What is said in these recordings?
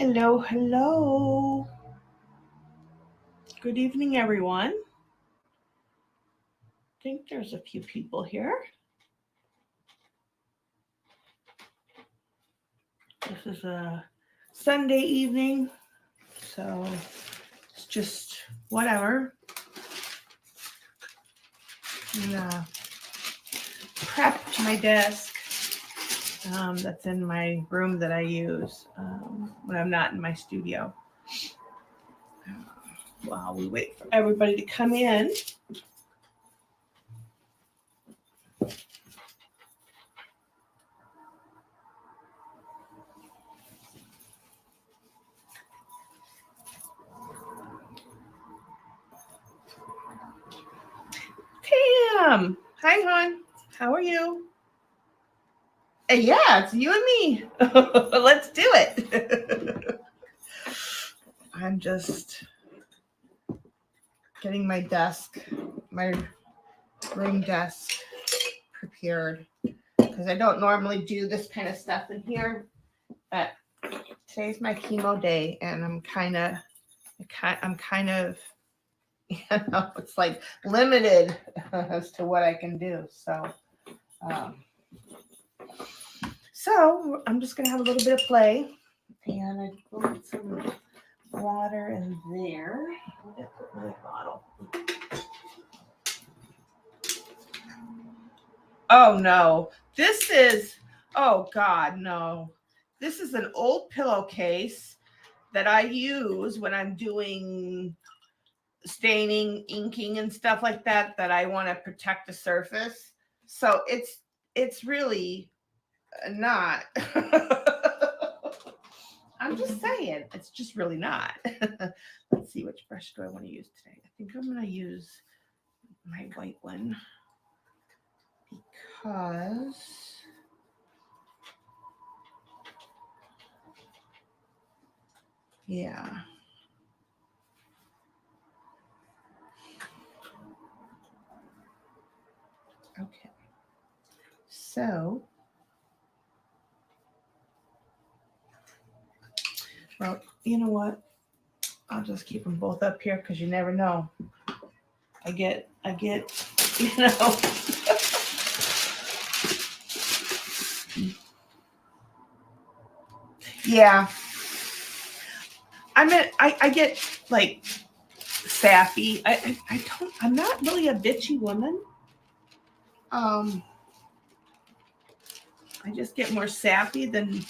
Hello, hello. Good evening, everyone. I think there's a few people here. This is a Sunday evening, so it's just whatever. I'm gonna prep my desk that's in my room that I use when I'm not in my studio. While we wait for everybody to come in. Pam! Hi, hon. How are you? Yeah, it's you and me. Let's do it. I'm just getting my desk, my room desk prepared because I don't normally do this kind of stuff in here. But today's my chemo day, and I'm kind of, it's like limited as to what I can do. So I'm just gonna have a little bit of play, and I put some water in there. I'm gonna put my bottle. Oh no, oh God, no. This is an old pillowcase that I use when I'm doing staining, inking, and stuff like that I want to protect the surface. So it's really not. I'm just saying, it's just really not. Let's see, which brush do I want to use today? I think I'm going to use my white one because yeah. Okay. So, well, you know what? I'll just keep them both up here because you never know. I get, you know. Yeah. I get like sappy. I'm not really a bitchy woman. I just get more sappy than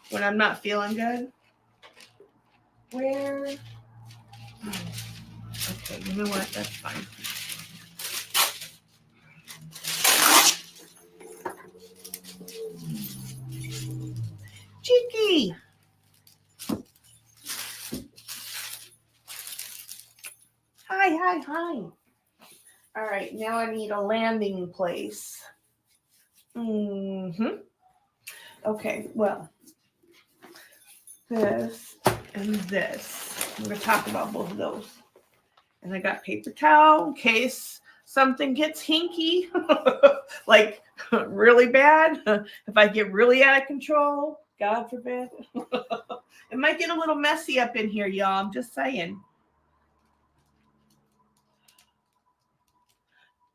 when I'm not feeling good. Where? Oh, okay, you know what? That's fine. Cheeky. Hi. All right, now I need a landing place. Okay, well, this and this. I'm going to talk about both of those. And I got paper towel in case something gets hinky, like really bad. If I get really out of control, God forbid. It might get a little messy up in here, y'all. I'm just saying.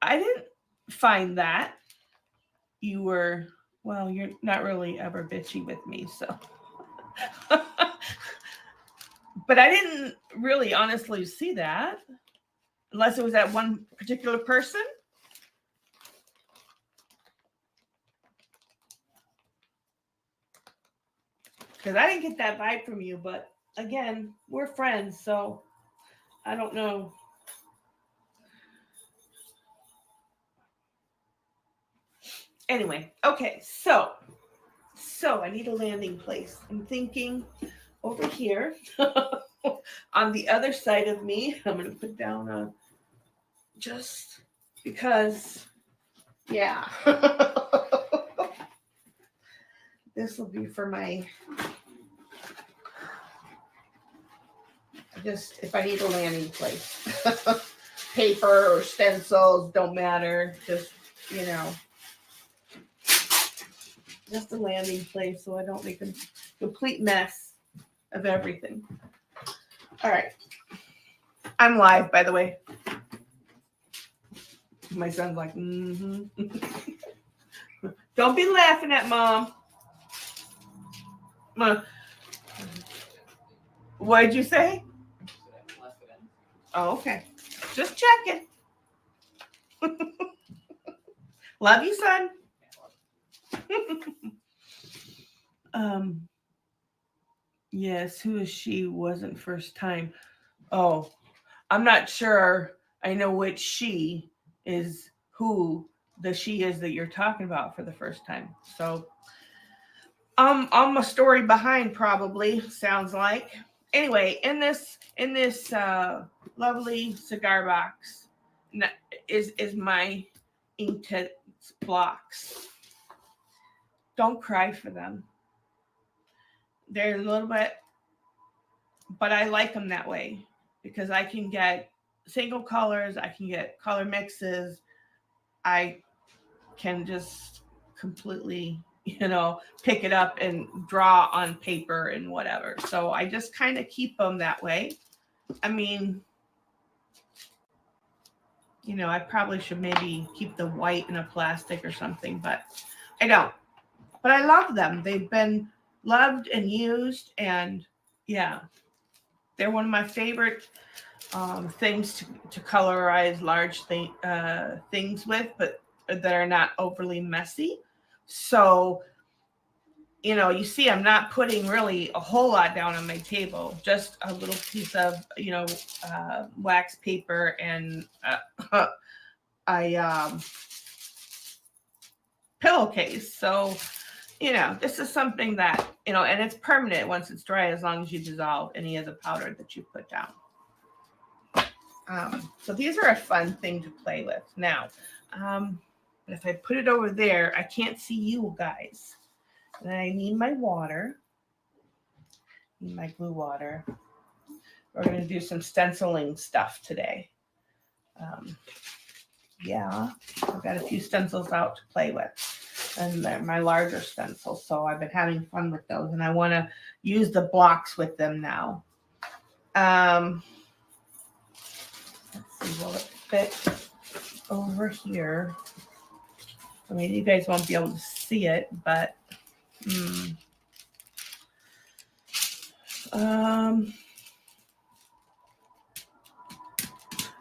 I didn't find that you were, well, you're not really ever bitchy with me, so. But I didn't really honestly see that, unless it was that one particular person. Because I didn't get that vibe from you, but again, we're friends, so I don't know. Anyway, okay, so I need a landing place. I'm thinking over here on the other side of me. I'm going to put down a just because, yeah. This will be for my, just if I need a landing place. Paper or stencils, don't matter. Just, you know, just a landing place so I don't make a complete mess. of everything. All right. I'm live, by the way. My son's like, mm-hmm. Don't be laughing at Mom. What did you say? Oh, okay. Just checking. Love you, son. Yes, who is she? Wasn't first time. Oh, I'm not sure I know which she is who the she is that you're talking about for the first time. So I'm a story behind probably, sounds like. Anyway, in this lovely cigar box is my Inktense blocks. Don't cry for them. They're a little bit, but I like them that way because I can get single colors, I can get color mixes, I can just completely, pick it up and draw on paper and whatever. So I just kind of keep them that way. I mean, I probably should maybe keep the white in a plastic or something, but I don't. But I love them. They've been loved and used, and yeah, they're one of my favorite things to colorize large things with, but that are not overly messy. So, you see, I'm not putting really a whole lot down on my table, just a little piece of, wax paper and a pillowcase. So, this is something that, and it's permanent once it's dry, as long as you dissolve any of the powder that you put down. So these are a fun thing to play with. Now, if I put it over there, I can't see you guys. And I need my water. Need my blue water. We're going to do some stenciling stuff today. Yeah, I've got a few stencils out to play with. And they're my larger stencils. So I've been having fun with those. And I want to use the blocks with them now. Let's see, will it fit over here? I mean, you guys won't be able to see it, but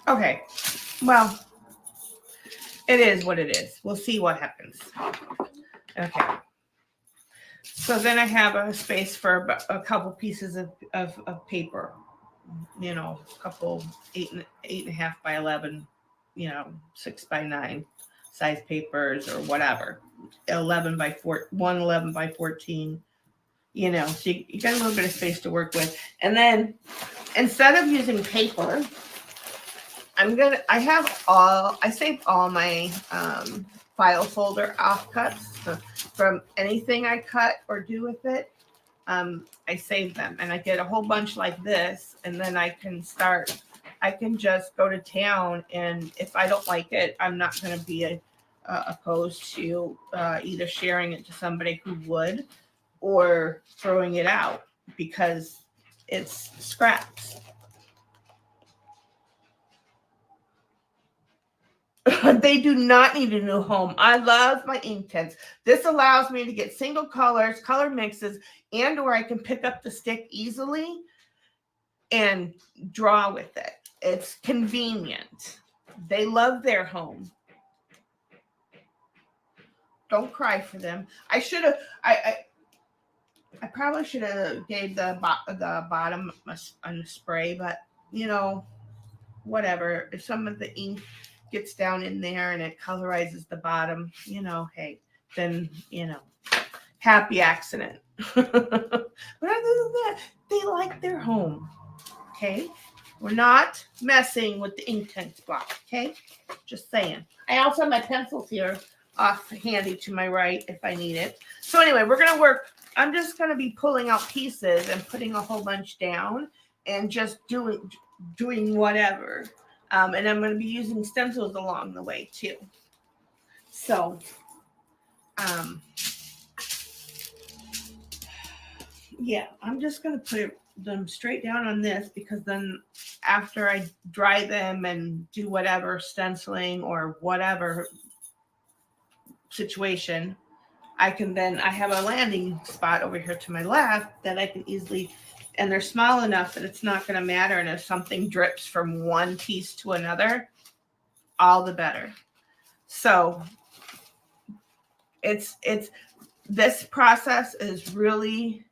okay. Well, it is what it is. We'll see what happens. Okay. So then I have a space for a couple pieces of paper. A couple 8.5 by 11, 6 by 9 size papers or whatever. 11 by 14. So you got a little bit of space to work with. And then instead of using paper, I saved all my file folder offcuts from anything I cut or do with it. I save them and I get a whole bunch like this, and then I can just go to town, and if I don't like it, I'm not going to be opposed to either sharing it to somebody who would or throwing it out because it's scraps. They do not need a new home. I love my Inktense. This allows me to get single colors, color mixes, and or I can pick up the stick easily and draw with it. It's convenient. They love their home. Don't cry for them. I should have. I probably should have gave the bottom a spray, but whatever. If some of the ink gets down in there and it colorizes the bottom, hey, then happy accident. But other than that, they like their home. Okay, we're not messing with the Inktense block. Okay, just saying. I also have my pencils here off handy to my right if I need it. So anyway, we're gonna work. I'm just gonna be pulling out pieces and putting a whole bunch down and just doing whatever. And I'm going to be using stencils along the way too. So, Yeah, I'm just going to put them straight down on this because then after I dry them and do whatever stenciling or whatever situation, I have a landing spot over here to my left that I can easily, and they're small enough that it's not going to matter. And if something drips from one piece to another, all the better. So it's this process is really,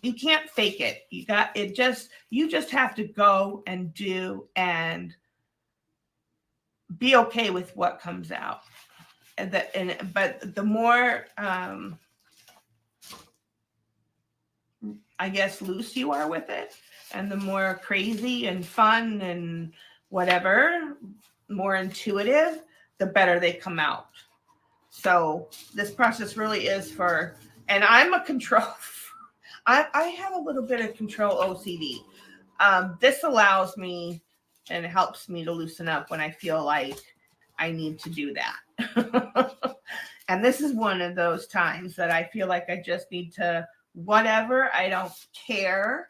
you can't fake it. You just have to go and do and be okay with what comes out. But the more I guess loose you are with it, and the more crazy and fun and whatever, more intuitive, the better they come out. So this process really is for, and I'm a control. I have a little bit of control OCD. This allows me and helps me to loosen up when I feel like I need to do that. And this is one of those times that I feel like I just need to whatever, I don't care,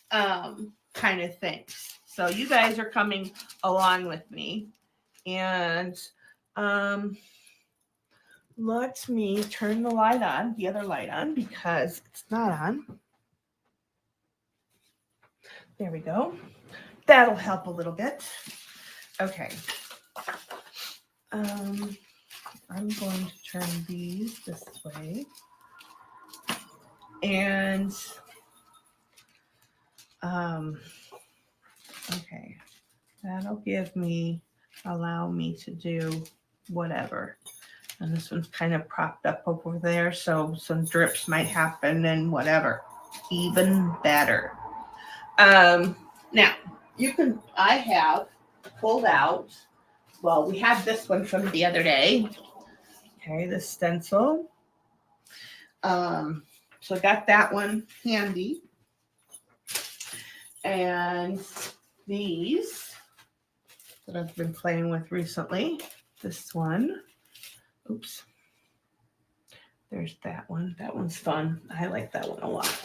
kind of things. So you guys are coming along with me. And let me turn the light on, the other light on, because it's not on. There we go. That'll help a little bit. Okay. I'm going to turn these this way. And okay, that'll allow me to do whatever. And this one's kind of propped up over there, so some drips might happen and whatever. Even better. Now, I have pulled out, well, we have this one from the other day. Okay, the stencil. So I got that one handy. And these that I've been playing with recently. This one. Oops. There's that one. That one's fun. I like that one a lot.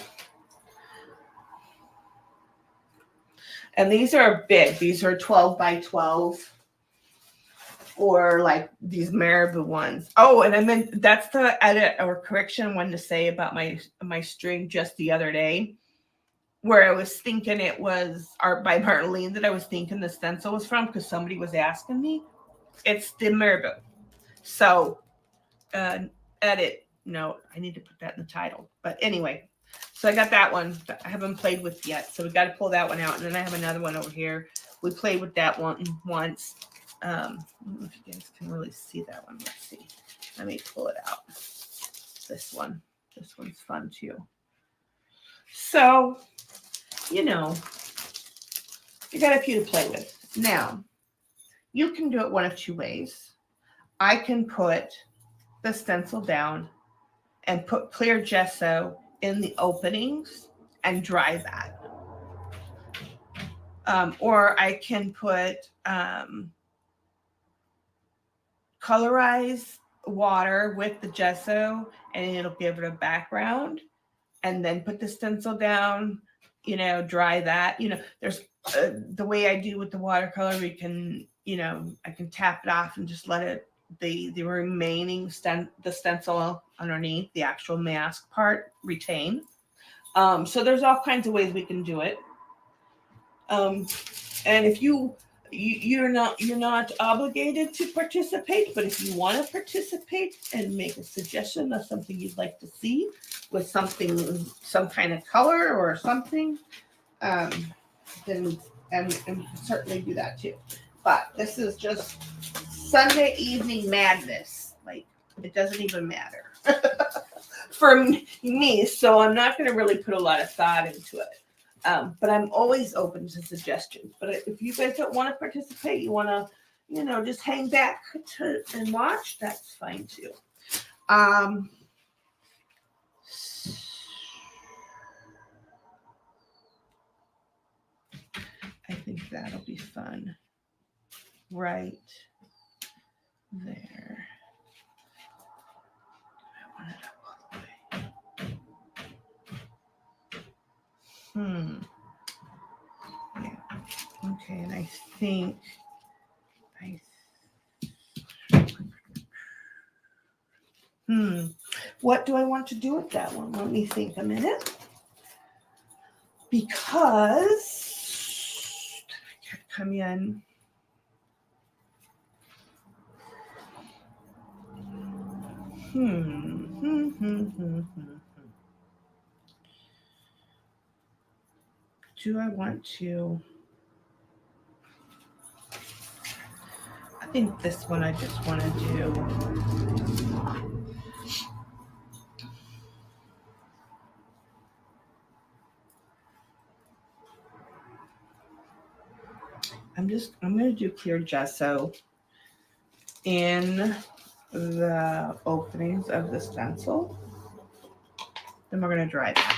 And these are big. These are 12 by 12. Or like these marabou ones. Oh, and I meant that's the edit or correction I wanted to say about my string just the other day, where I was thinking it was art by Marlene that I was thinking the stencil was from because somebody was asking me. It's the marabou. So edit note. I need to put that in the title. But anyway, so I got that one that I haven't played with yet. So we got to pull that one out. And then I have another one over here. We played with that one once. I don't know if you guys can really see that one. Let's see. Let me pull it out. This one. This one's fun too. So, you got a few to play with. Now, you can do it one of two ways. I can put the stencil down and put clear gesso in the openings and dry that. Or I can put colorize water with the gesso and it'll give it a background, and then put the stencil down, dry that. There's the way I do with the watercolor, we can, I can tap it off and just let it, the remaining the stencil underneath the actual mask part retain. So there's all kinds of ways we can do it. And if you're not obligated to participate, but if you want to participate and make a suggestion of something you'd like to see with some kind of color or something, then and certainly do that too. But this is just Sunday evening madness. Like, it doesn't even matter for me. So I'm not going to really put a lot of thought into it. But I'm always open to suggestions. But if you guys don't want to participate, you want to, just hang back and watch, that's fine too. I think that'll be fun. Right there. I want it up all the way. Yeah. Okay, and I think what do I want to do with that one? Let me think a minute. Because come in. Do I want to? I think this one I just want to do. I'm going to do clear gesso in the openings of the stencil. Then we're going to dry that.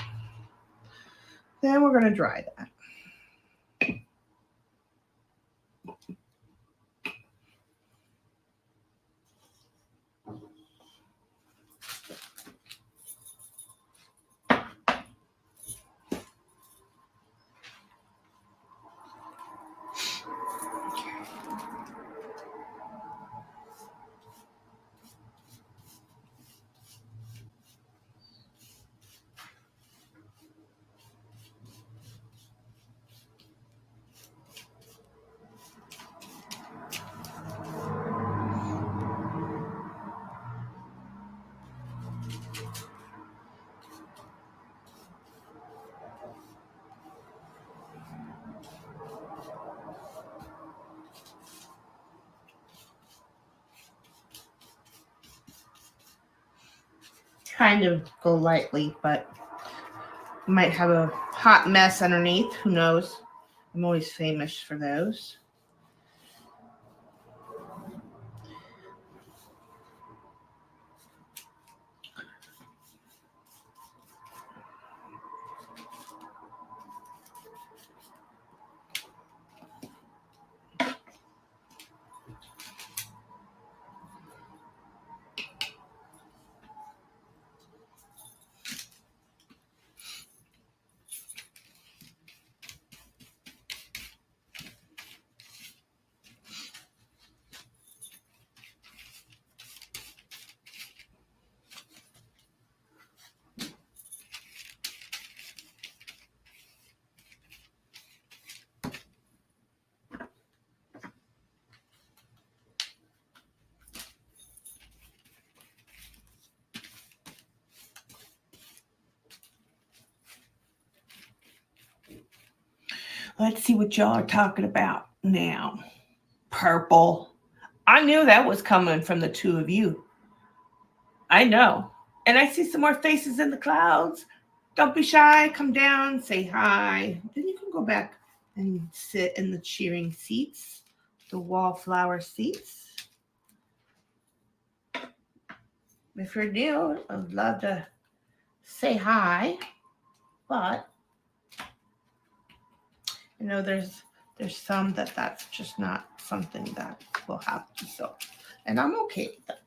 Kind of go lightly, but might have a hot mess underneath. Who knows? I'm always famous for those. Let's see what y'all are talking about now. Purple. I knew that was coming from the two of you. I know. And I see some more faces in the clouds. Don't be shy. Come down. Say hi. Then you can go back and sit in the cheering seats, the wallflower seats. If you're new, I'd love to say hi. But you know, there's some that's just not something that will happen. So, and I'm okay with that.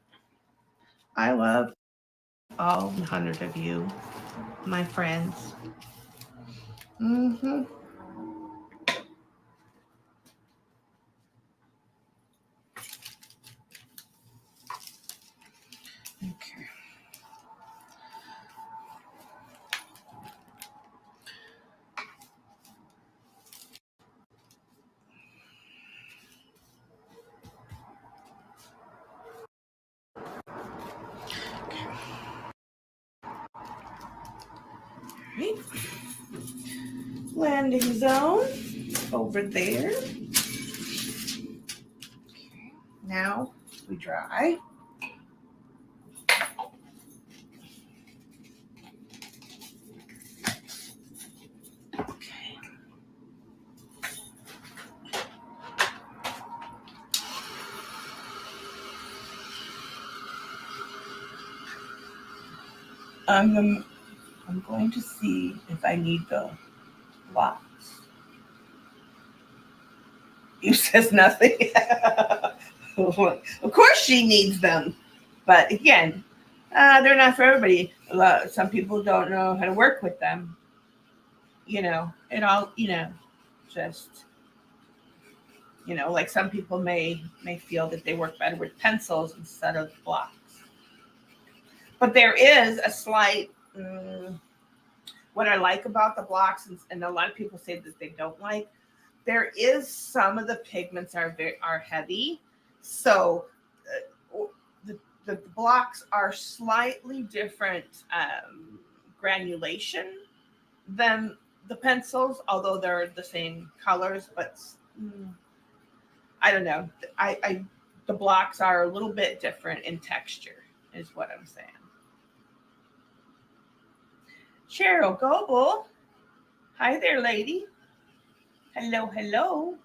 I love all 100 of you, my friends. Okay. Landing zone over there. Now we dry. I'm going to see if I need the blocks. You says nothing. Of course she needs them. But again, they're not for everybody. Some people don't know how to work with them. it all, just, like some people may feel that they work better with pencils instead of blocks. But there is a slight, what I like about the blocks, and a lot of people say that they don't like, there is some of the pigments are heavy, so the, the blocks are slightly different granulation than the pencils, although they're the same colors. But I don't know. I the blocks are a little bit different in texture, is what I'm saying. Cheryl Goble, hi there, lady. Hello, hello.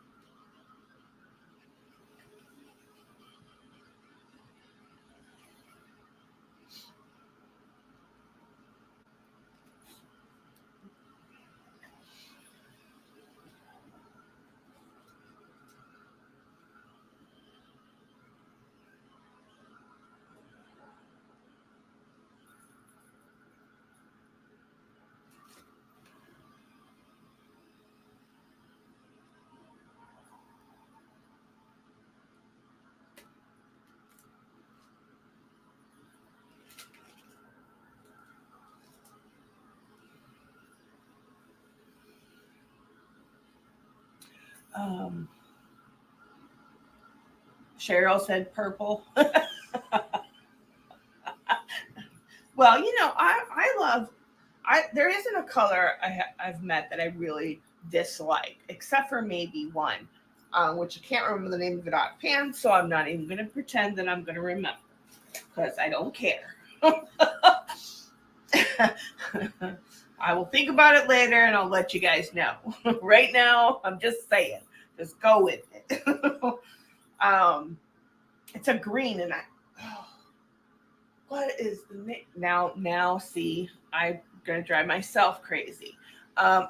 Um, Cheryl said purple. Well, I love. There isn't a color I've met that I really dislike, except for maybe one, which I can't remember the name of it offhand. So I'm not even going to pretend that I'm going to remember because I don't care. I will think about it later and I'll let you guys know. Right now, I'm just saying, just go with it. It's a green, and what is the name? Now, see, I'm gonna drive myself crazy. Um,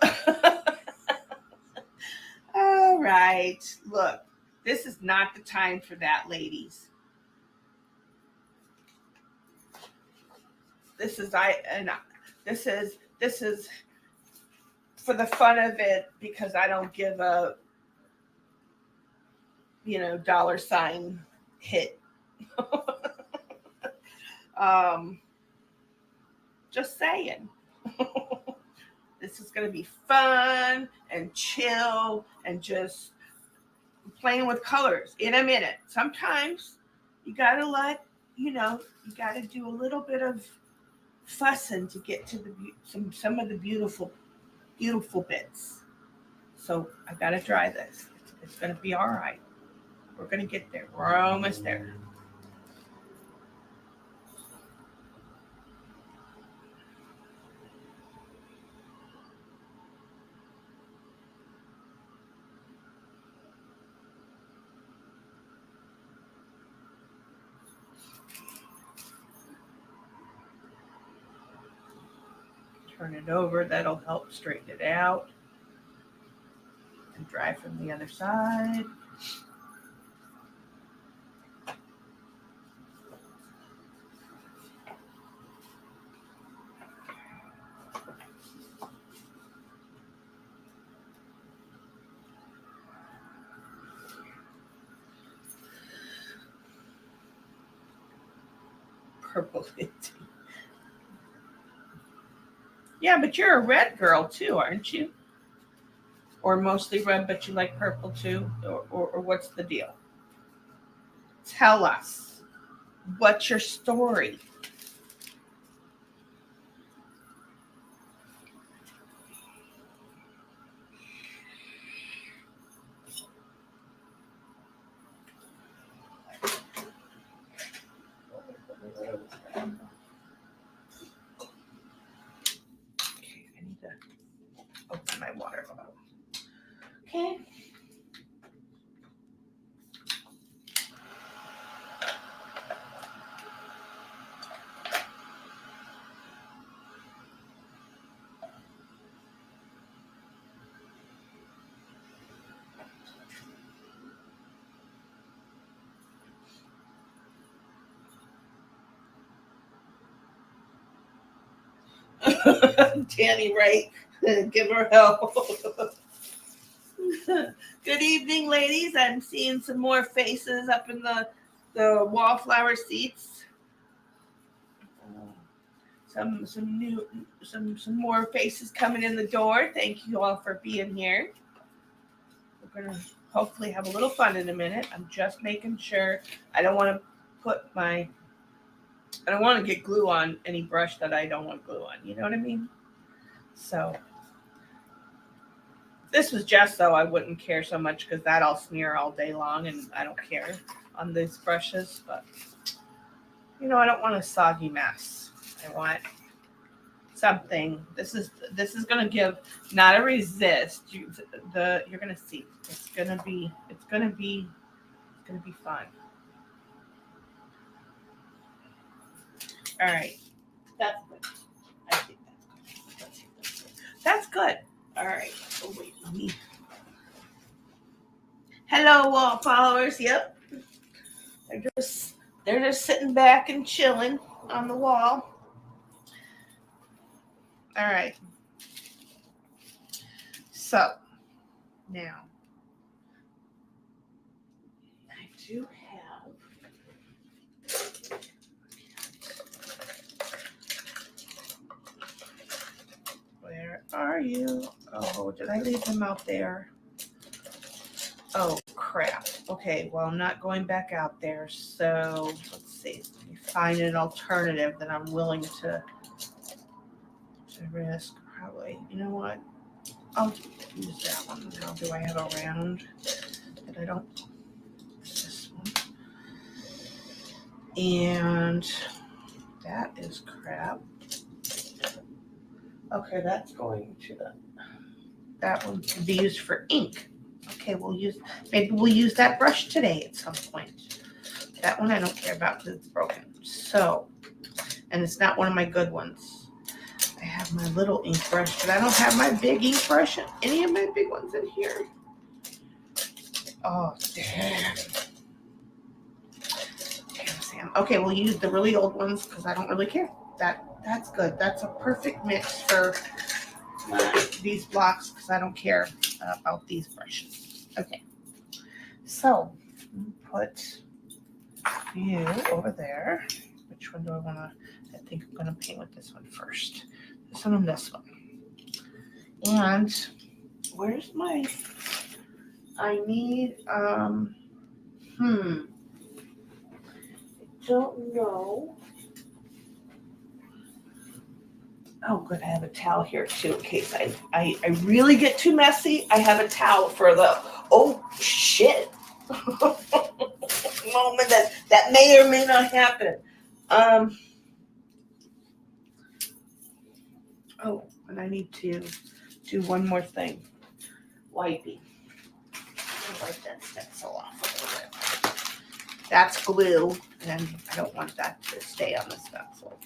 all right, look, this is not the time for that, ladies. This is this is for the fun of it because I don't give a dollar sign hit. um, just saying. This is going to be fun and chill and just playing with colors in a minute. Sometimes you got to you got to do a little bit of fussing to get to some of the beautiful bits. So I got to try this. It's going to be all right. We're going to get there. We're almost there. Turn it over. That'll help straighten it out. And dry from the other side. Purple. Yeah, but you're a red girl too, aren't you? Or mostly red, but you like purple too? Or what's the deal? Tell us. What's your story? Okay, I need to open my water bottle. Okay. Danny Ray, give her help. Good evening, ladies. I'm seeing some more faces up in the wallflower seats. Some more faces coming in the door. Thank you all for being here. We're gonna hopefully have a little fun in a minute. I'm just making sure I don't want to get glue on any brush that I don't want glue on. You know what I mean? So this was just so I wouldn't care so much because that'll smear all day long, and I don't care on these brushes. But I don't want a soggy mess. I want something. This is gonna give not a resist. You're gonna see. It's gonna be fun. All right, that's good. I think that's good. That's good. All right. Oh wait, let me. Hello, wall followers. Yep, they're just sitting back and chilling on the wall. All right. So now I do have. Where are you? Oh, did I leave them out there? Oh, crap. Okay, well, I'm not going back out there. So let's see. Let me find an alternative that I'm willing to risk. Probably. You know what? I'll use that one. Now, do I have a round that I don't? This one. And that is crap. Okay, that's going to that one can be used for ink. Okay, maybe we'll use that brush today at some point. That one I don't care about because it's broken. So, and it's not one of my good ones. I have my little ink brush, but I don't have my big ink brush. Any of my big ones in here? Oh, damn. Sam. Okay, we'll use the really old ones because I don't really care. That's good. That's a perfect mix for these blocks because I don't care about these brushes. Okay, so put you over there. Which one do I want to? I think I'm going to paint with this one first. This one and this one. And where's my? I need I don't know. Oh, good. I have a towel here too in case I really get too messy. I have a towel for the shit moment that may or may not happen. Oh, and I need to do one more thing. Wiping. I'll wipe that stencil off a little bit. That's glue, and I don't want that to stay on the stencil.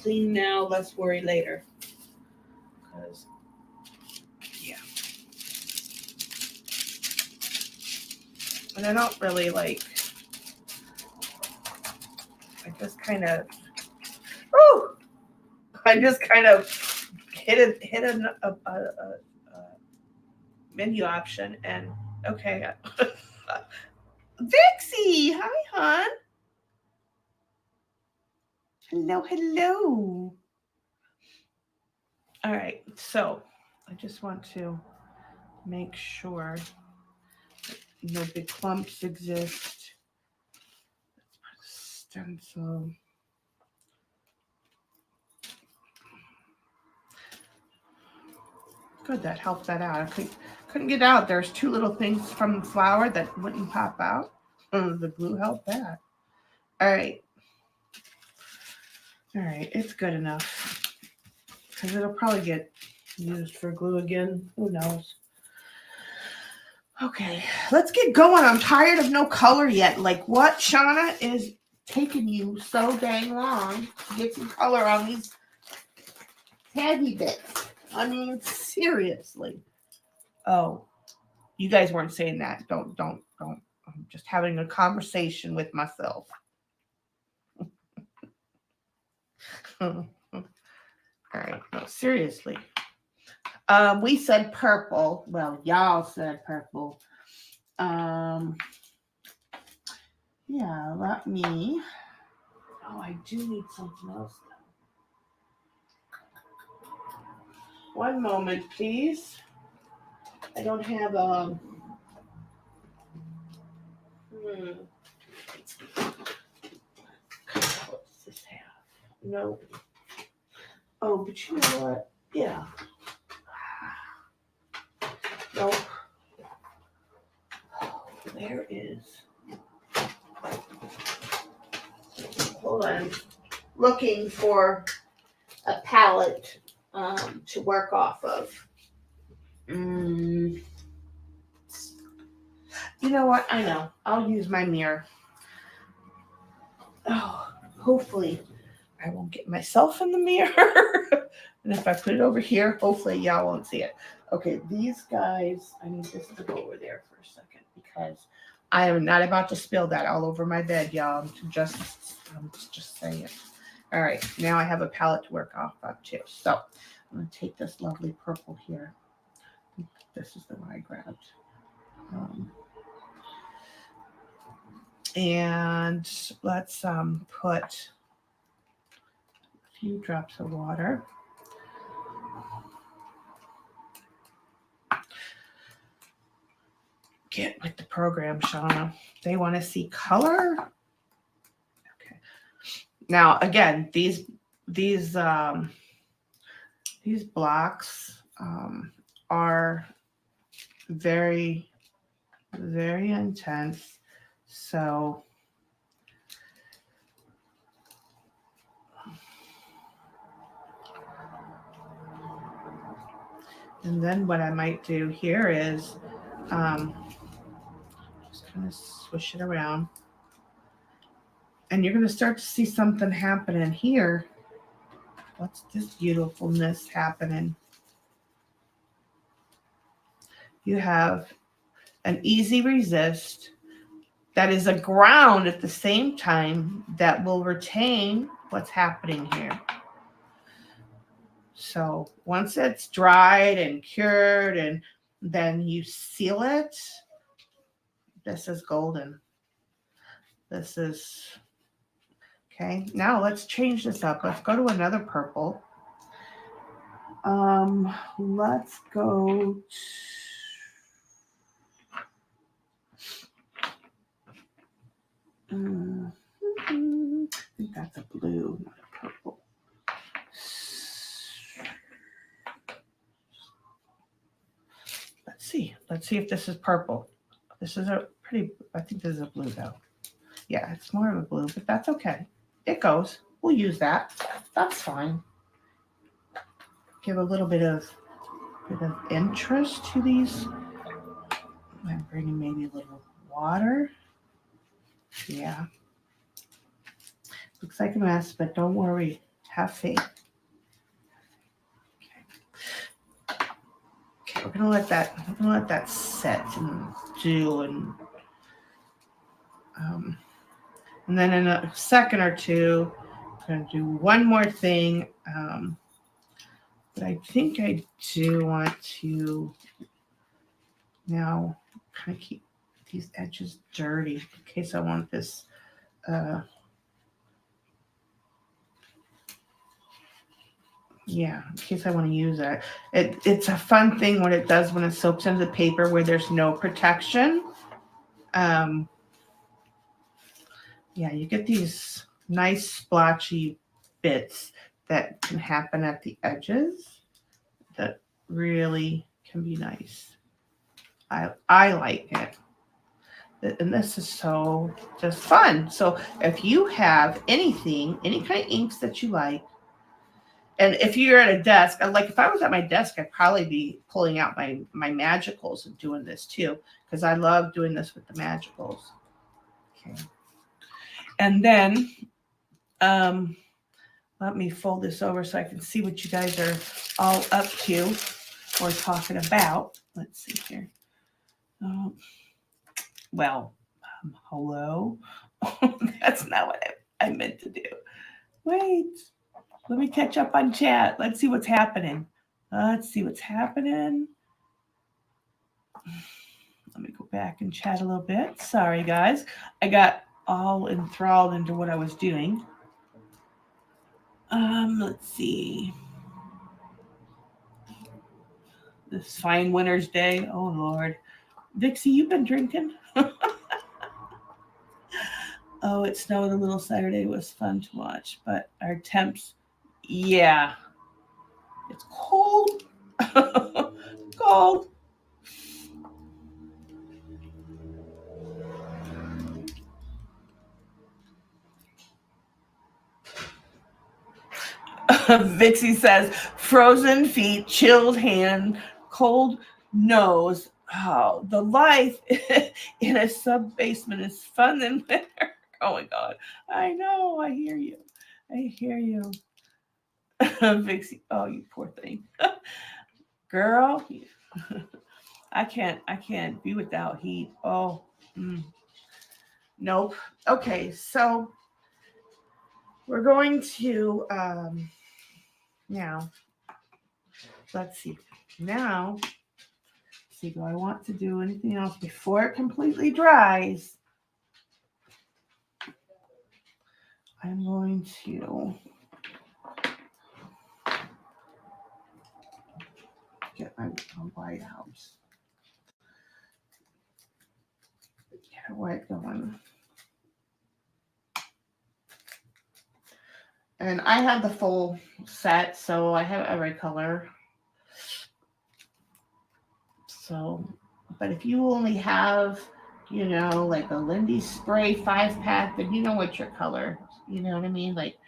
Clean now, less worry later. Because, yeah. And I don't really like. I just kind of hit a menu option and okay. Vixie, hi, hon. Hello. All right, so I just want to make sure that no big clumps exist. Let's put a stencil. Good, that helped that out. I couldn't get out. There's two little things from the flower that wouldn't pop out. The glue helped that. All right, it's good enough. Because it'll probably get used for glue again. Who knows? Okay, let's get going. I'm tired of no color yet. Like, what, Shauna, is taking you so dang long to get some color on these taggy bits? I mean, seriously. Oh, you guys weren't saying that. Don't. I'm just having a conversation with myself. All right, no, seriously. We said purple. Well, y'all said purple. Um, yeah, let me. Oh, I do need something else. One moment, please. I don't have Hmm. What does this have? No. Oh, but you know what? Yeah. Nope. There is. Hold on. Looking for a palette to work off of. Mm, you know what? I know. I'll use my mirror. Oh, hopefully I won't get myself in the mirror. And if I put it over here, hopefully y'all won't see it. Okay, these guys, I need this to go over there for a second because I am not about to spill that all over my bed, y'all. I'm just saying. All right, now I have a palette to work off of too. So I'm gonna take this lovely purple here. This is the one I grabbed. And let's put a few drops of water. Get with the program, Shauna. They want to see color. Okay. Now, again, these blocks are very, very intense. So and then what I might do here is just kind of swish it around. And you're going to start to see something happening here. What's this beautifulness happening? You have an easy resist that is a ground at the same time that will retain what's happening here. So once it's dried and cured and then you seal it, this is golden. This is, okay. Now let's change this up. Let's go to another purple. Let's go I think that's a blue, not a purple. Let's see. Let's see if this is purple. This is a pretty, I think this is a blue though. Yeah, it's more of a blue, but that's okay. It goes. We'll use that. That's fine. Give a little bit of interest to these. I'm bringing maybe a little water. Yeah. Looks like a mess, but don't worry. Have faith. Okay, we're gonna let that set and do and then in a second or two, I'm gonna do one more thing. But I think I do want to now kind of keep these edges dirty in case I want this yeah, in case I want to use it. It's a fun thing what it does when it soaks into the paper where there's no protection. Yeah, you get these nice splotchy bits that can happen at the edges that really can be nice. I like it. And this is so just fun. So if you have anything, any kind of inks that you like, and if you're at a desk, like if I was at my desk, I'd probably be pulling out my magicals and doing this too, because I love doing this with the magicals. Okay. And then let me fold this over so I can see what you guys are all up to or talking about. Let's see here. Well, hello. That's not what I meant to do. Wait. Let me catch up on chat. Let's see what's happening. Let's see what's happening. Let me go back and chat a little bit. Sorry, guys. I got all enthralled into what I was doing. Let's see. This fine winter's day. Oh, Lord. Dixie, you been drinking? Oh, it snowed a little Saturday. It was fun to watch. But our temps, yeah. It's cold. Cold. Vixie says, frozen feet, chilled hand, cold nose. Oh, the life in a sub basement is fun in winter. Oh my God. I know. I hear you. I hear you. Vixie. Oh, you poor thing. Girl, I can't be without heat. Oh, nope. Okay, so we're going to now, let's see. Now, see, do I want to do anything else before it completely dries? I'm going to get my White House. Get a white going. And I have the full set, so I have every color. So, but if you only have, like a Lindy Spray 5-pack, then you know what your color, you know what I mean? Like,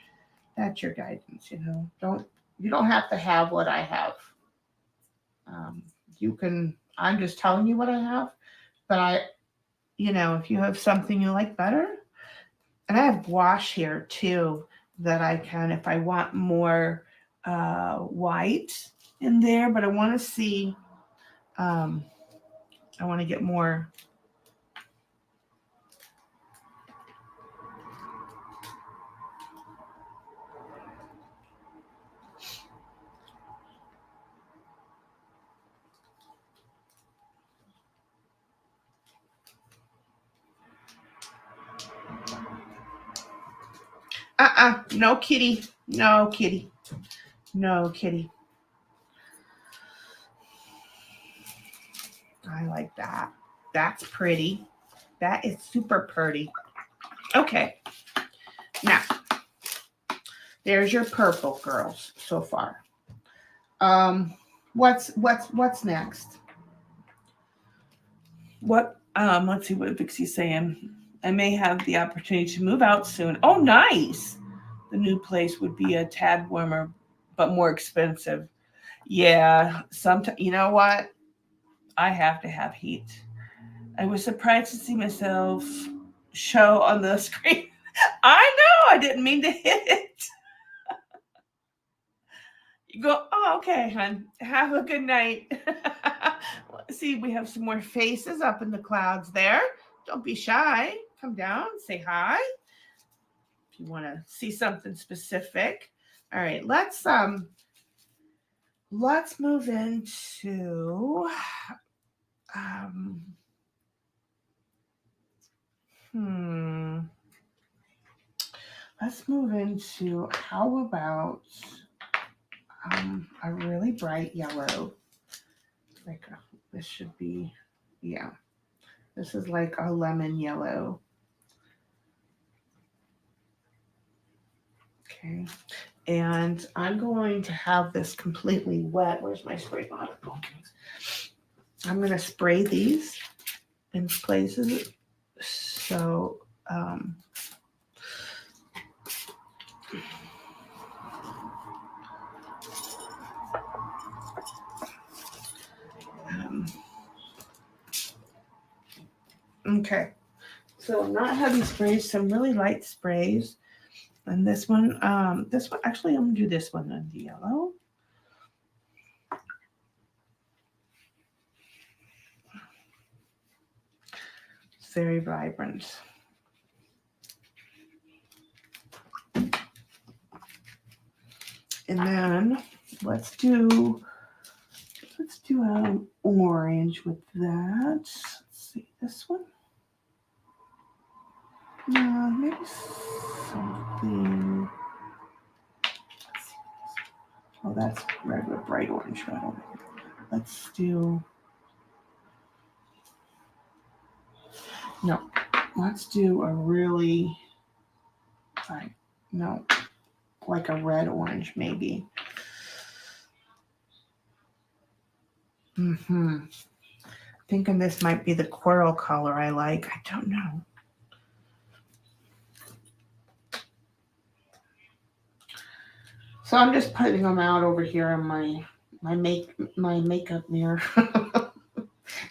that's your guidance, you don't have to have what I have. You can, I'm just telling you what I have, but if you have something you like better, and I have gouache here too, that I can, if I want more white in there, but I want to see, I want to get more. No kitty. No kitty. No kitty. I like that. That's pretty. That is super pretty. Okay. Now, there's your purple, girls, so far. What's next? Let's see what Vixie's saying. I may have the opportunity to move out soon. Oh, nice. The new place would be a tad warmer, but more expensive. Yeah, sometimes, you know what? I have to have heat. I was surprised to see myself show on the screen. I know, I didn't mean to hit it. You go, oh, okay, hon. Have a good night. See, we have some more faces up in the clouds there. Don't be shy. Come down, say hi. If you want to see something specific. All right, let's move into let's move into, how about a really bright yellow. Like this should be, yeah. This is like a lemon yellow. Okay. And I'm going to have this completely wet. Where's my spray bottle? Okay. I'm going to spray these in places. So, okay. So not heavy sprays, some really light sprays. And this one, actually, I'm going to do this one in the yellow. Very vibrant. And then let's do an orange with that. Let's see this one. Maybe something. Let's see. Oh, that's regular bright orange. Let's do. No, let's do a really. No, like a red orange maybe. Thinking this might be the coral color I like. I don't know. So I'm just putting them out over here on my makeup mirror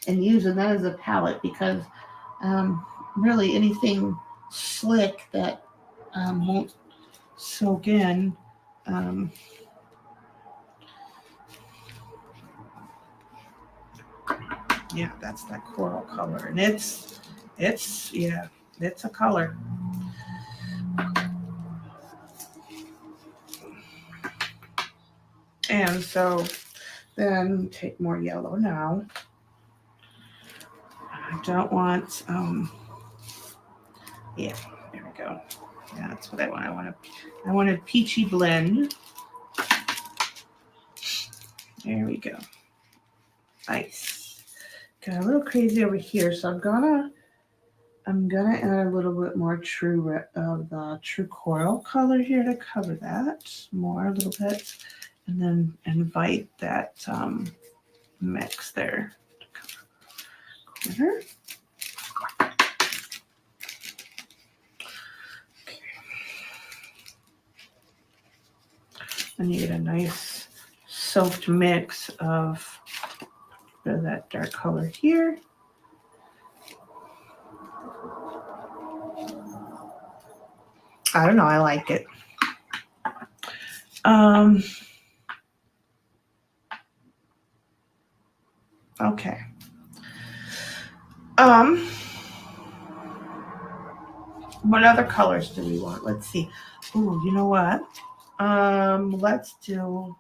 and using that as a palette because really anything slick that won't soak in. Yeah, that's that coral color, and it's a color. And so then take more yellow now. I don't want yeah, there we go. Yeah, that's what I want. I want a peachy blend. There we go. Nice. Got a little crazy over here, so I'm gonna add a little bit more true coral color here to cover that more a little bit, and then invite that mix there to cover corner. Okay. I need a nice soaked mix of that dark color here. I don't know, I like it. Okay. What other colors do we want? Let's see. Oh, you know what? Let's do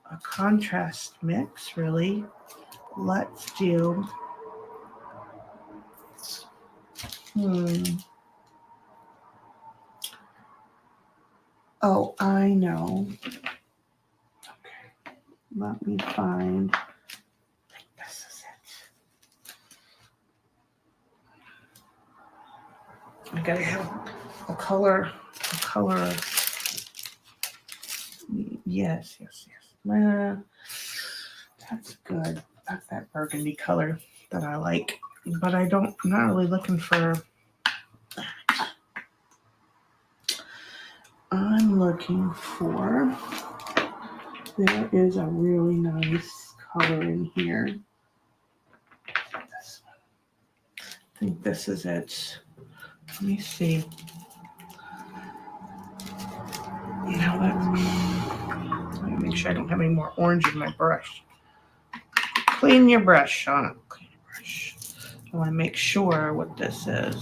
a contrast mix, really. Let's do Oh, I know. Okay. Let me find. I think this is it. I gotta have a color. Yes. That's good. That's that burgundy color that I like. But I'm not really looking for that. I'm looking for, there is a really nice color in here. This one. I think this is it. Let me see. Now let me make sure I don't have any more orange in my brush. Clean your brush, Shauna. Clean your brush. I want to make sure what this is.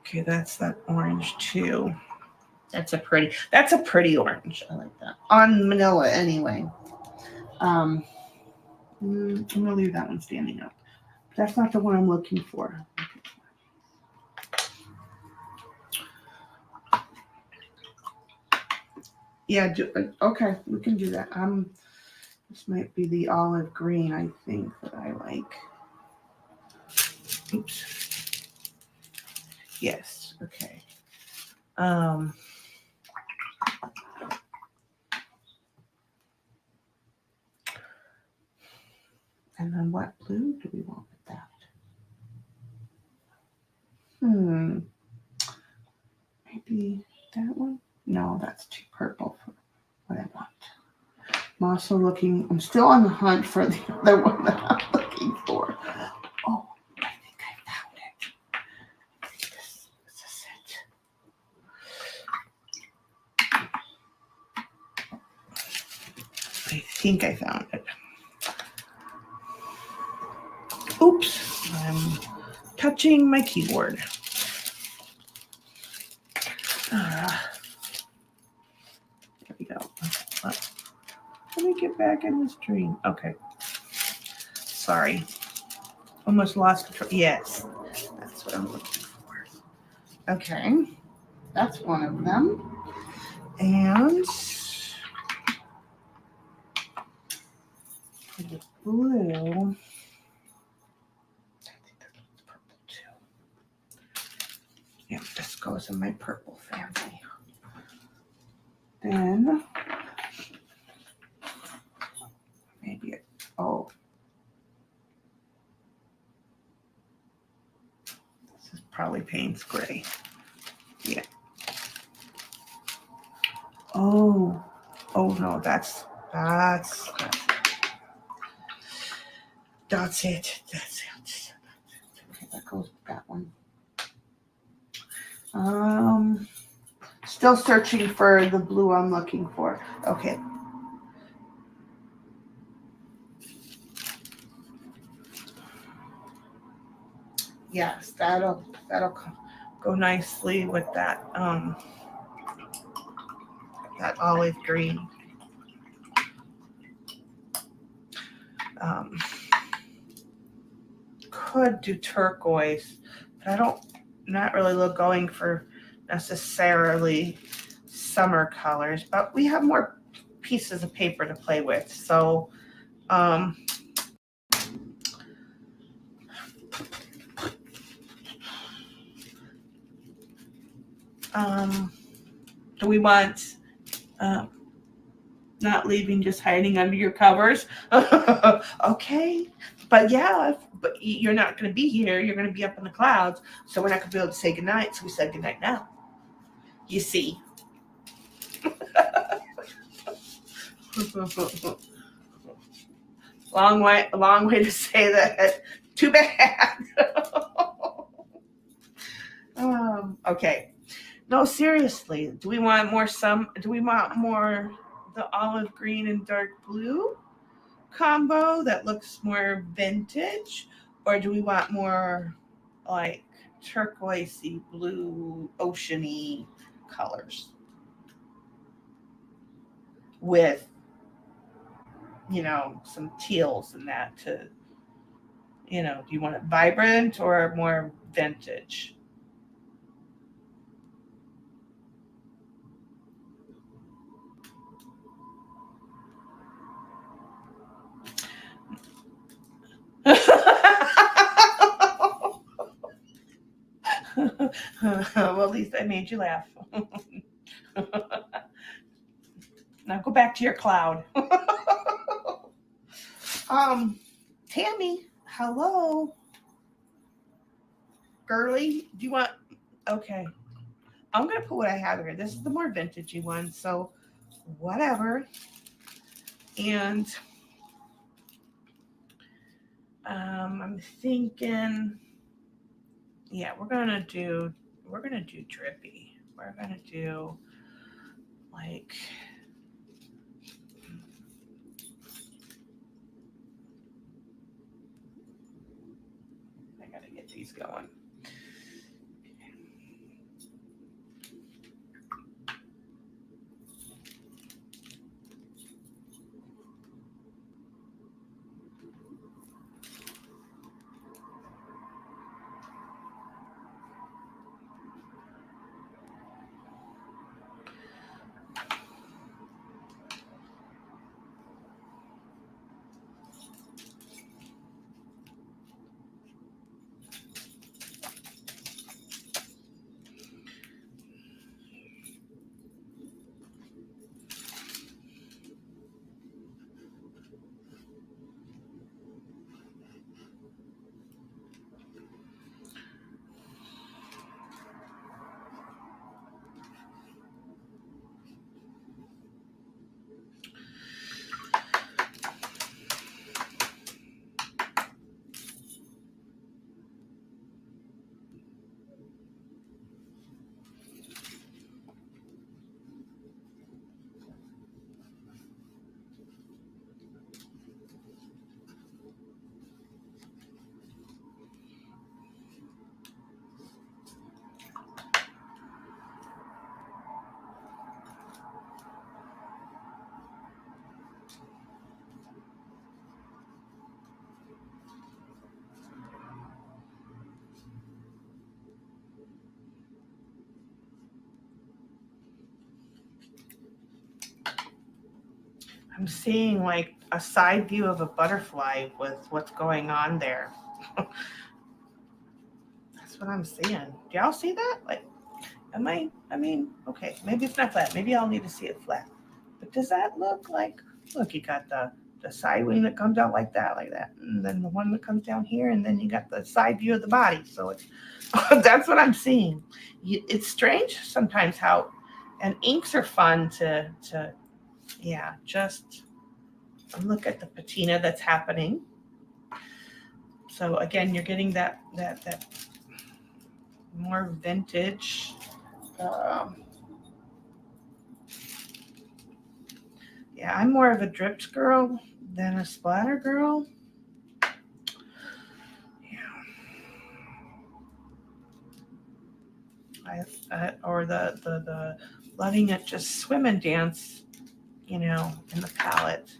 Okay, that's that orange too. That's a pretty orange. I like that. On manila anyway. I'm gonna leave that one standing up. That's not the one I'm looking for. Yeah, okay, we can do that. This might be the olive green, I think, that I like. Oops. Yes, okay. And then what blue do we want with that? Maybe that one? No, that's too purple for what I want. I'm still on the hunt for the other one that I'm looking for. Oh, I think I found it. I think this is it. I think I found it. Oops, I'm touching my keyboard. back in the stream. Okay. Sorry. Almost lost control. Yes. That's what I'm looking for. Okay. That's one of them. And for the blue, I think that's purple too. Yeah, this goes in my purple family. Then maybe this is probably Payne's gray. Yeah. Oh no, that's it. That's it. Okay, that goes with that one. Still searching for the blue I'm looking for. Okay. Yes, that'll go nicely with that that olive green. Could do turquoise, but not really going for necessarily summer colors, but we have more pieces of paper to play with. So do we want not leaving, just hiding under your covers? Okay, but yeah, but you're not going to be here. You're going to be up in the clouds, so we're not going to be able to say goodnight. So we said goodnight now. You see. Long way to say that. Too bad. Okay. No, seriously. Do we want more the olive green and dark blue combo that looks more vintage, or do we want more like turquoisey blue oceany colors with some teals and that to do you want it vibrant or more vintage? Well, at least I made you laugh. Now go back to your cloud. Tammy, hello. Girly, do you want? Okay, I'm gonna put what I have here. This is the more vintagey one, so whatever. And I'm thinking, yeah, we're gonna do drippy. We're gonna do like I gotta get these going. I'm seeing like a side view of a butterfly with what's going on there. That's what I'm seeing. Do y'all see that? Like, okay, maybe it's not flat. Maybe I'll need to see it flat. But does that look like, look, you got the side wing that comes out like that, and then the one that comes down here, and then you got the side view of the body. So it's, that's what I'm seeing. It's strange sometimes how, and inks are fun to yeah, just look at the patina that's happening. So again, you're getting that more vintage. Um, yeah, I'm more of a dripped girl than a splatter girl. Yeah, or the letting it just swim and dance, in the palette.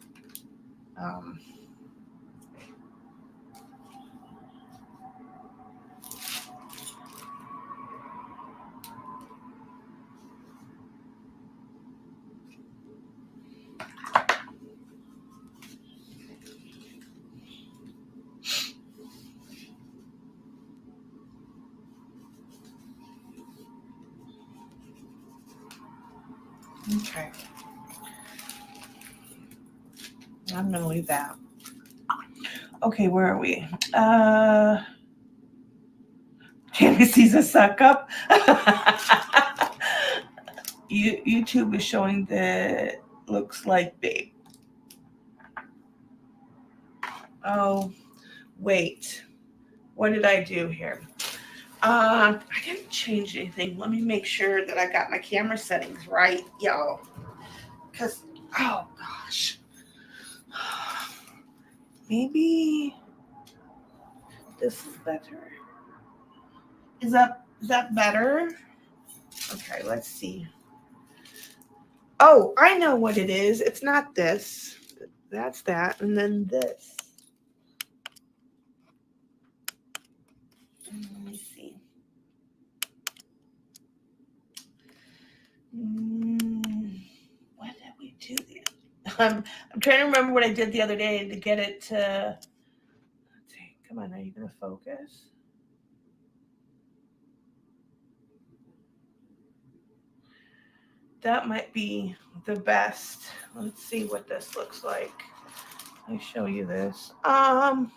Um, okay, I'm gonna leave that. Okay, where are we? Tammy sees a suck up. YouTube is showing that looks like babe. Oh, wait. What did I do here? I didn't change anything. Let me make sure that I got my camera settings right, y'all. Because, oh gosh. Maybe this is better. Is that better? Okay, let's see. Oh, I know what it is. It's not this. That's that. And then this. Let me see. What did we do? I'm trying to remember what I did the other day to get it to. Let's see. Come on, are you going to focus? That might be the best. Let's see what this looks like. Let me show you this. That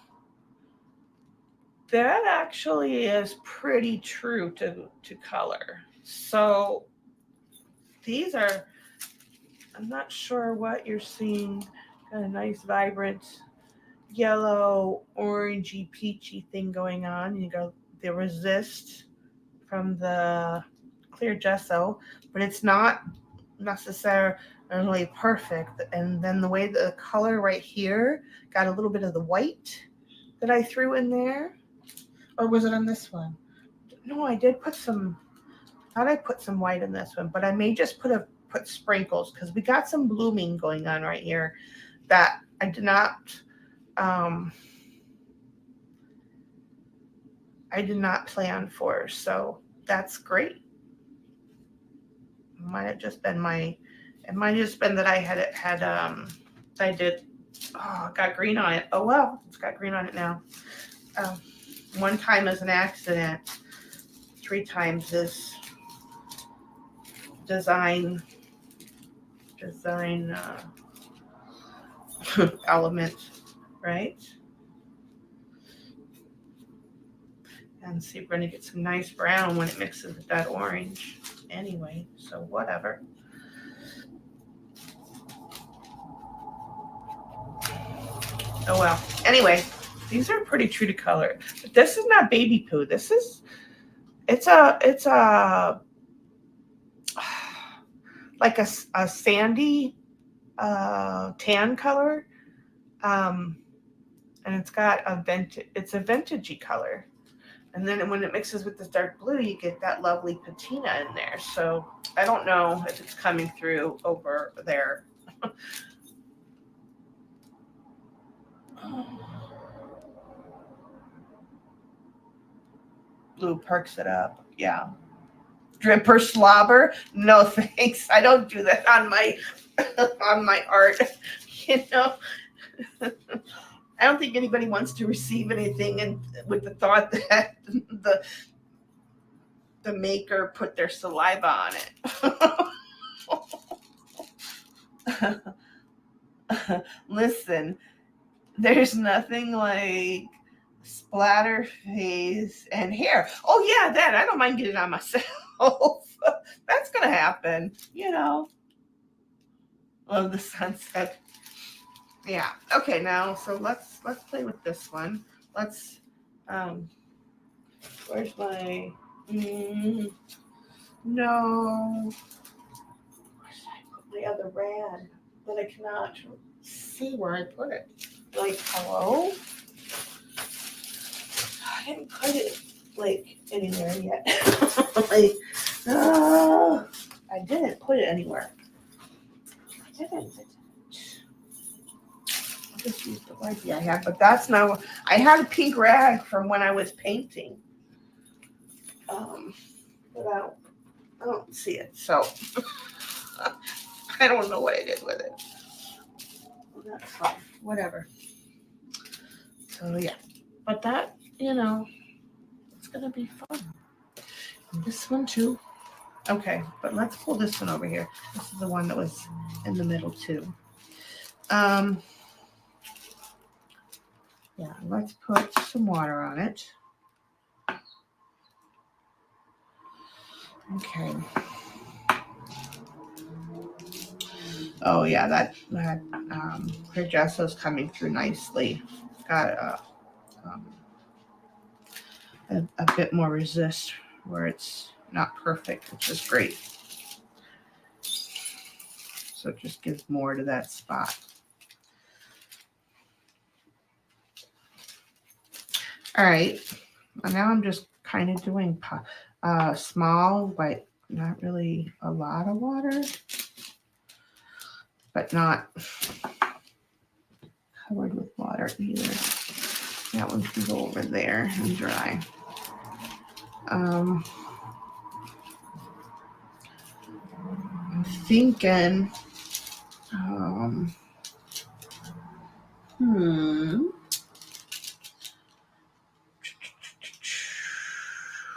actually is pretty true to color. So these are, I'm not sure what you're seeing. Got a nice vibrant yellow, orangey, peachy thing going on. You got the resist from the clear gesso, but it's not necessarily perfect. And then the way the color right here got a little bit of the white that I threw in there. Or was it on this one? No, I did put some, thought I put some white in this one, but I may just put sprinkles because we got some blooming going on right here that I did not plan for. So that's great. It might have just been that I did, got green on it. Oh well, it's got green on it now. One time is an accident. 3 times is design element, right? And see, we're going to get some nice brown when it mixes with that orange anyway, so whatever. Oh well. Anyway, these are pretty true to color. But this is not baby poo. It's a like a sandy tan color. And it's got it's a vintagey color. And then when it mixes with this dark blue, you get that lovely patina in there. So I don't know if it's coming through over there. Blue perks it up. Yeah. Dripper slobber? No thanks. I don't do that on my on my art. You know, I don't think anybody wants to receive anything and with the thought that the maker put their saliva on it. Listen, there's nothing like splatter face and hair. Oh yeah, that I don't mind getting on myself. That's gonna happen, you know. Love the sunset. Yeah. Okay, now so let's play with this one. Let's where's my no, where should I put my other rad? But I cannot see where I put it. Like, hello? I didn't put it like anywhere yet. Like, I didn't put it anywhere. I didn't. I'll just use the whitey I had, but that's not. I had a pink rag from when I was painting. But I don't see it, so I don't know what I did with it. Well, that's fine. Whatever. So yeah, but that, you know, it's gonna be fun. And this one too. Okay, but let's pull this one over here. This is the one that was in the middle too. Yeah, let's put some water on it. Okay. Oh yeah, that clear gesso is coming through nicely. Got a bit more resist where it's not perfect, which is great. So it just gives more to that spot. All right, and now I'm just kind of doing small, but not really a lot of water, but not covered with water either. That one can go over there and dry. I'm thinking,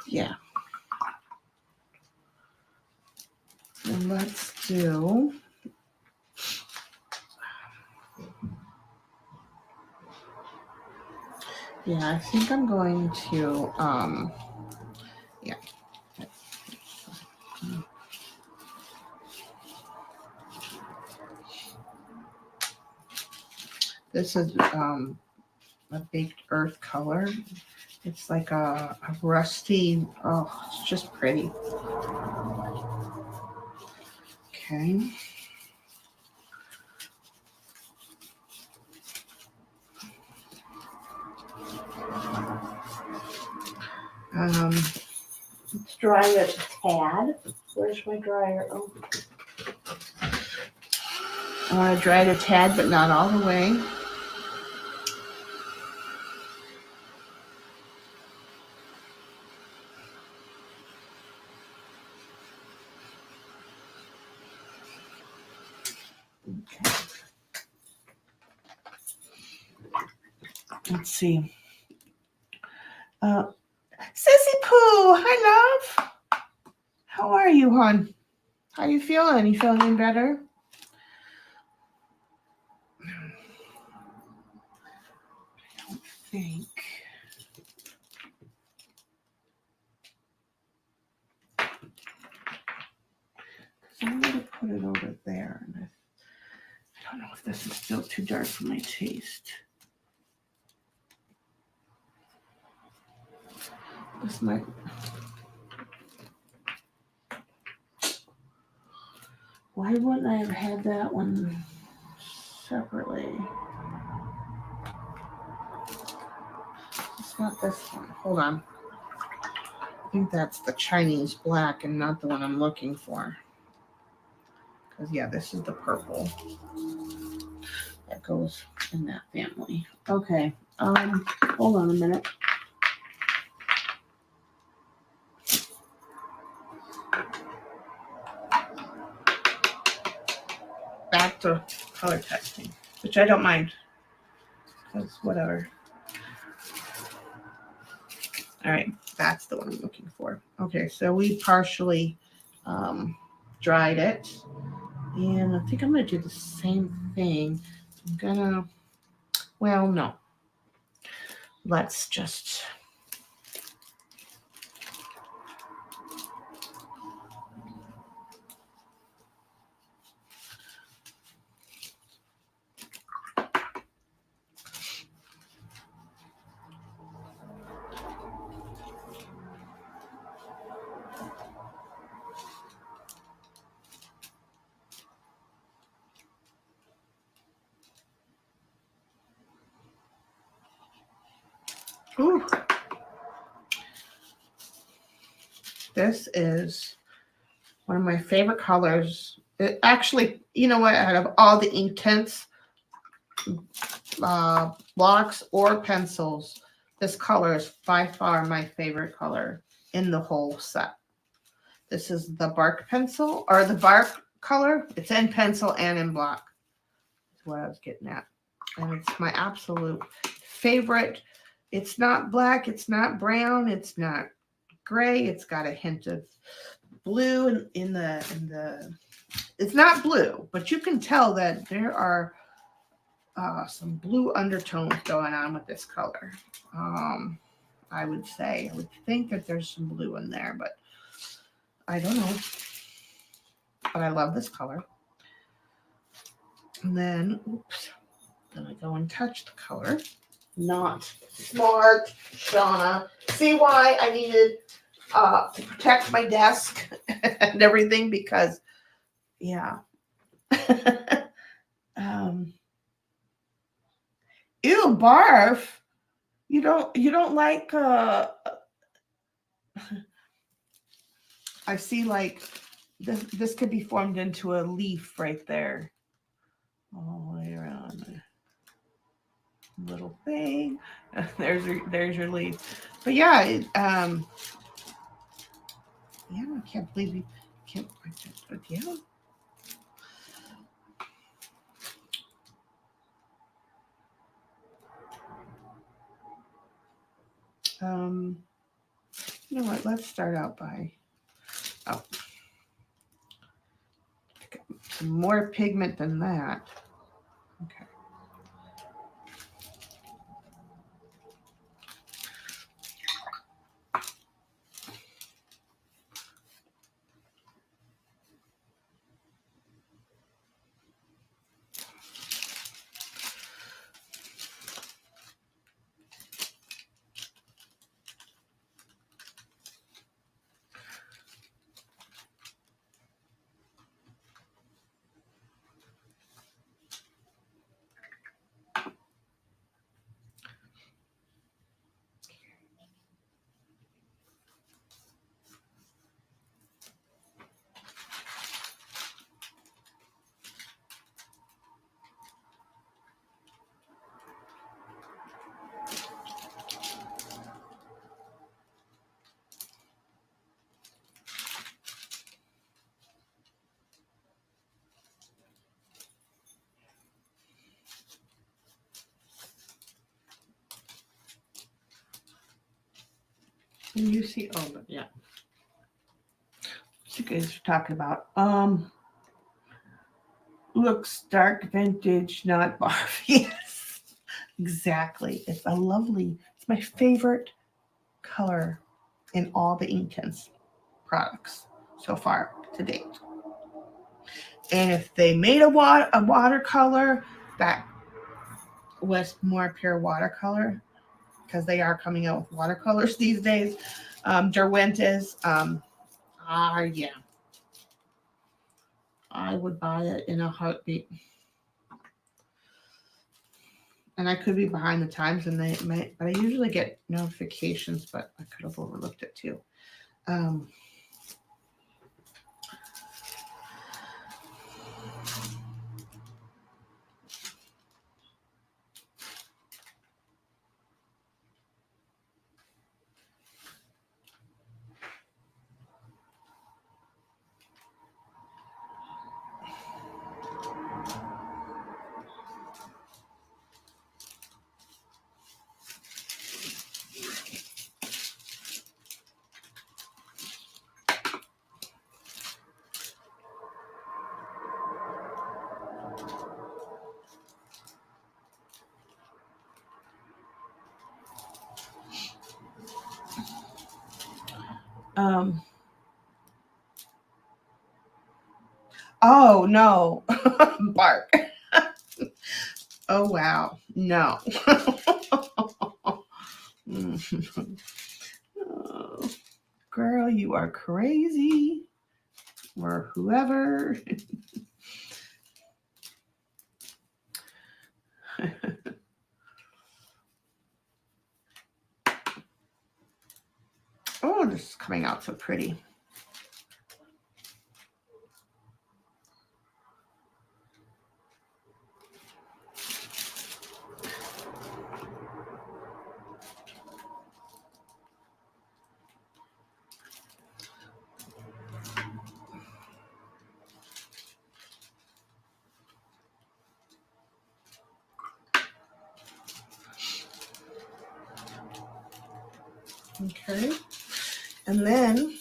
yeah. And let's do, yeah, I think I'm going to, yeah. This is a baked earth color. It's like a rusty, oh, it's just pretty. Okay. Let's dry it a tad. Where's my dryer? Oh. I want to dry it a tad, but not all the way. Okay. Let's see. Sissy Pooh, hi love. How are you, hon? How you feeling? You feeling any better? I don't think. I'm going to put it over there. And I don't know if this is still too dark for my taste. This might. Why wouldn't I have had that one separately? It's not this one. Hold on. I think that's the Chinese black and not the one I'm looking for. Because, yeah, this is the purple that goes in that family. Okay. Hold on a minute. Back to color testing. which I don't mind. Because whatever. All right, that's the one I'm looking for. Okay, so we partially dried it. And I think I'm going to do the same thing. I'm going to, well, no. Let's just, ooh. This is one of my favorite colors. It actually, you know what, out of all the Inktense blocks or pencils, this color is by far my favorite color in the whole set. This is the bark pencil, or the bark color. It's in pencil and in block. That's what I was getting at. And it's my absolute favorite. It's not black, it's not brown, it's not gray. It's got a hint of blue in the it's not blue, but you can tell that there are some blue undertones going on with this color. I would think that there's some blue in there, but I don't know. But I love this color. And then, oops, then I go and touch the color. Not smart, Shauna. See why I needed to protect my desk and everything, because, yeah. Ew, barf. You don't like I see like this could be formed into a leaf right there. All the way around the little thing. There's your leaf. But yeah, yeah, I can't believe you can't, but yeah. You know what? Let's start out by some more pigment than that. Okay. And you see, oh, yeah. What you guys are talking about? Looks dark vintage, not barf. Yes, exactly. It's my favorite color in all the Inktense products so far to date. And if they made a watercolor that was more pure watercolor, because they are coming out with watercolors these days, Derwent yeah, I would buy it in a heartbeat. And I could be behind the times, and they might, but I usually get notifications, but I could have overlooked it too. Oh no. Bark. Oh wow. No. Oh, girl, you are crazy. Or whoever. Oh, this is coming out so pretty. Okay. And then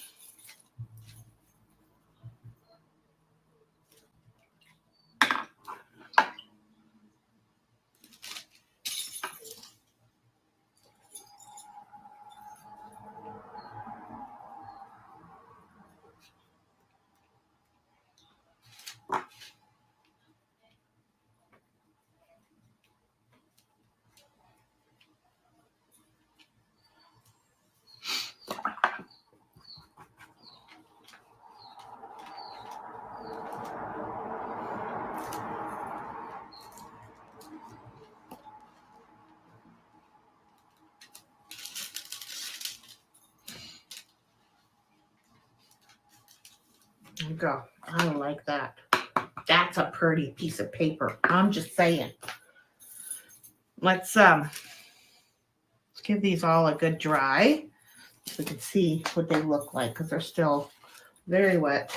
there you go. I like that. That's a pretty piece of paper. I'm just saying. Let's give these all a good dry so we can see what they look like because they're still very wet.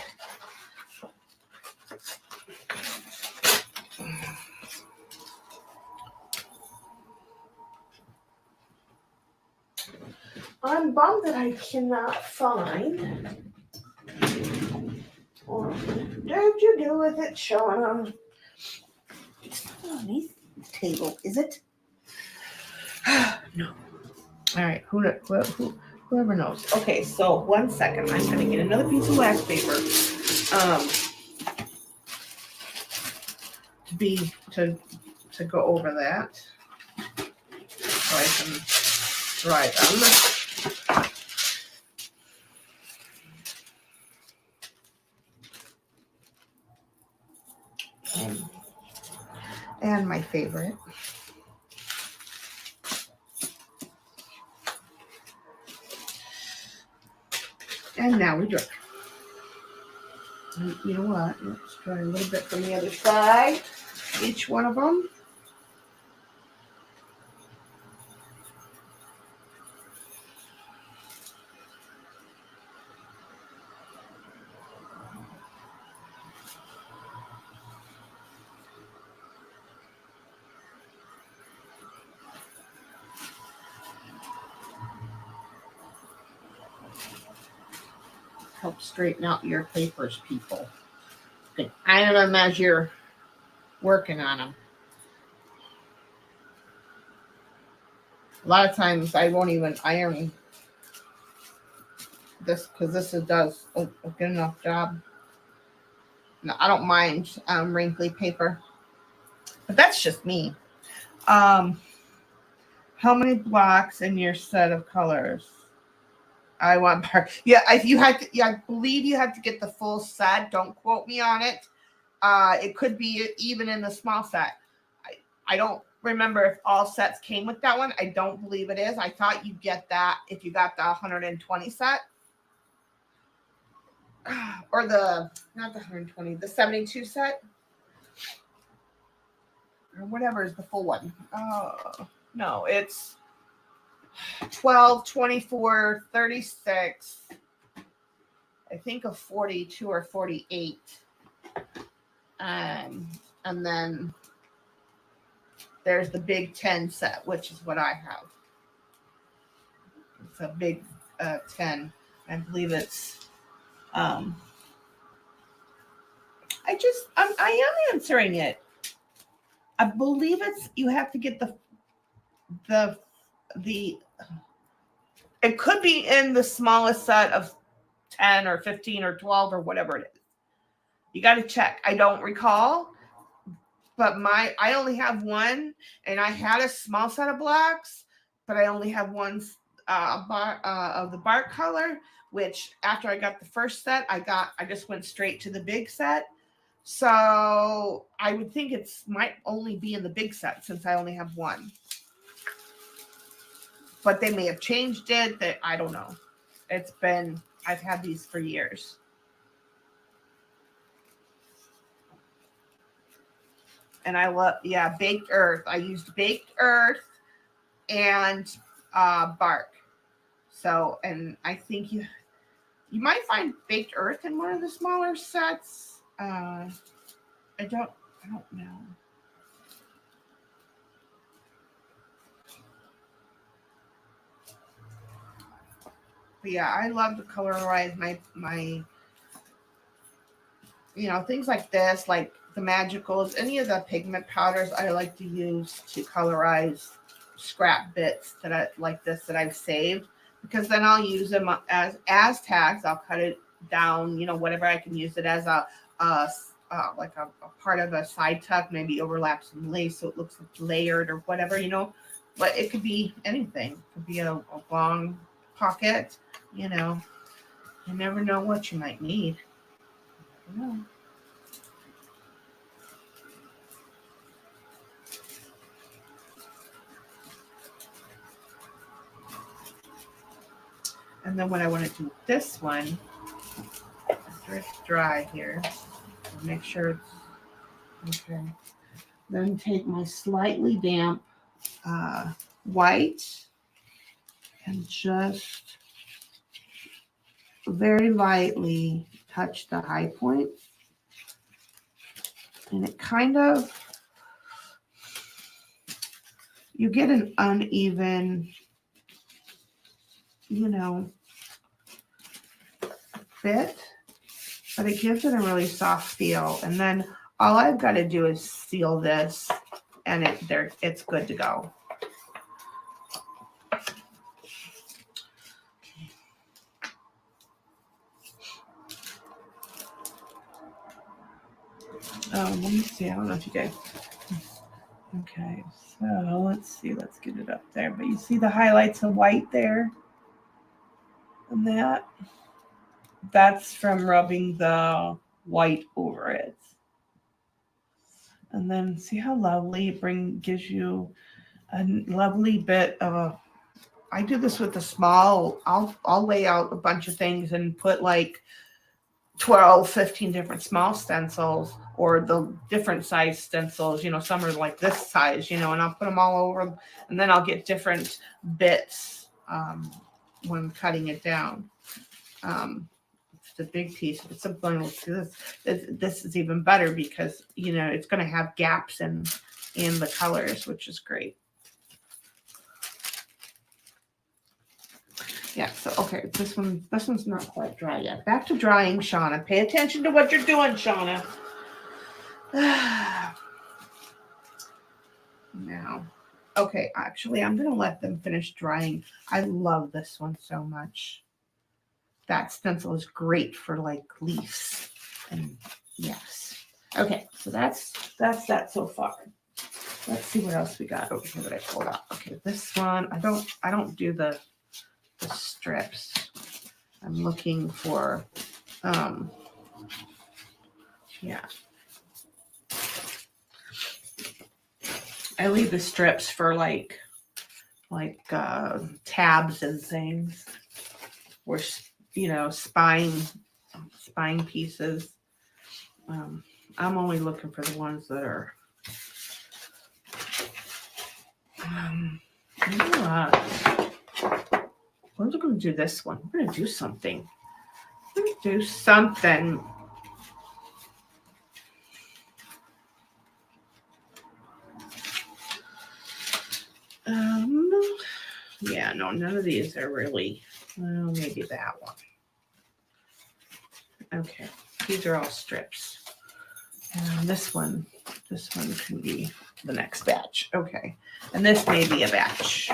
I'm bummed that I cannot find. What did you do with it, Shauna? It's not on this table, is it? No. All right, whoever knows. Okay, so 1 second. I'm gonna get another piece of wax paper. To go over that, so I can dry them. And my favorite. And now we dry. You know what? Let's try a little bit from the other side. Each one of them. Help straighten out your papers, people. Good. Iron them as you're working on them. A lot of times I won't even iron this because this does a good enough job. No, I don't mind wrinkly paper, but that's just me. How many blocks in your set of colors? I want part. Yeah, you had to. Yeah, I believe you had to get the full set. Don't quote me on it. It could be even in the small set. I don't remember if all sets came with that one. I don't believe it is. I thought you'd get that if you got the 120 set. Or not the 120, the 72 set. Or whatever is the full one. No, it's 12, 24, 36. I think a 42 or 48. And then there's the big 10 set, which is what I have. It's a big 10. I believe it's I am answering it. I believe it's you have to get the it could be in the smallest set of 10 or 15 or 12 or whatever it is. You got to check. I don't recall, but I only have one, and I had a small set of blocks, but I only have one of the bark color, which after I got the first set, I just went straight to the big set. So I would think might only be in the big set since I only have one. But they may have changed it. That I don't know. I've had these for years. And I love, baked earth. I used baked earth and bark. So, and I think you might find baked earth in one of the smaller sets. I don't know. But yeah, I love to colorize my things like this, like the magicals, any of the pigment powders I like to use to colorize scrap bits that I've saved, because then I'll use them as tags. I'll cut it down, whatever I can use it as a part of a side tuck, maybe overlap some lace so it looks layered or whatever, but it could be anything. It could be a long pocket, you never know what you might need. And then what I want to do with this one, after it's dry here, make sure it's okay. Then take my slightly damp white and just very lightly touch the high point. And it kind of, you get an uneven, bit, but it gives it a really soft feel. And then all I've got to do is seal this, and it's good to go. Let me see. I don't know if you guys. Okay, so let's see. Let's get it up there. But you see the highlights of white there? And that's from rubbing the white over it. And then see how lovely it gives you a lovely bit of I do this with the small, I'll lay out a bunch of things and put like 12, 15 different small stencils, or the different size stencils, some are like this size, and I'll put them all over, and then I'll get different bits when cutting it down. It's a big piece. It's something like this is even better because, it's going to have gaps in the colors, which is great. Yeah, so, okay, this one's not quite dry yet. Back to drying, Shauna. Pay attention to what you're doing, Shauna. Now, okay, actually, I'm going to let them finish drying. I love this one so much. That stencil is great for, like, leaves. And, yes. Okay, so that's that so far. Let's see what else we got over here that I pulled out. Okay, this one, I don't do the strips. I'm looking for I leave the strips for like tabs and things, or spine pieces. I'm only looking for the ones that are you know what? We're going to do this one. We're going to do something. Yeah, no, none of these are really, well, maybe that one. Okay, these are all strips. And this one can be the next batch. Okay, and this may be a batch.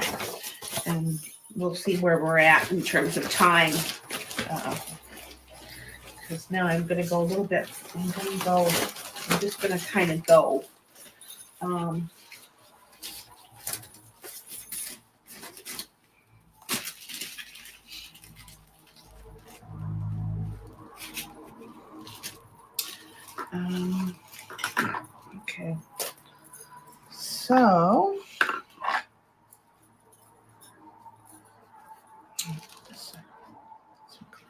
And we'll see where we're at in terms of time. because now I'm going to go a little bit. I'm just going to kind of go. Okay. So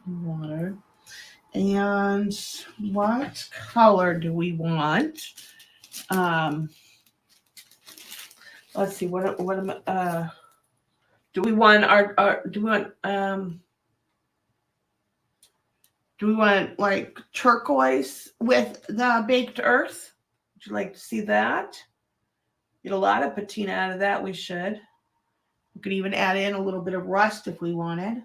some water. And what color do we want? Let's see. What do we want do we want like turquoise with the baked earth? Would you like to see that? Get a lot of patina out of that. We should. We could even add in a little bit of rust if we wanted.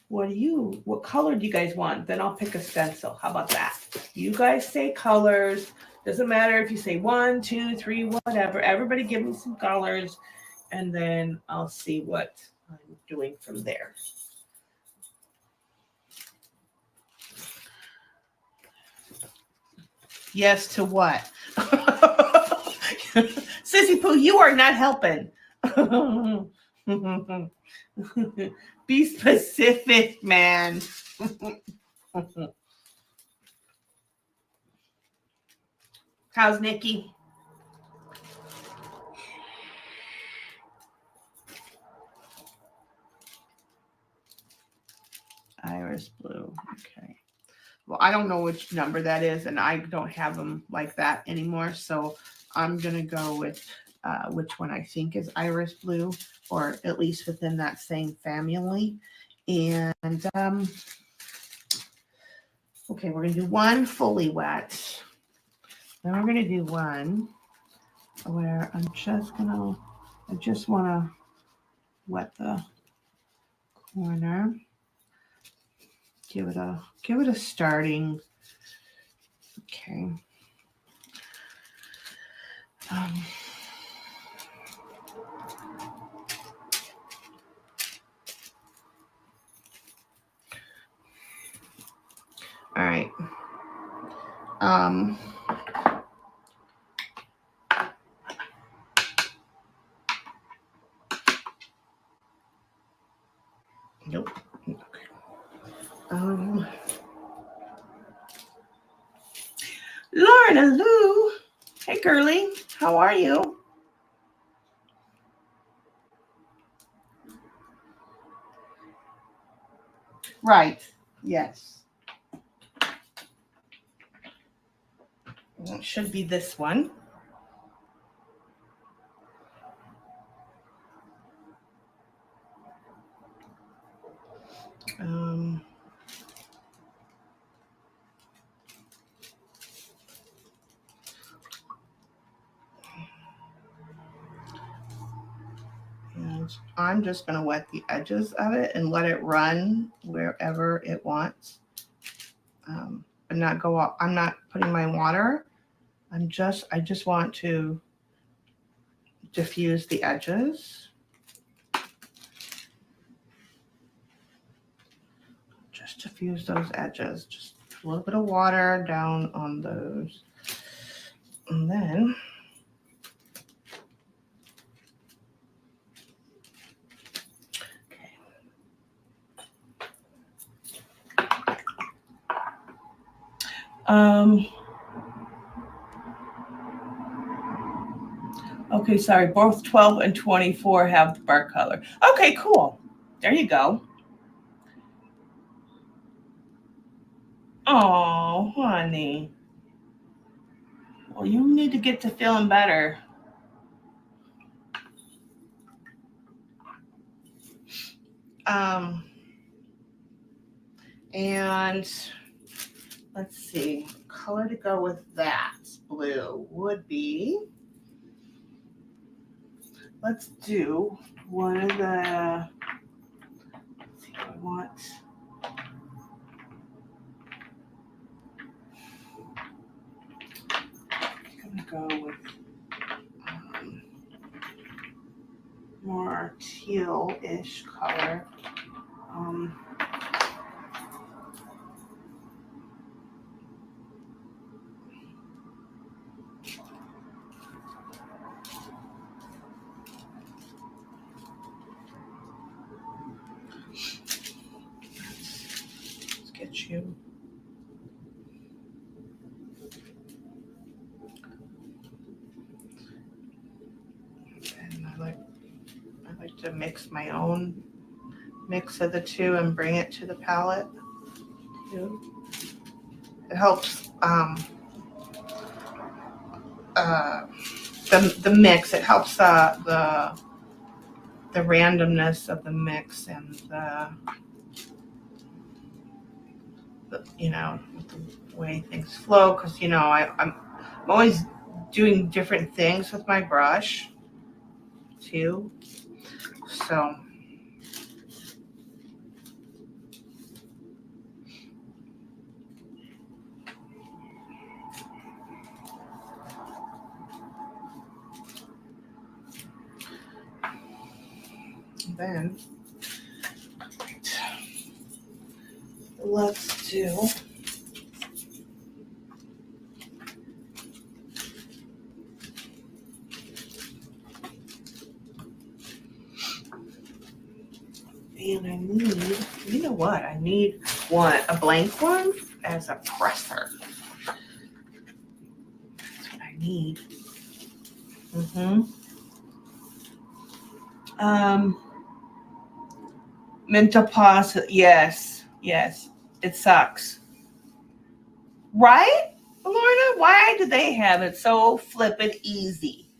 What color do you guys want? Then I'll pick a stencil. How about that? You guys say colors. Doesn't matter if you say 1, 2, 3, whatever. Everybody give me some colors, and then I'll see what I'm doing from there. Yes to what? Sissy Pooh, you are not helping. Be specific, man. How's Nikki? Iris blue. Okay. Well, I don't know which number that is, and I don't have them like that anymore. So I'm going to go with which one I think is iris blue, or at least within that same family. And okay, we're going to do one fully wet. Then we're going to do one where I just want to wet the corner. Give it a starting. Okay. All right. Nope. Okay. Lorna Lou. Hey, girly. How are you? Right. Yes. It should be this one. And I'm just going to wet the edges of it and let it run wherever it wants. But not go up. I'm not putting my water. I just want to diffuse the edges. Just diffuse those edges. Just a little bit of water down on those. And then okay, sorry, both 12 and 24 have the bark color. Okay, cool. There you go. Oh, honey. Well, you need to get to feeling better. And let's see, color to go with that blue would be, let's do one of the, let's see, I want, I'm gonna go with more teal-ish color. Let's get you. And I like to mix my own mix of the two and bring it to the palette too. It helps the mix. It helps the randomness of the mix and the you know, the way things flow, because you know I'm always doing different things with my brush too. So then let's do and I need, you know what? I need a blank one as a presser. That's what I need. Mental yes, it sucks. Right, Lorna? Why do they have it so flippin' easy?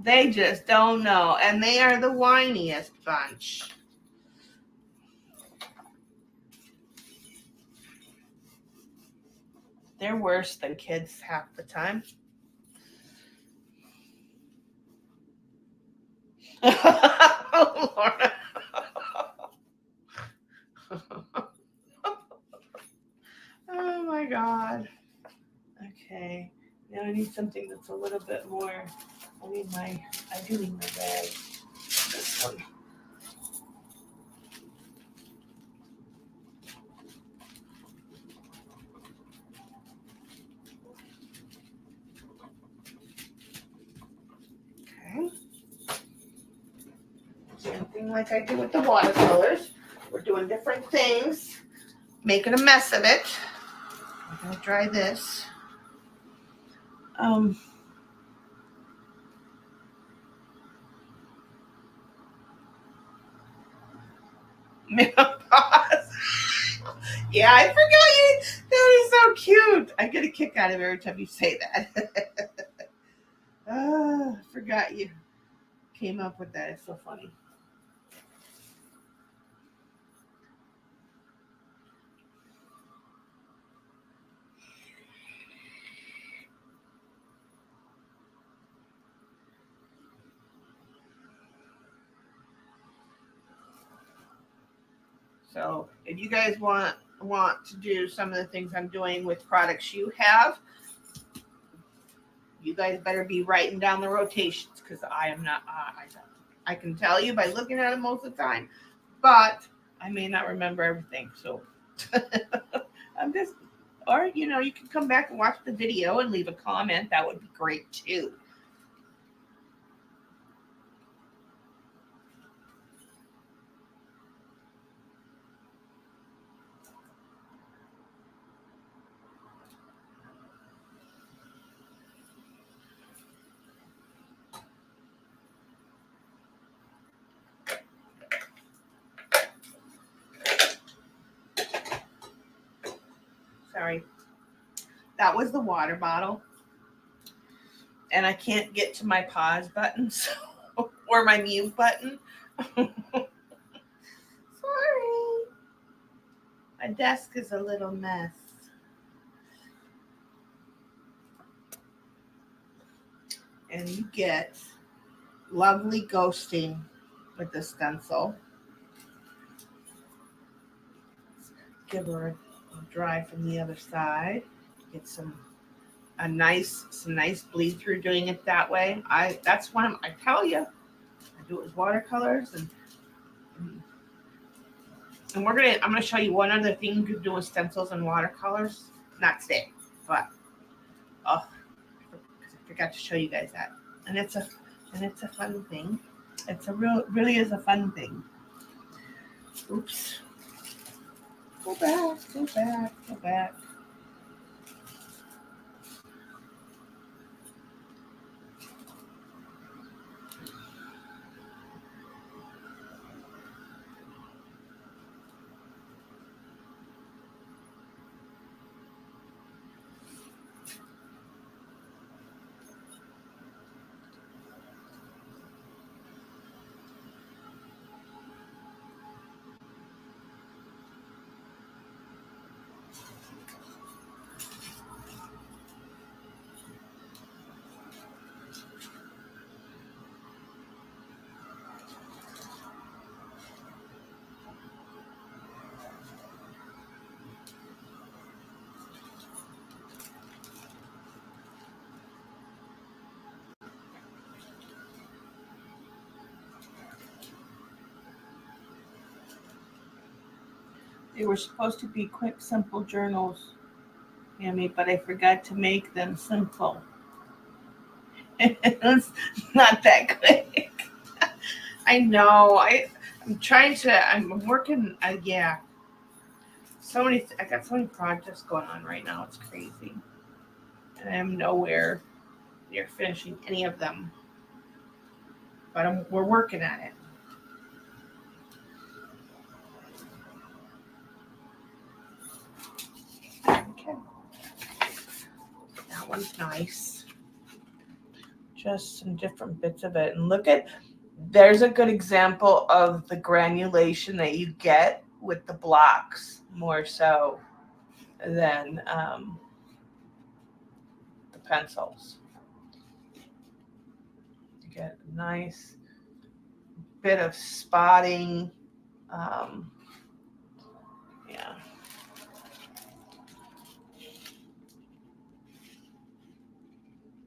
They just don't know, and they are the whiniest bunch. They're worse than kids half the time. Oh, Lorna. Oh my God. Okay. Now I need something that's a little bit more. I do need my bag. This one. Okay. Same thing like I do with the watercolors. We're doing different things, making a mess of it. I'm gonna dry this. Menopause. Yeah, I forgot you. That is so cute. I get a kick out of it every time you say that. I forgot you came up with that. It's so funny. So if you guys want to do some of the things I'm doing with products you have, you guys better be writing down the rotations, because I am not. I can tell you by looking at them most of the time, but I may not remember everything. So I'm just, or you know, you can come back and watch the video and leave a comment. That would be great too. Sorry. That was the water bottle. And I can't get to my pause button, so, or my mute button. Sorry. My desk is a little mess. And you get lovely ghosting with the stencil. Give her a dry from the other side. Get some some nice bleed through doing it that way. That's one of, I tell you, I do it with watercolors, and I'm gonna show you one other thing you could do with stencils and watercolors. Not today, but oh, because I forgot to show you guys that. And it's a fun thing. It's a really is a fun thing. Oops. Go back, go back, go back. They were supposed to be quick, simple journals, Amy, but I forgot to make them simple. It's not that quick. I know. I'm working. Yeah. I got so many projects going on right now. It's crazy. And I'm nowhere near finishing any of them. But we're working at it. Okay. That one's nice. Just some different bits of it. And there's a good example of the granulation that you get with the blocks more so than the pencils. You get a nice bit of spotting. Yeah.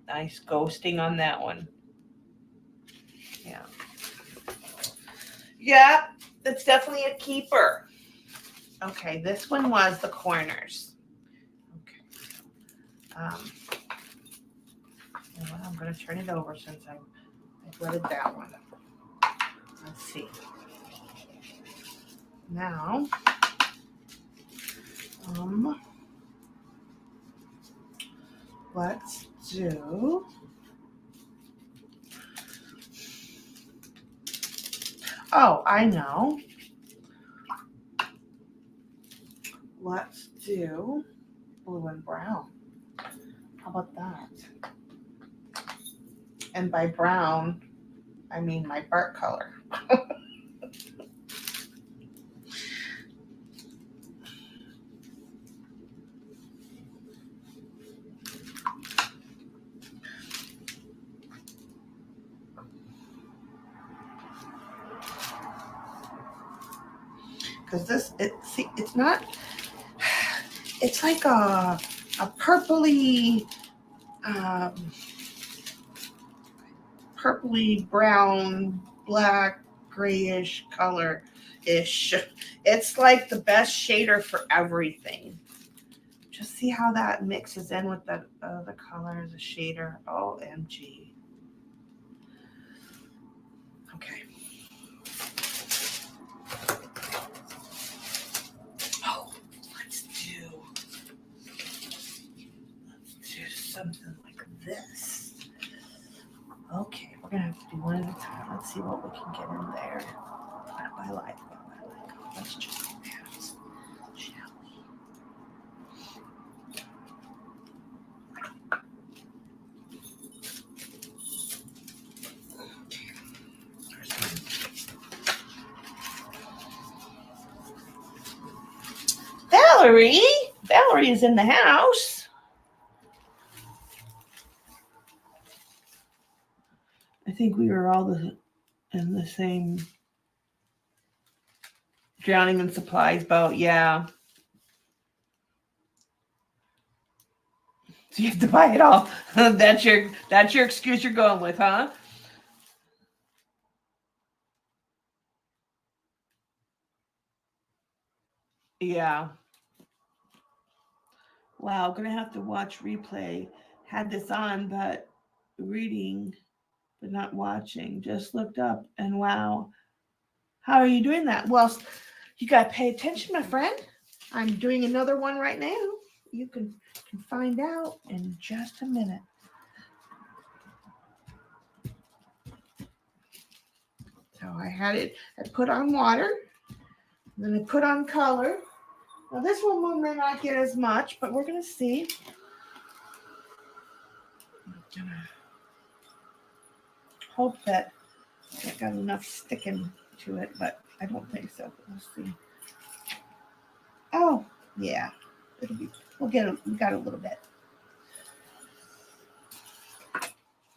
Nice ghosting on that one. Yeah. Yeah, that's definitely a keeper. Okay, this one was the corners. Okay. You know what, I'm going to turn it over since I read that one. Let's see. Now, let's do. Oh, I know. Let's do blue and brown. How about that? And by brown, I mean my bark color. Because it's not, it's like a purpley, purpley brown, black, grayish color-ish. It's like the best shader for everything. Just see how that mixes in with the other colors, the shader. OMG. Okay. Oh, let's do something like this. Okay, we're gonna have to do one at a time. Let's see what we can get in there. What I like. Let's just do that, shall we? Valerie is in the house. I think we were all in the same drowning in supplies boat. Yeah. So you have to buy it all. That's your excuse you're going with, huh? Yeah. Wow, gonna have to watch replay. Had this on, but reading, but not watching. Just looked up and wow. How are you doing that? Well, you gotta pay attention, my friend. I'm doing another one right now. You can find out in just a minute. So I had it, I put on water, then I put on color. Now this one may not get as much, but we're gonna see. I'm gonna hope that I got enough sticking to it, but I don't think so. We'll see. Oh, yeah. It'll be, we got a little bit.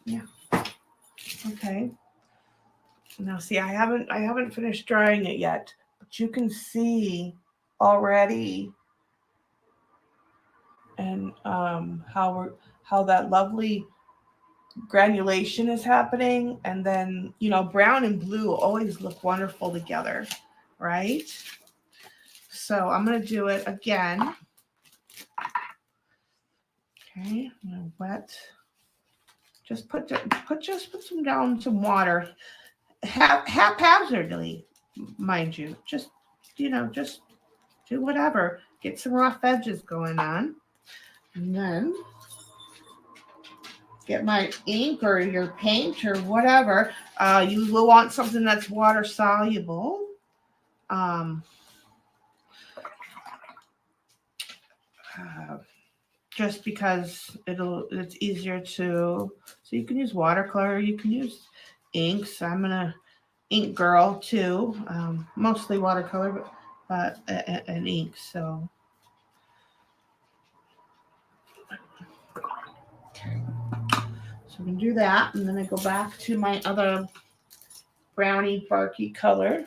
Yeah. Okay. Now see, I haven't finished drying it yet, but you can see already and how that lovely granulation is happening, and then brown and blue always look wonderful together, right? So I'm gonna do it again. Okay, I'm gonna wet. Just put some down some water, haphazardly, mind you. Just just do whatever. Get some rough edges going on, and then get my ink or your paint or whatever. You will want something that's water soluble. Um, just because it's easier to, so you can use watercolor, you can use inks. I'm gonna ink girl too, mostly watercolor, but an ink. So we can do that, and then I go back to my other brownie barky color.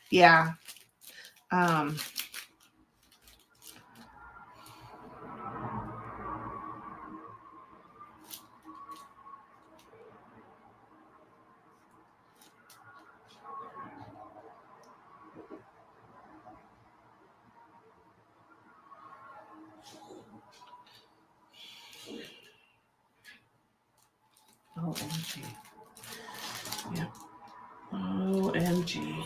Yeah. Um, OMG. Yeah. OMG.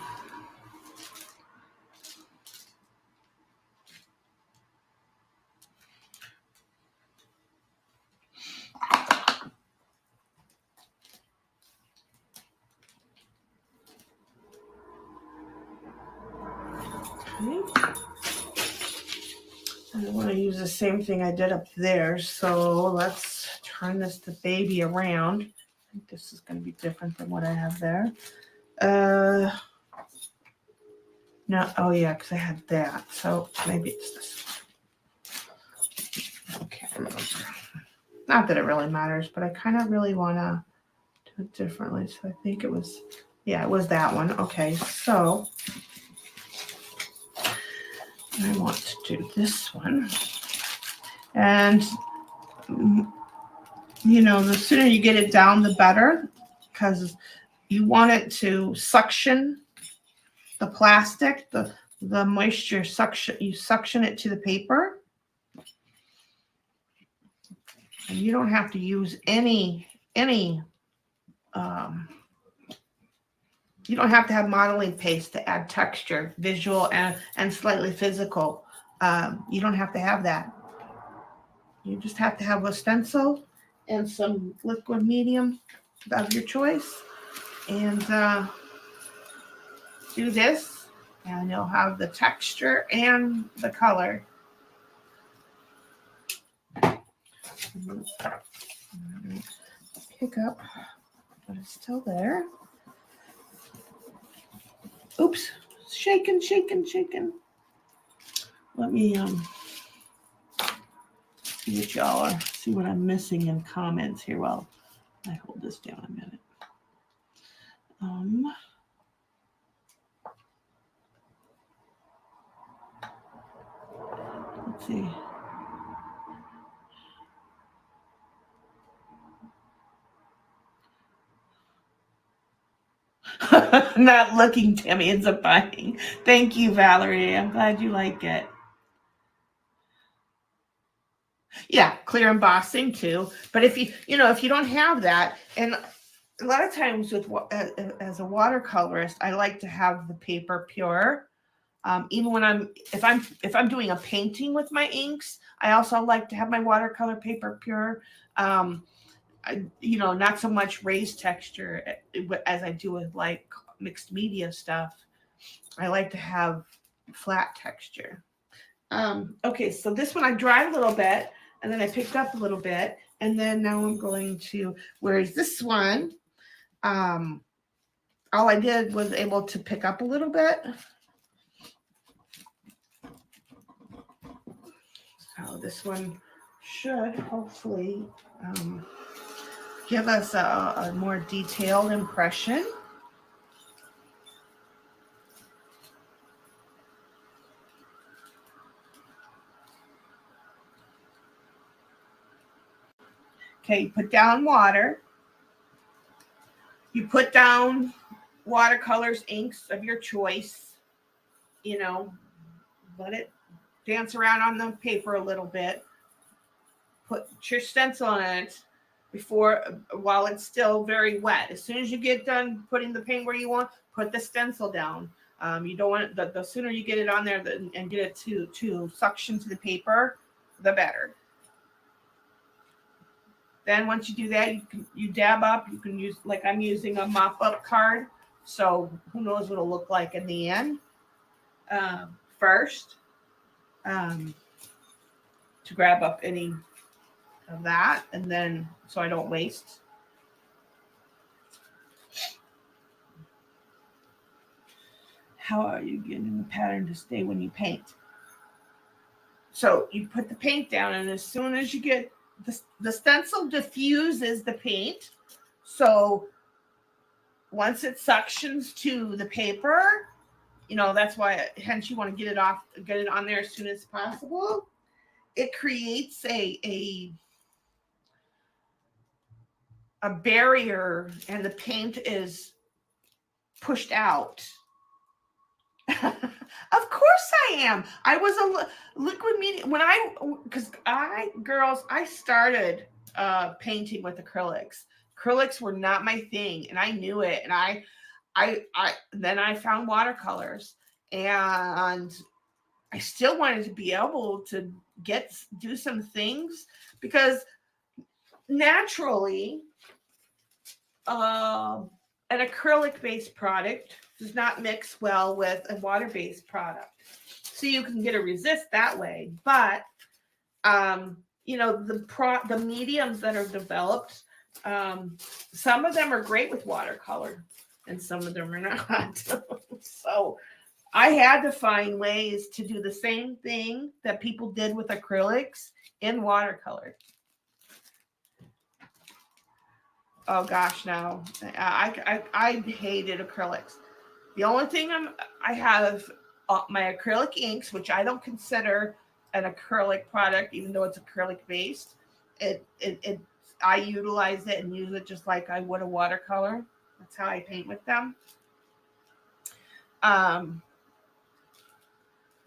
Okay. I want to use the same thing I did up there, so let's turn this baby around. I think this is going to be different than what I have there. No, oh yeah, because I had that, so maybe it's this one. Okay, not that it really matters, but I kind of really want to do it differently, so I think it was that one. Okay, so I want to do this one, and the sooner you get it down, the better, because you want it to suction the plastic, the moisture suction. You suction it to the paper, and you don't have to use any. You don't have to have modeling paste to add texture, visual, and slightly physical. You don't have to have that. You just have to have a stencil and some liquid medium of your choice, and do this, and you'll have the texture and the color. Pick up, but it's still there. Oops, shaking. Let me see what y'all are, see what I'm missing in comments here while I hold this down a minute. see. Not looking, Timmy. It's a buying. Thank you, Valerie. I'm glad you like it. Yeah, clear embossing too. But if if you don't have that, and a lot of times with as a watercolorist, I like to have the paper pure. Even when if I'm doing a painting with my inks, I also like to have my watercolor paper pure. Um, not so much raised texture as I do with like mixed media stuff. I like to have flat texture. Okay, so this one I dried a little bit, and then I picked up a little bit, and then now I'm going to, whereas this one, um, all I did was able to pick up a little bit. So this one should hopefully give us a more detailed impression. Okay, you put down water. You put down watercolors, inks of your choice. Let it dance around on the paper a little bit. Put your stencil on it while it's still very wet. As soon as you get done putting the paint where you want, put the stencil down. You don't want the sooner you get it on there and get it to suction to the paper, the better. Then once you do that, you dab up. You can use, like I'm using a mop up card, so who knows what it'll look like in the end. First, to grab up any of that, and then so I don't waste. How are you getting the pattern to stay when you paint? So you put the paint down, and as soon as you get the stencil diffuses the paint. So once it suctions to the paper, that's why, hence you want to get it on there as soon as possible. It creates a barrier, and the paint is pushed out. Of course I am. I was a liquid medium because I started painting with acrylics. Acrylics were not my thing, and I knew it. And I then I found watercolors, and I still wanted to be able to do some things because naturally, an acrylic-based product does not mix well with a water-based product. So you can get a resist that way. But, the mediums that are developed, some of them are great with watercolor and some of them are not. So I had to find ways to do the same thing that people did with acrylics in watercolor. Oh gosh, no. I hated acrylics. The only thing I have my acrylic inks, which I don't consider an acrylic product, even though it's acrylic based. I utilize it and use it just like I would a watercolor. That's how I paint with them.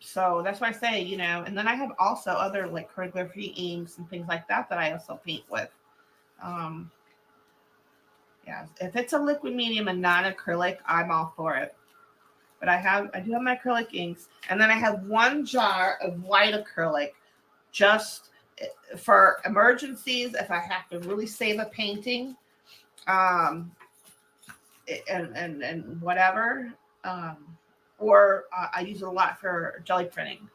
So that's why I say, and then I have also other like calligraphy inks and things like that I also paint with. Yeah, if it's a liquid medium and not acrylic, I'm all for it. But I do have my acrylic inks, and then I have one jar of white acrylic just for emergencies if I have to really save a painting, and whatever, or I use it a lot for jelly printing.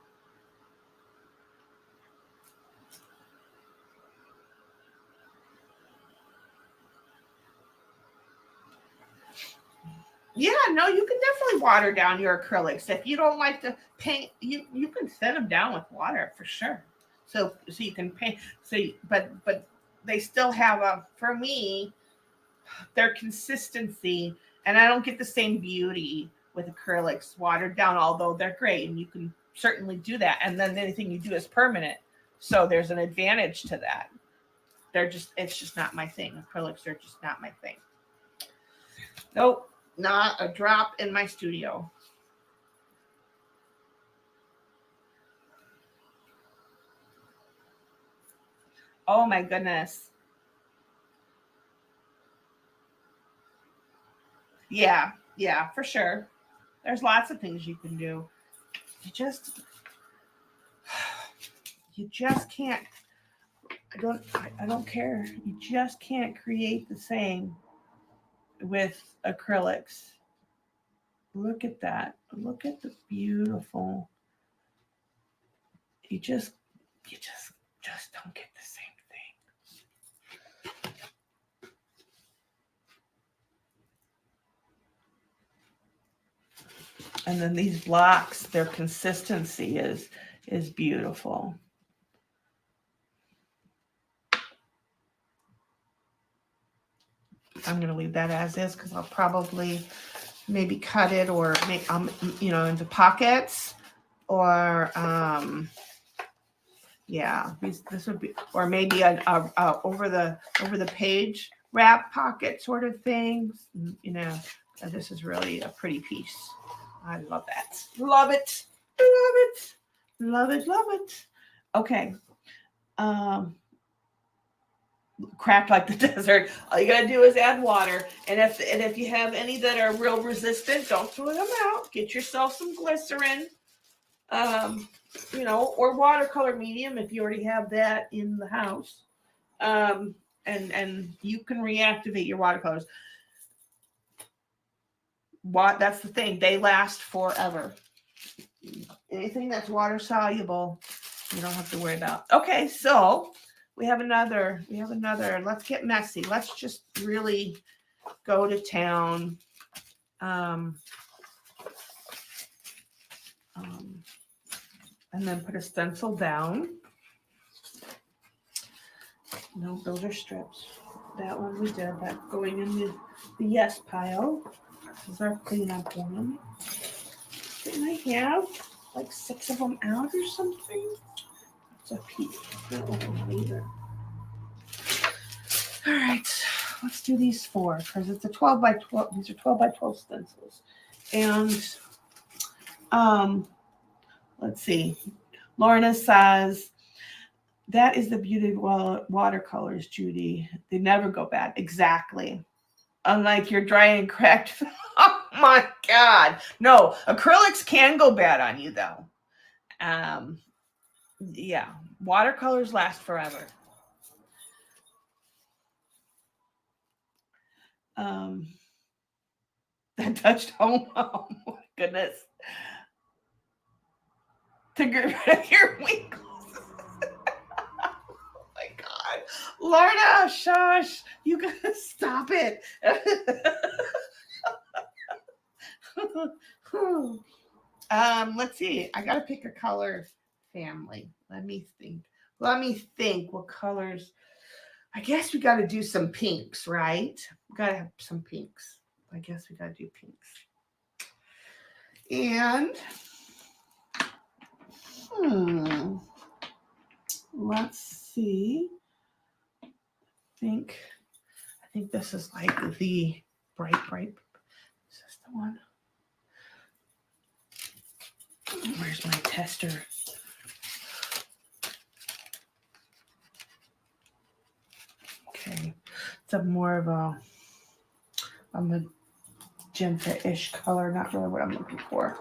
Yeah, no, you can definitely water down your acrylics. If you don't like to paint, you can thin them down with water for sure. So you can paint. But they still have for me, their consistency, and I don't get the same beauty with acrylics, watered down, although they're great and you can certainly do that. And then anything you do is permanent. So there's an advantage to that. It's just not my thing. Acrylics are just not my thing. Nope, not a drop in my studio. Oh my goodness. Yeah, for sure. There's lots of things you can do. You just can't. I don't care. You just can't create the same with acrylics. Look at that. Look at the beautiful. You just don't get the same thing. And then these blocks, their consistency is beautiful. I'm going to leave that as is because I'll probably maybe cut it or make into pockets or yeah, this would be, or maybe a over the page wrap pocket sort of thing. This is really a pretty piece. I love that. Love it. Love it. Love it. Love it. Okay. Cracked like the desert. All you gotta do is add water. And if you have any that are real resistant, don't throw them out. Get yourself some glycerin. Or watercolor medium if you already have that in the house. And you can reactivate your watercolors. That's the thing. They last forever. Anything that's water soluble, you don't have to worry about. Okay, so we have another. Let's get messy. Let's just really go to town. And then put a stencil down. No, those are strips. That one we did. That going in the yes pile. This is our cleanup one. Didn't I have like 6 of them out or something? It's a piece. Not like a either. All right, let's do these 4 because it's a 12 by 12. These are 12 by 12 stencils. And let's see. Lorna says, that is the beauty of watercolors, Judy. They never go bad. Exactly. Unlike your dry and cracked. Oh my God. No, acrylics can go bad on you though. Yeah, watercolors last forever. That touched home. Oh my goodness. To get rid of your winkles. Oh my God. Lorna, shush. You gotta stop it. Let's see. I gotta pick a color family. Let me think what colors. I guess we gotta do some pinks, right? We gotta have some pinks. I guess we gotta do pinks. And let's see. I think this is like the bright. Is this the one? Where's my tester? Okay, it's a more of a magenta-ish color. Not really what I'm looking for.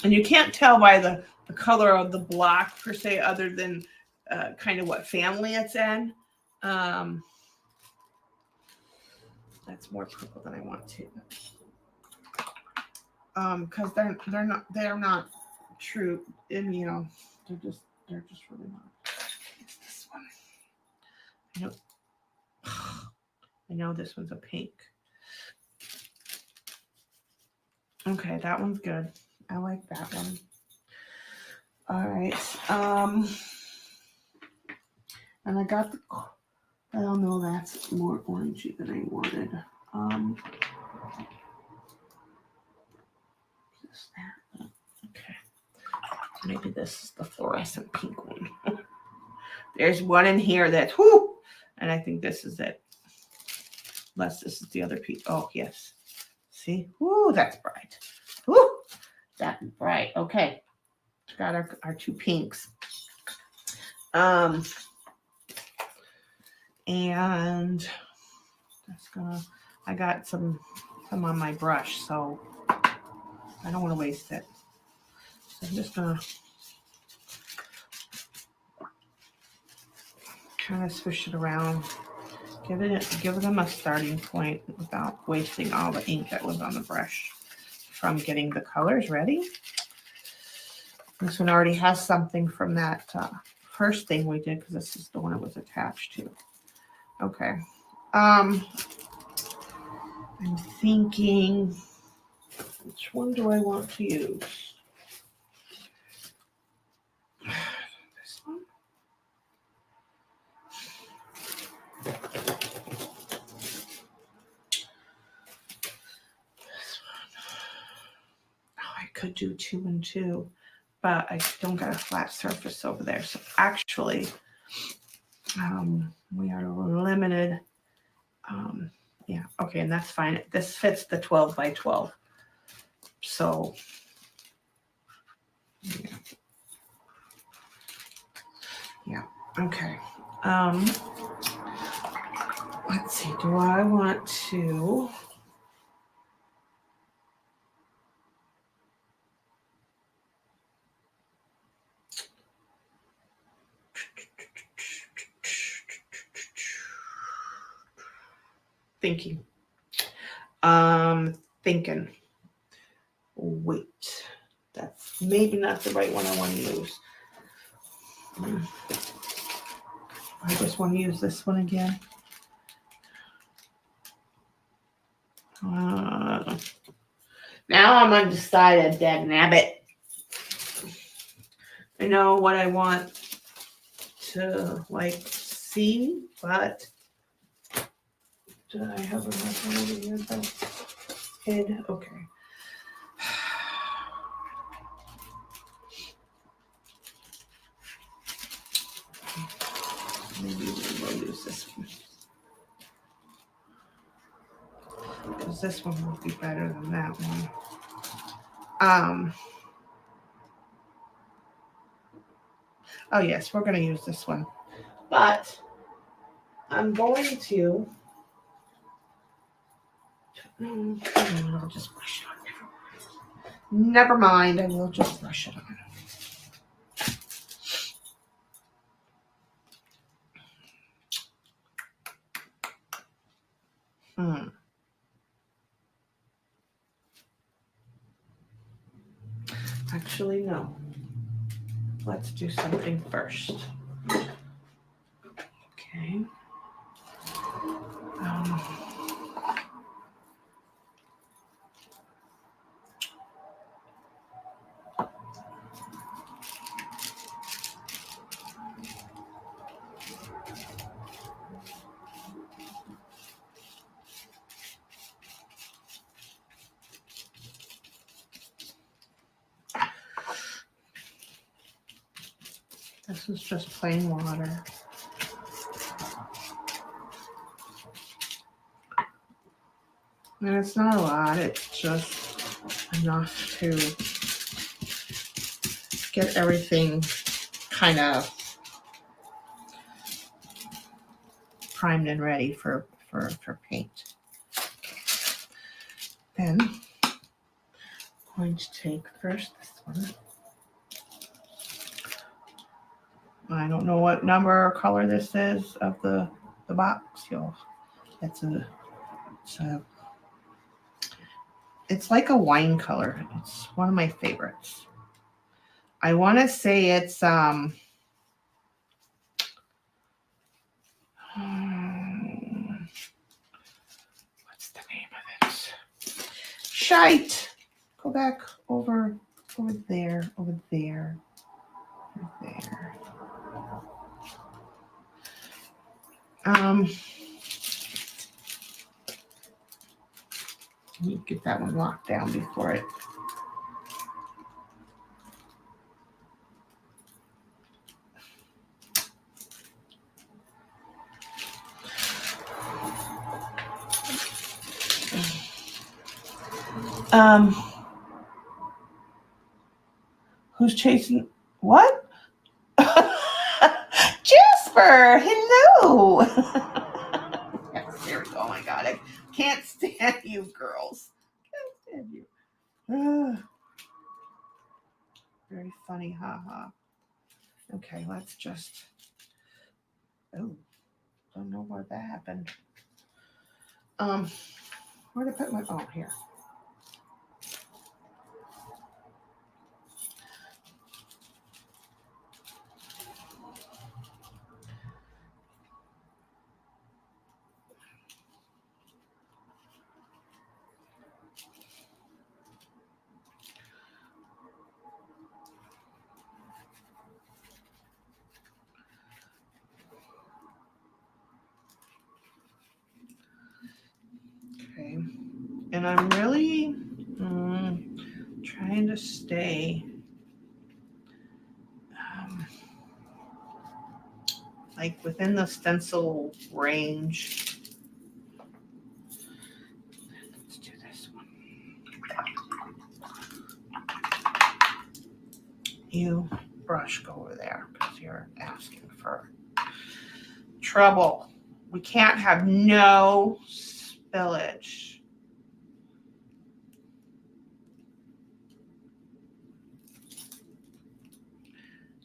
And you can't tell by the color of the block per se, other than kind of what family it's in. That's more purple than I want to. Because they're not true. And they're just really not. It's this one. I know this one's a pink. Okay, that one's good. I like that one. All right. And I got Well, no, that's more orangey than I wanted. Just that. Okay. Maybe this is the fluorescent pink one. There's one in here that's whoo, and I think this is it. Unless this is the other piece. Oh, yes. See? Whoo, that's bright. Whoo, that's bright. Okay. Got our two pinks. And that's gonna, I got some on my brush, so I don't want to waste it. So I'm just gonna kind of swish it around, give them a starting point without wasting all the ink that was on the brush from getting the colors ready. This one already has something from that first thing we did because this is the one it was attached to. Okay. I'm thinking, which one do I want to use? This one? This one. Oh, I could do 2 and 2, but I don't got a flat surface over there. So actually, we are limited. Yeah, okay, and that's fine. This fits the 12 by 12. So, yeah, okay. Let's see, do I want to... Thinking. Wait, that's maybe not the right one I want to use. I just want to use this one again. Now I'm undecided, dagnabbit. I know what I want to see, but do I have enough over here? Head, okay. Maybe we'll use this one. Because this one will be better than that one. Oh yes, we're going to use this one. But I'm going to... I'll just brush it on. Never mind, I will just brush it on. Actually, no. Let's do something first. Okay. This is just plain water. And it's not a lot, it's just enough to get everything kind of primed and ready for paint. Then I'm going to take first this one. I don't know what number or color this is of the box, y'all. It's like a wine color. It's one of my favorites. I want to say it's what's the name of it? Shite. Go back over there. Let me get that one locked down before it. Who's chasing what? Jasper, hello. Oh my god, I can't stand you girls. Can't stand you. Very funny, haha. Okay, let's just. Oh, don't know where that happened. Where did I put my? Oh, here. Okay, and I'm really trying to stay like within the stencil range. Let's do this one. You brush go over there because you're asking for trouble. We can't have no spillage.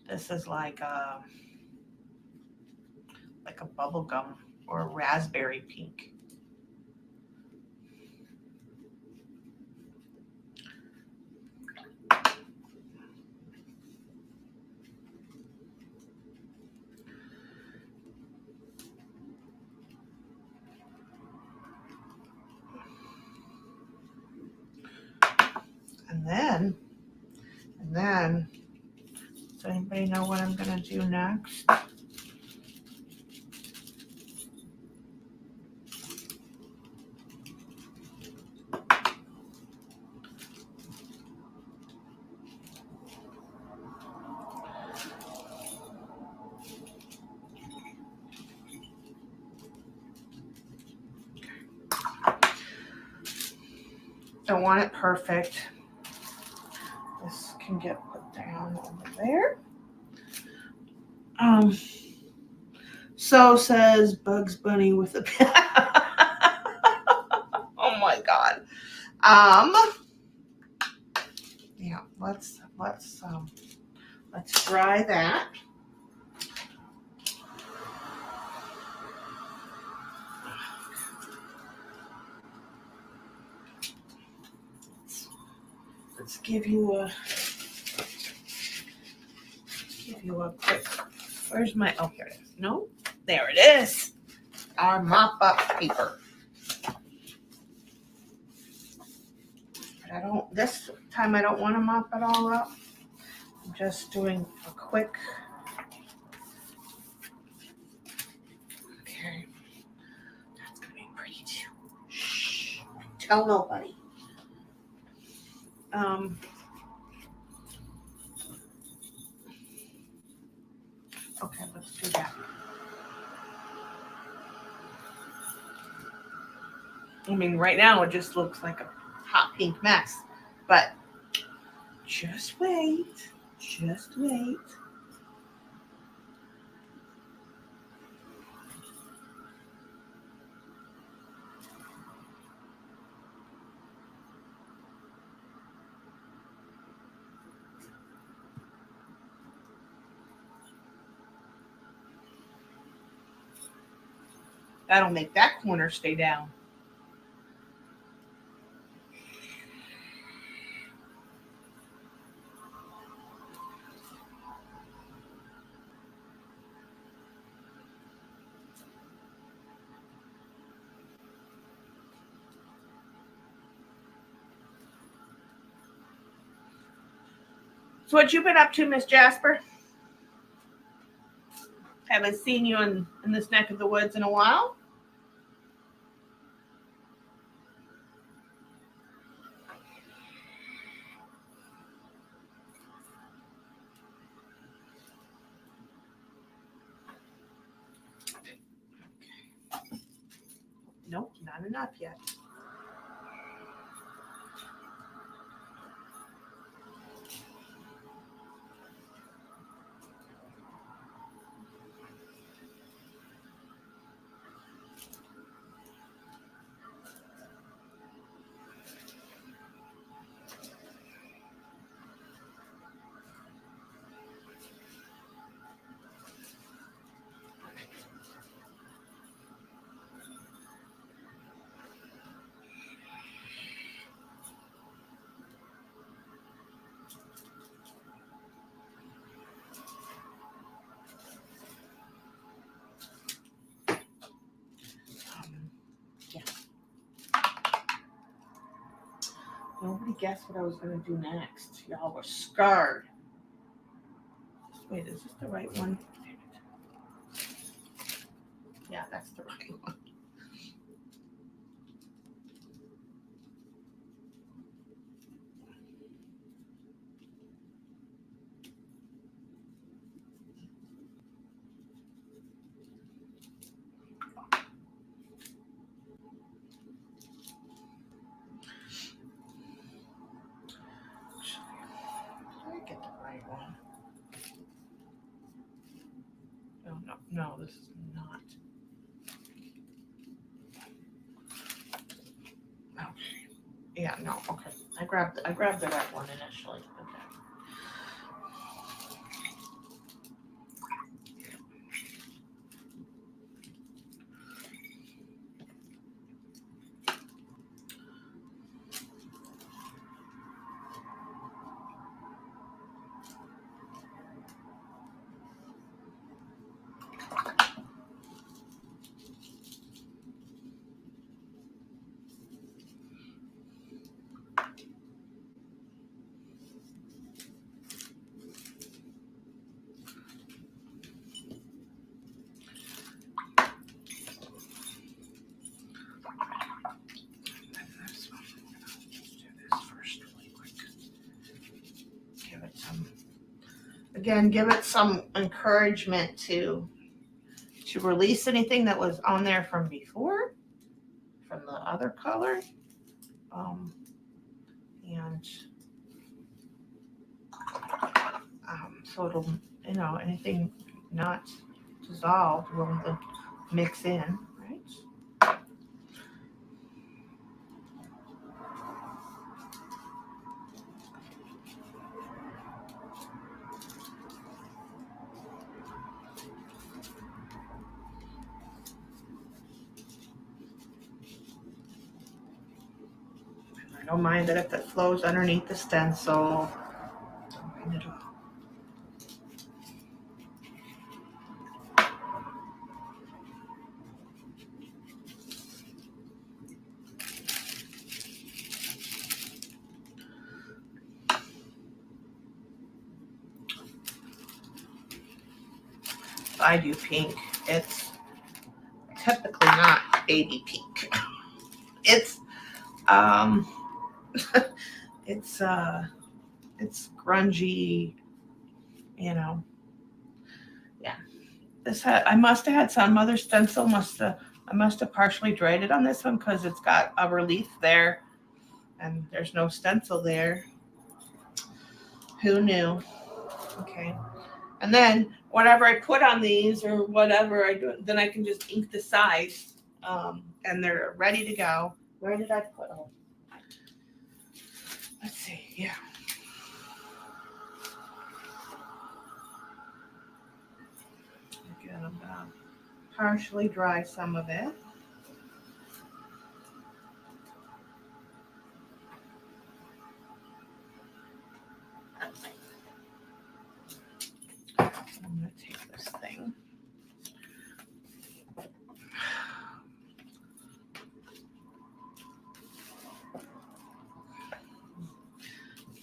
This is like a bubble gum or a raspberry pink. And then, does anybody know what I'm gonna do next? Don't want it perfect. This can get put down over there. So says Bugs Bunny with a pen. Oh my god. Yeah, let's try that. Let's give you a quick. Where's my? Oh, here it is. No, there it is. Our mop up paper. But I don't. This time I don't want to mop it all up. I'm just doing a quick. Okay, that's gonna be pretty too. Shh. Tell nobody. Okay, let's do that. I mean, right now it just looks like a hot pink mess, but just wait. Just wait. That'll make that corner stay down. So what you been up to, Miss Jasper? Haven't seen you in this neck of the woods in a while. Nope, not enough yet. Yeah. Nobody guessed what I was going to do next. Y'all were scared. Wait, is this the right one? Yeah, that's the right one. Get the right one. No, this is not. Okay. Yeah, no, okay. I grabbed the right one initially. Okay. Again, give it some encouragement to release anything that was on there from before, from the other color. And so it'll, anything not dissolved will mix in, right? I don't mind it if it flows underneath the stencil. Don't mind it all. I do pink. It's typically not baby pink. It's it's grungy, Yeah. I must have had some other stencil. I must have partially dried it on this one because it's got a relief there, and there's no stencil there. Who knew? Okay. And then whatever I put on these or whatever I do, then I can just ink the sides, and they're ready to go. Where did I put them? Let's see. Yeah. Again, I'm gonna partially dry some of it. I'm gonna take this thing.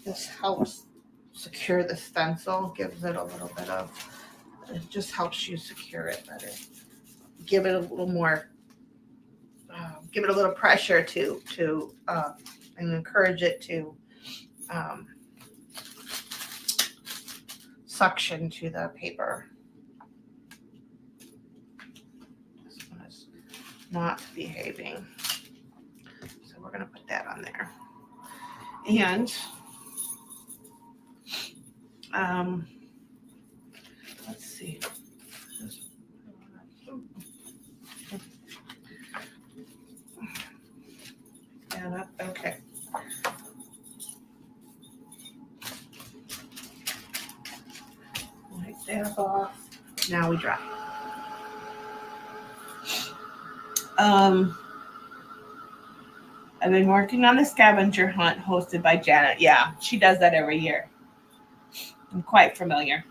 This helps secure the stencil, gives it a little bit of It just helps you secure it better. Give it a little more, give it a little pressure to and encourage it to um, suction to the paper. This one is not behaving. So we're going to put that on there. And let's see. That up. Okay. Wipe that off. Now we dry. I've been working on the scavenger hunt hosted by Janet. Yeah, she does that every year. I'm quite familiar.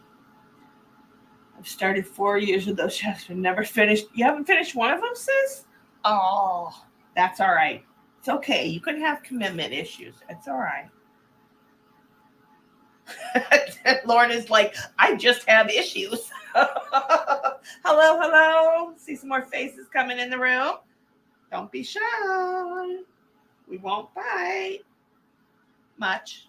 I've started 4 years with those chefs and never finished. You haven't finished one of them, sis? Oh, that's all right. It's okay. You can have commitment issues. It's all right. Lauren is like, I just have issues. Hello, hello. See some more faces coming in the room. Don't be shy. We won't bite much.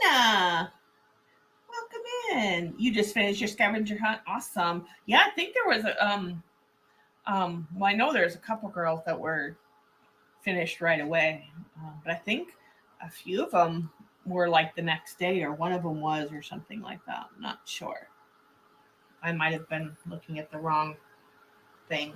Dana, welcome in. You just finished your scavenger hunt. Awesome. Yeah, I think there was a well, I know there's a couple girls that were finished right away, but I think a few of them were like the next day, or one of them was, or something like that. I'm not sure. I might have been looking at the wrong thing.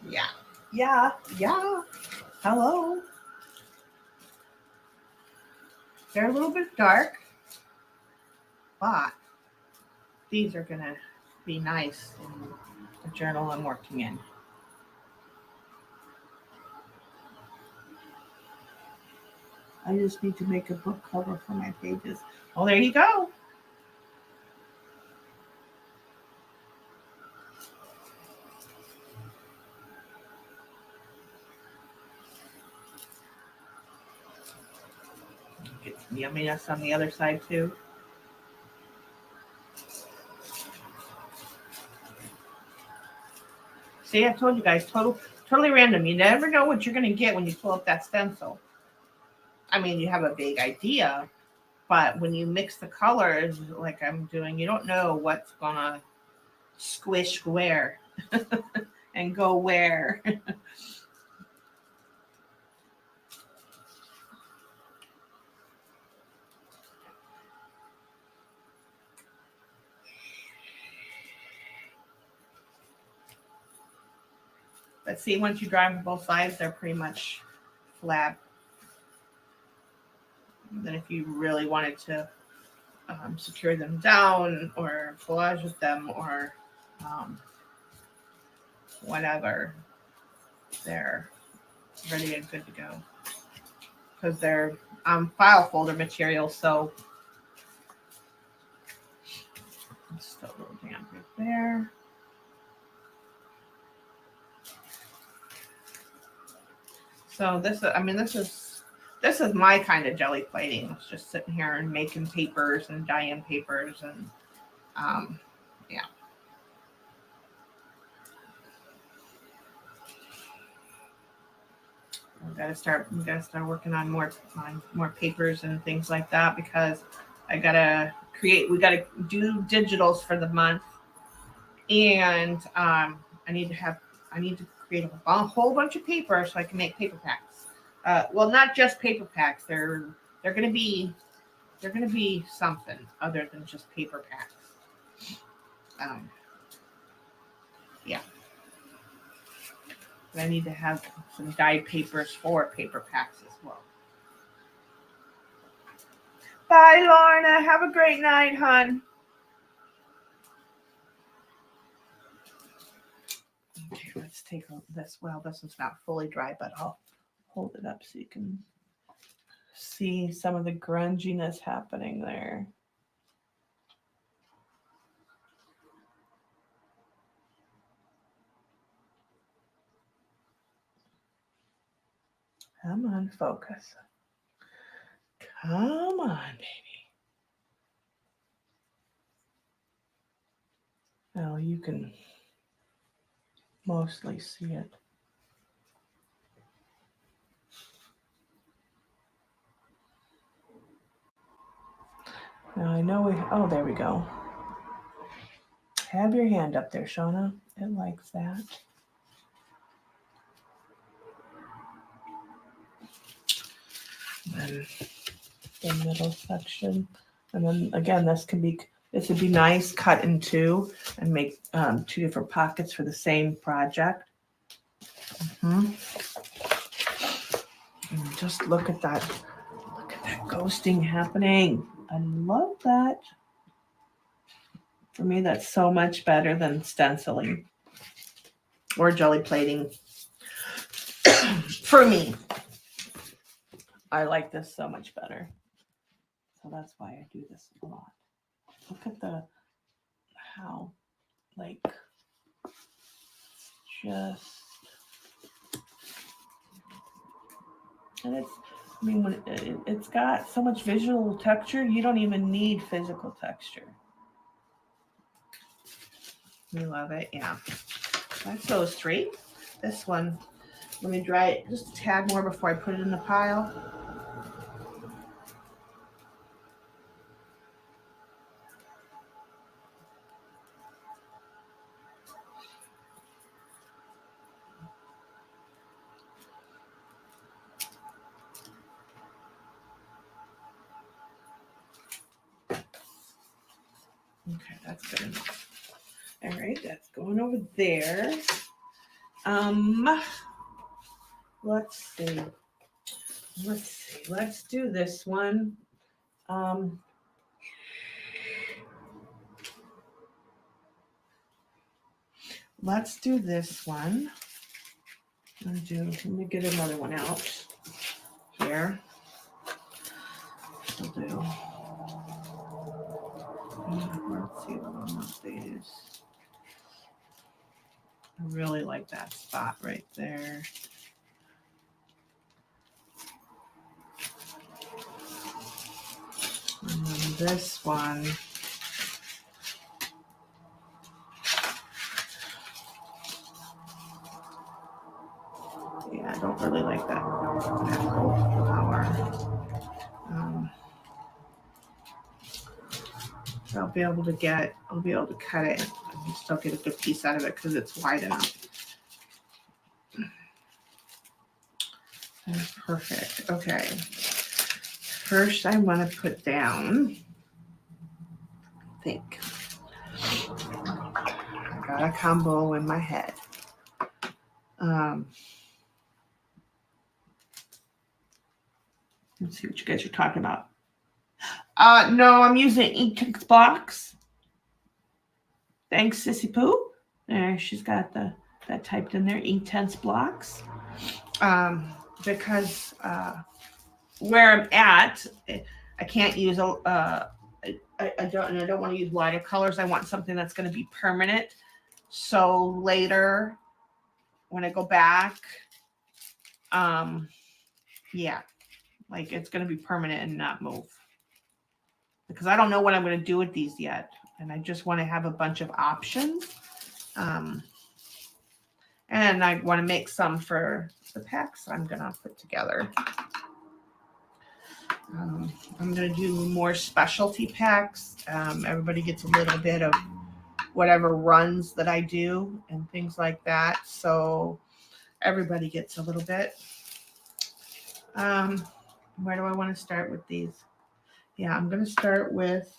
Yeah. Yeah. Yeah. Hello. They're a little bit dark, but these are going to be nice in the journal I'm working in. I just need to make a book cover for my pages. Oh, there you go. Get some yumminess on the other side too. See, I told you guys, totally random. You never know what you're going to get when you pull up that stencil. I mean, you have a vague idea, but when you mix the colors like I'm doing, you don't know what's going to squish where and go where. But see, once you dry them both sides, they're pretty much flat. And then if you really wanted to secure them down or collage with them or whatever, they're ready and good to go. because they're file folder material. So just a little damp right there. So this is my kind of jelly plating. It's just sitting here and making papers and dyeing papers and yeah. We gotta start working on more papers and things like that, because we gotta do digitals for the month, and I need to create a whole bunch of paper so I can make paper packs. Well, not just paper packs. They're gonna be something other than just paper packs. Yeah. But I need to have some dyed papers for paper packs as well. Bye, Lorna. Have a great night, hon. Okay, let's take this. Well, this one's not fully dry, but I'll hold it up so you can see some of the grunginess happening there. Come on, focus. Come on, baby. Now you can mostly see it. Now I know oh, there we go. Have your hand up there, Shauna. It likes that. And the middle section. And then again, this would be nice, cut in two and make 2 different pockets for the same project. And just look at that ghosting happening. I love that. For me, that's so much better than stenciling or jelly plating. For me, I like this so much better. So that's why I do this a lot. Look at how, like, just, and when it's got so much visual texture, you don't even need physical texture. You love it, yeah. That's so straight. This one, let me dry it just a tad more before I put it in the pile. Okay, that's good enough. All right, that's going over there. Let's see. Let's do this one. Let's do this one. Let me get another one out here. We'll do. Let's see what one of these. I really like that spot right there. And then this one. Yeah, I don't really like that flower. I'll be able to cut it and still get a good piece out of it because it's wide enough. That's perfect. Okay. First, I want to put down, I think, I got a combo in my head. Let's see what you guys are talking about. No, I'm using Inktense blocks. Thanks, Sissy Pooh. There, she's got that typed in there, Inktense blocks. Because where I'm at, I can't use I don't want to use watercolors. I want something that's going to be permanent. So later, when I go back, um, yeah, like it's going to be permanent and not move. Because I don't know what I'm going to do with these yet, and I just want to have a bunch of options. Um, and I want to make some for the packs I'm going to put together. I'm going to do more specialty packs. Everybody gets a little bit of whatever runs that I do and things like that. So everybody gets a little bit. Where do I want to start with these? Yeah, I'm going to start with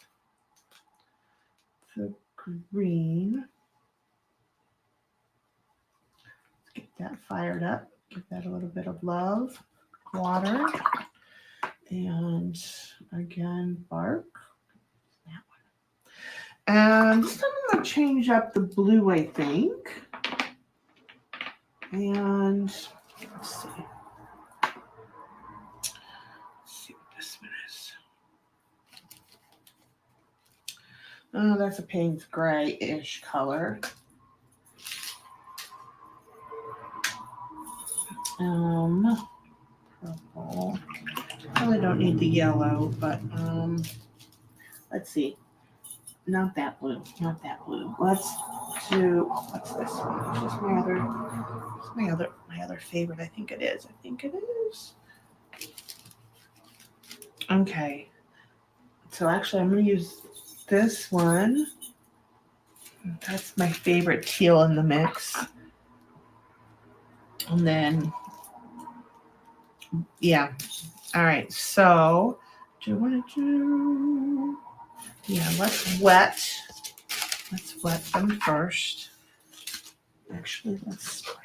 the green. Let's get that fired up. Give that a little bit of love. Water. And again, bark. And this time I'm going to change up the blue, I think. And let's see. Let's see what this one is. Oh, that's a Payne's gray-ish color. Purple. Probably don't need the yellow, but let's see. Not that blue. Not that blue. Let's do what's this one? This is my other favorite. I think it is. Okay. So actually I'm gonna use this one. That's my favorite teal in the mix. And then yeah. All right. So do I want to do? Yeah. Let's wet them first. Actually, let's spray.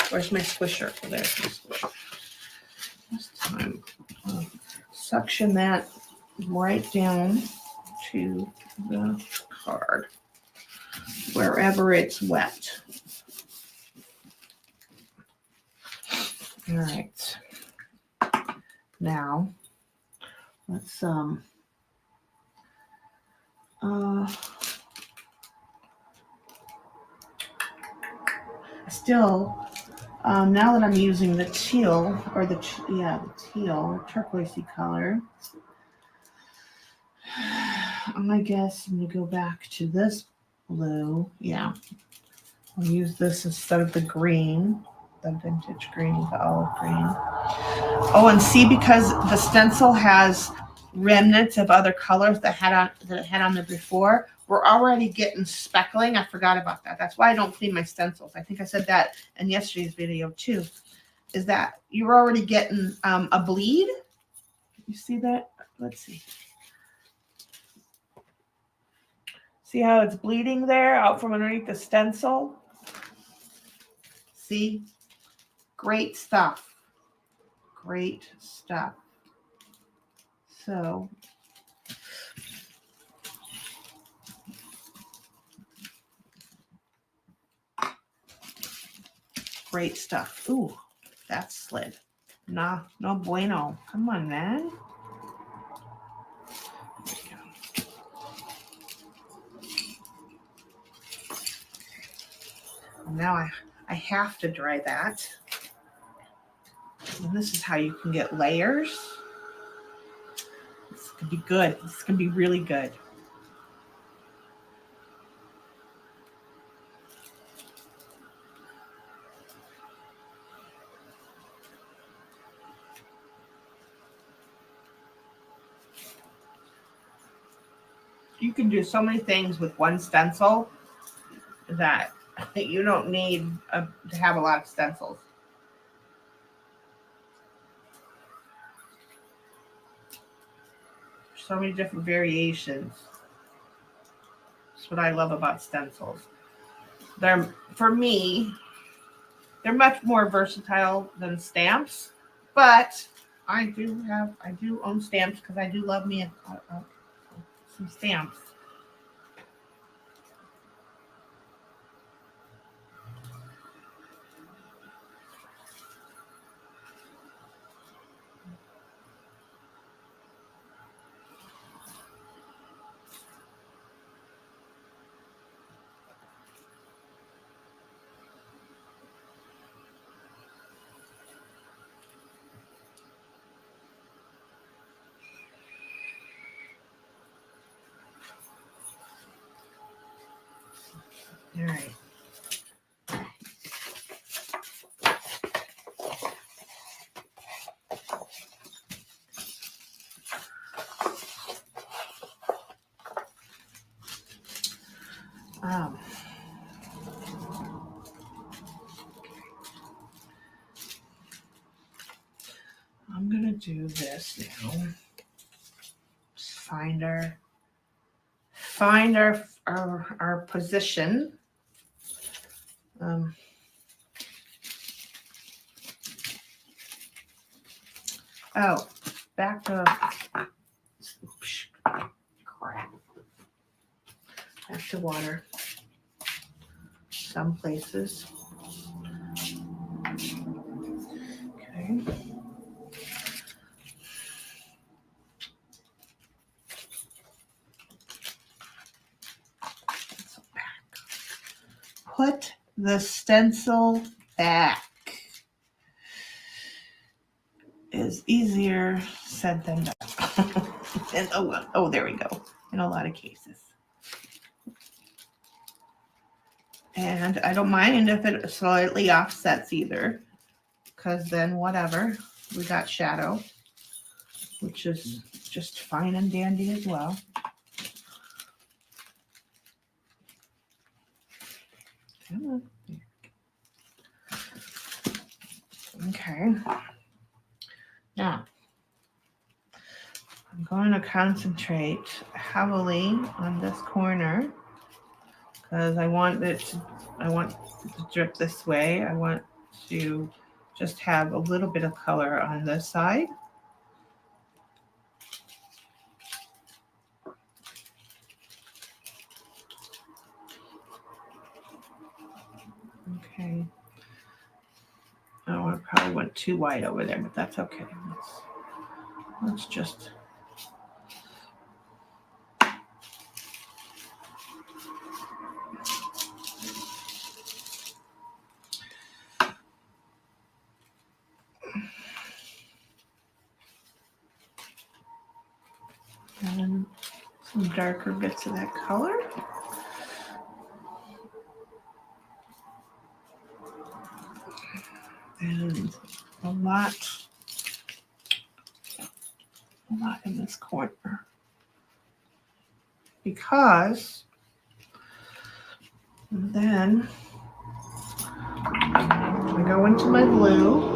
Where's my swisher? Oh, there's my swisher. This time, suction that right down to the card, wherever it's wet. All right. Now, let's still. Now that I'm using the teal, or the teal, turquoisey color, I guess I'm going to go back to this blue. Yeah. I'll use this instead of the green, the vintage green, the olive green. Oh, and see, because the stencil has remnants of other colors that it had on there before, we're already getting speckling. I forgot about that. That's why I don't clean my stencils. I think I said that in yesterday's video too. Is that you're already getting a bleed? You see that? Let's see. See how it's bleeding there out from underneath the stencil? See? Great stuff. Great stuff. So great stuff. Ooh, that slid. Nah, no bueno. Come on, man. Now I have to dry that. And this is how you can get layers. This could be good. This can be really good. You can do so many things with one stencil that you don't need to have a lot of stencils. So many different variations. That's what I love about stencils. They're, for me, They're much more versatile than stamps, but I do own stamps because I do love me some stamps. All right. Um, I'm gonna do this now. Just find our position. Oh, back to crap. Back to water. Some places. Okay. Put the stencil back. Is easier said than done. And oh, there we go. In a lot of cases. And I don't mind if it slightly offsets either, because then whatever, we got shadow, which is just fine and dandy as well. Come on. Okay. Now, I'm going to concentrate heavily on this corner because I want it to drip this way. I want to just have a little bit of color on this side. Okay. Oh, I probably went too wide over there, but that's okay. Let's just and some darker bits of that color. And a lot in this corner. Because then I go into my blue.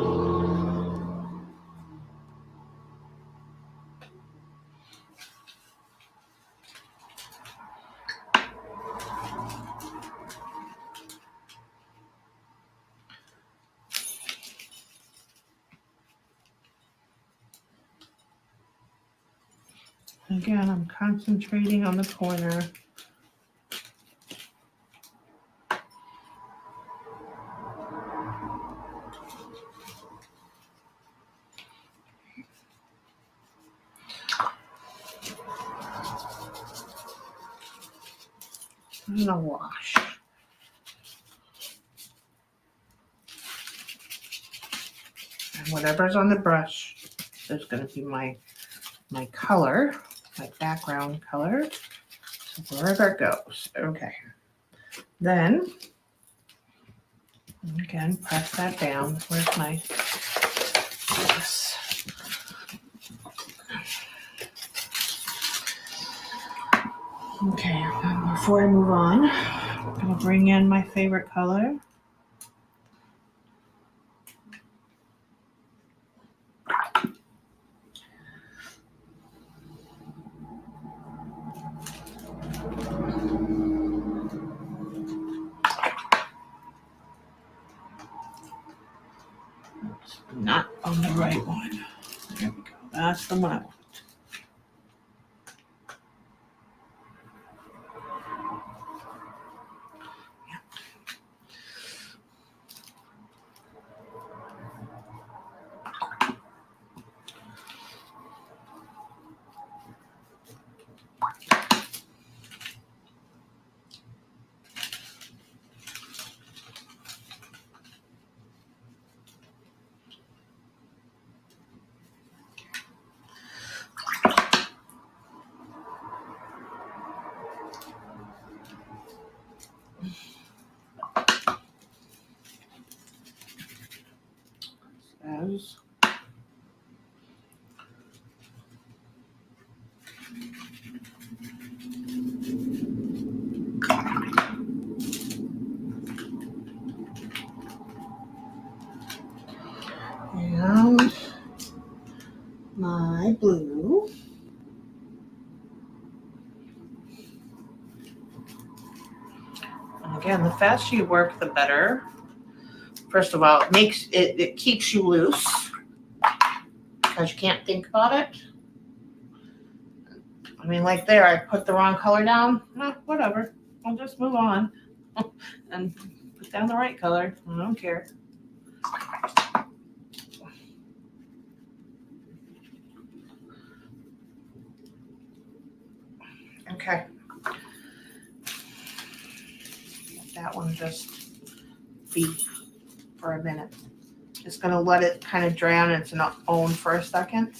Again, I'm concentrating on the corner. I'm gonna wash. And whatever's on the brush is gonna be my color, my background color. So wherever it goes. Okay. Then again, press that down. Where's my this? Okay, before I move on, I'm gonna bring in my favorite color. Not on the right one. There we go. That's the one I want. As and my blue. And again, the faster you work, the better. First of all, it keeps you loose because you can't think about it. I mean, like there, I put the wrong color down. Whatever. I'll just move on and put down the right color. I don't care. Okay. Let that one just be for a minute. Just gonna let it kind of dry on its own for a second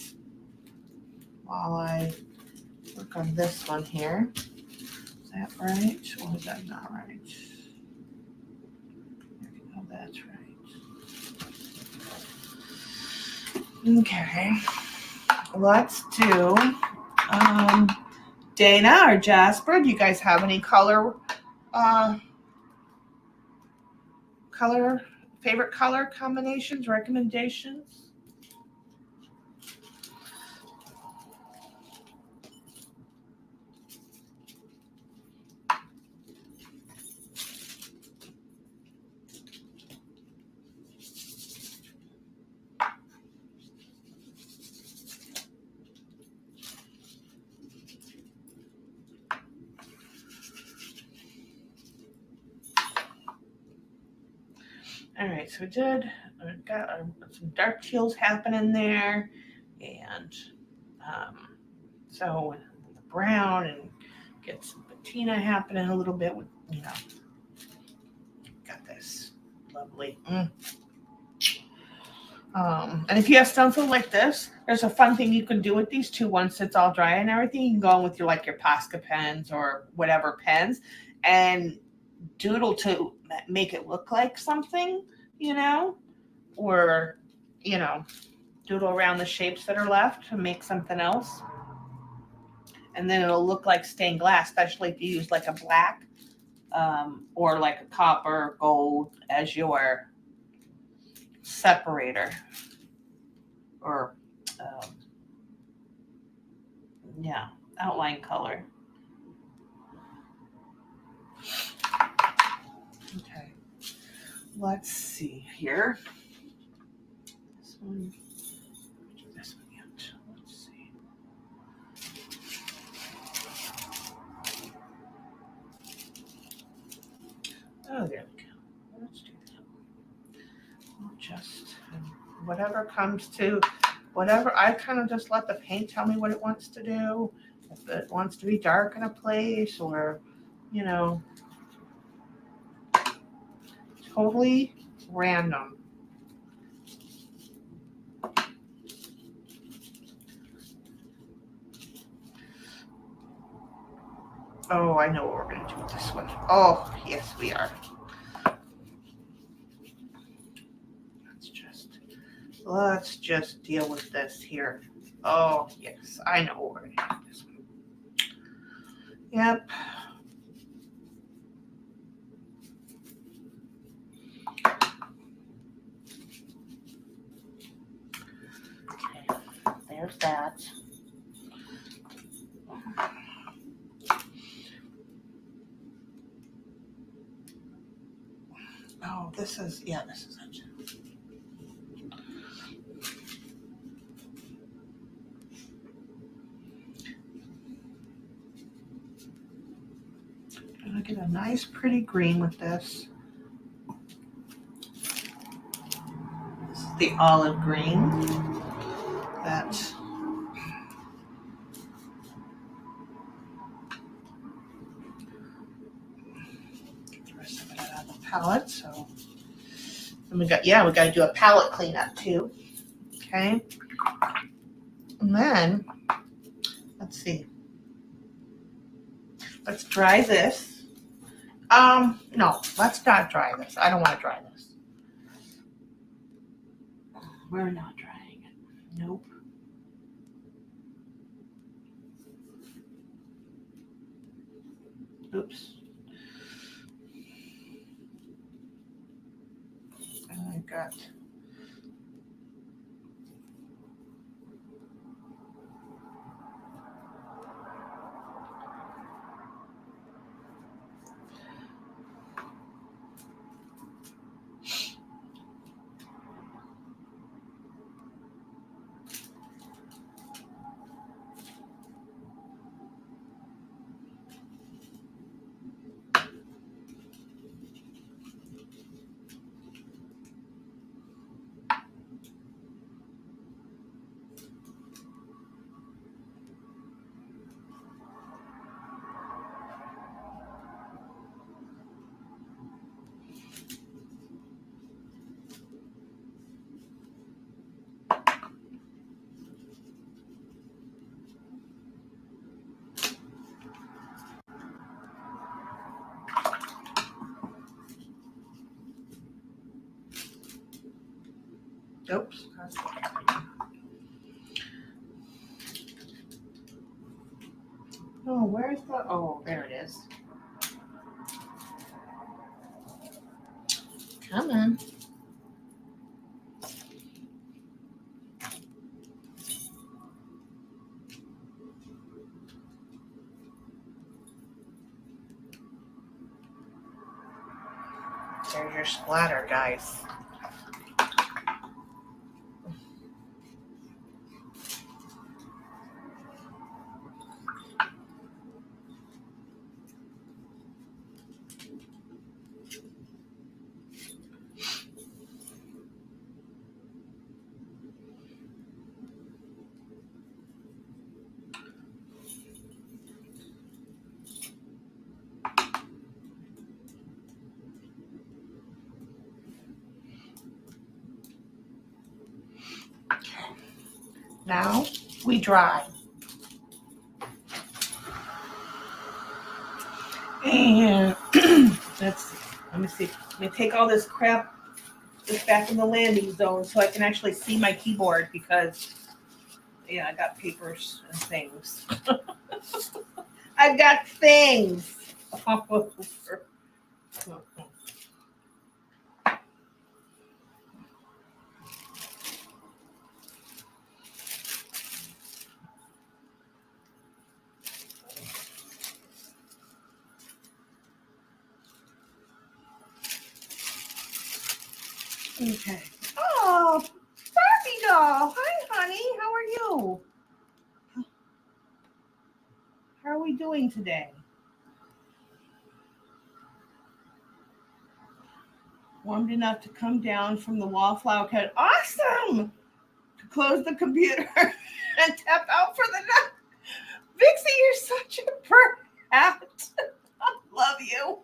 while I work on this one here. Is that right or is that not right? There we go, that's right. Okay, let's do Dana or Jasper. Do you guys have any favorite color combinations, recommendations? All right, so we've got some dark teals happening there, and so the brown, and get some patina happening a little bit with, got this lovely. And if you have stencil like this, there's a fun thing you can do with these two once it's all dry and everything. You can go in with your Posca pens or whatever pens and doodle to make it look like something, or, doodle around the shapes that are left to make something else. And then it'll look like stained glass, especially if you use like a black or like a copper or gold as your separator or outline color. Okay, let's see here. This one yet. Let's see. Oh, there we go. Let's do that. I'll just whatever comes to whatever. I kind of just let the paint tell me what it wants to do. If it wants to be dark in a place, or totally random. Oh, I know what we're going to do with this one. Oh, yes, we are. Let's just deal with this here. Oh, yes, I know what we're going to do with this one. Yep. Okay, there's that. Oh, this is it. I'm gonna get a nice pretty green with this. This is the olive green. That's the rest of it out of the palette. So and we got to do a palette cleanup too. Okay. And then let's see. Let's dry this. No, let's not dry this. I don't want to dry this. We're not drying it. Nope. Oops. And I got oops. Oh, where's the oh, there it is. Come on. There's your splatter, guys. Now we dry. And let's see. Let me see. Let me take all this crap back in the landing zone so I can actually see my keyboard because yeah, I got papers and things. I've got things all over. Okay. Oh, Barbie doll. Hi, honey. How are you? How are we doing today? Warmed enough to come down from the wallflower cut. Awesome! To close the computer and tap out for the night. Vixie, you're such a brat. Love you.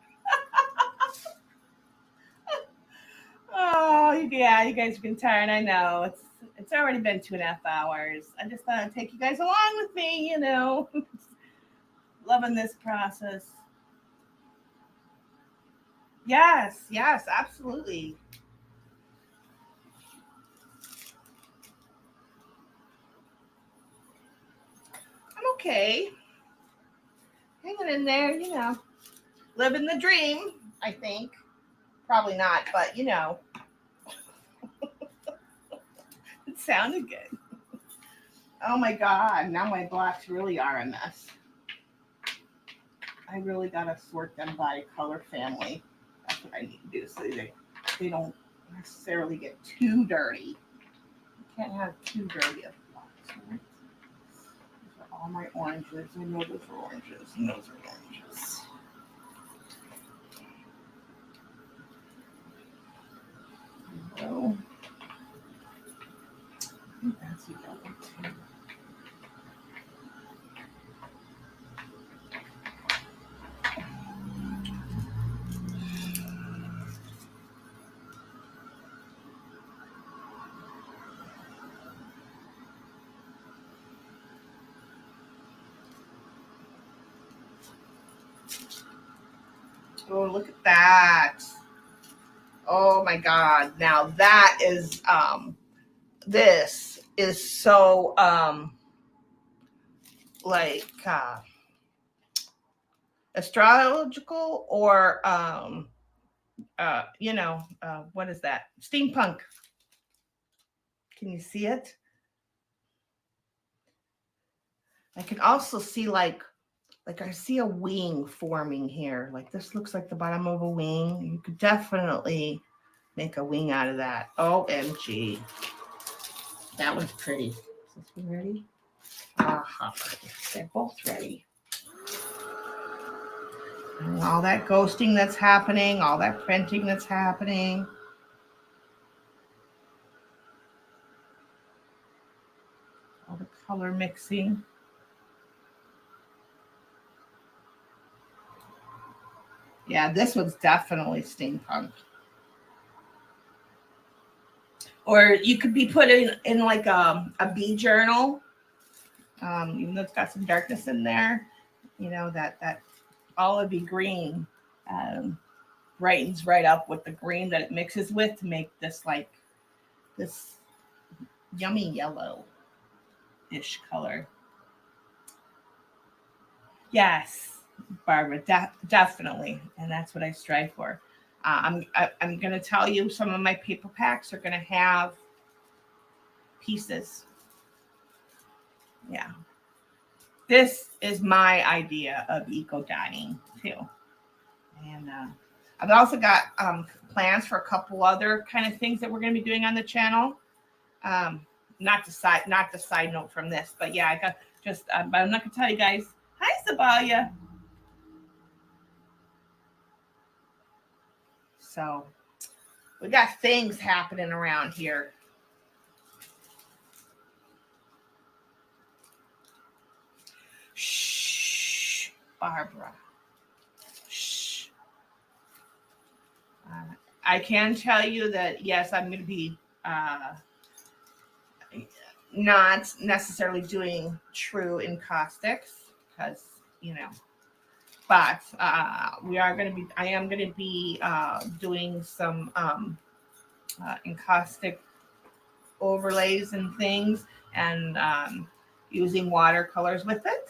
Oh, yeah, you guys have been tired. I know. It's already been 2.5 hours. I just thought I'd take you guys along with me, you know. Loving this process. Yes, absolutely. I'm okay. Hanging in there, you know. Living the dream, I think. Probably not, but you know. It sounded good. Oh my God, now my blocks really are a mess. I really gotta sort them by color family. That's what I need to do so they don't necessarily get too dirty. You can't have too dirty of blocks, right? These are all my oranges. I know those are oranges and those are oranges. Oh, look at that. Oh my God. Now that is, this is so, like, astrological or, what is that? Steampunk. Can you see it? I can also see like I see a wing forming here. Like this looks like the bottom of a wing. You could definitely make a wing out of that. OMG. That was pretty. Is this one ready? They're both ready. And all that ghosting that's happening, all that printing that's happening. All the color mixing. Yeah, this was definitely steampunk. Or you could be put in like a bee journal, even though it's got some darkness in there. You know, that olivey green brightens right up with the green that it mixes with to make this like this yummy yellow-ish color. Yes, Barbara, definitely, and that's what I strive for. I'm going to tell you some of my paper packs are going to have pieces. Yeah, this is my idea of eco dining too, and I've also got plans for a couple other kind of things that we're going to be doing on the channel. Not the side note from this, but yeah, I got just. But I'm not going to tell you guys. Hi, Sabalia. So we got things happening around here. Shh, Barbara. Shh. I can tell you that yes, I'm going to be not necessarily doing true encaustics because but we are going to be. I am going to be doing some encaustic overlays and things, and using watercolors with it.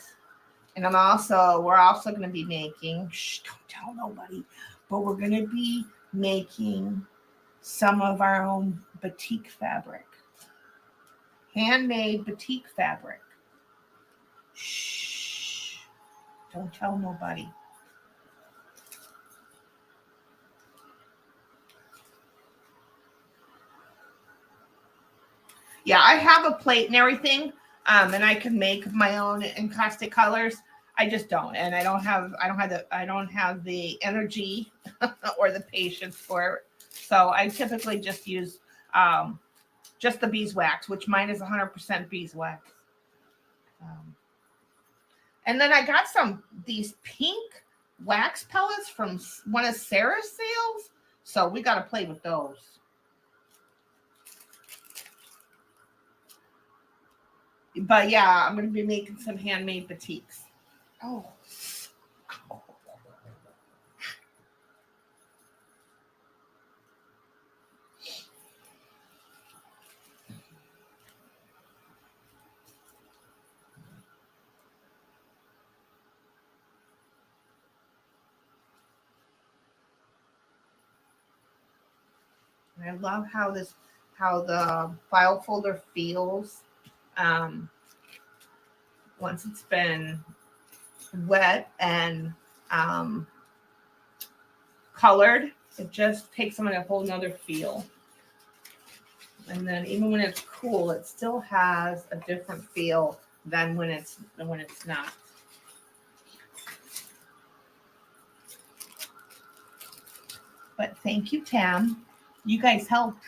And we're also going to be making. Shh, don't tell nobody. But we're going to be making some of our own batik fabric, handmade batik fabric. Shh, don't tell nobody. Yeah, I have a plate and everything, and I can make my own encaustic colors. I just don't, and I don't have the energy or the patience for it. So I typically just use just the beeswax, which mine is 100% beeswax. And then I got these pink wax pellets from one of Sarah's sales, so we got to play with those. But yeah, I'm going to be making some handmade batiks. Oh. I love how the file folder feels once it's been wet and colored. It just takes on a whole nother feel. And then even when it's cool, it still has a different feel than when it's not. But thank you, Tam. You guys helped.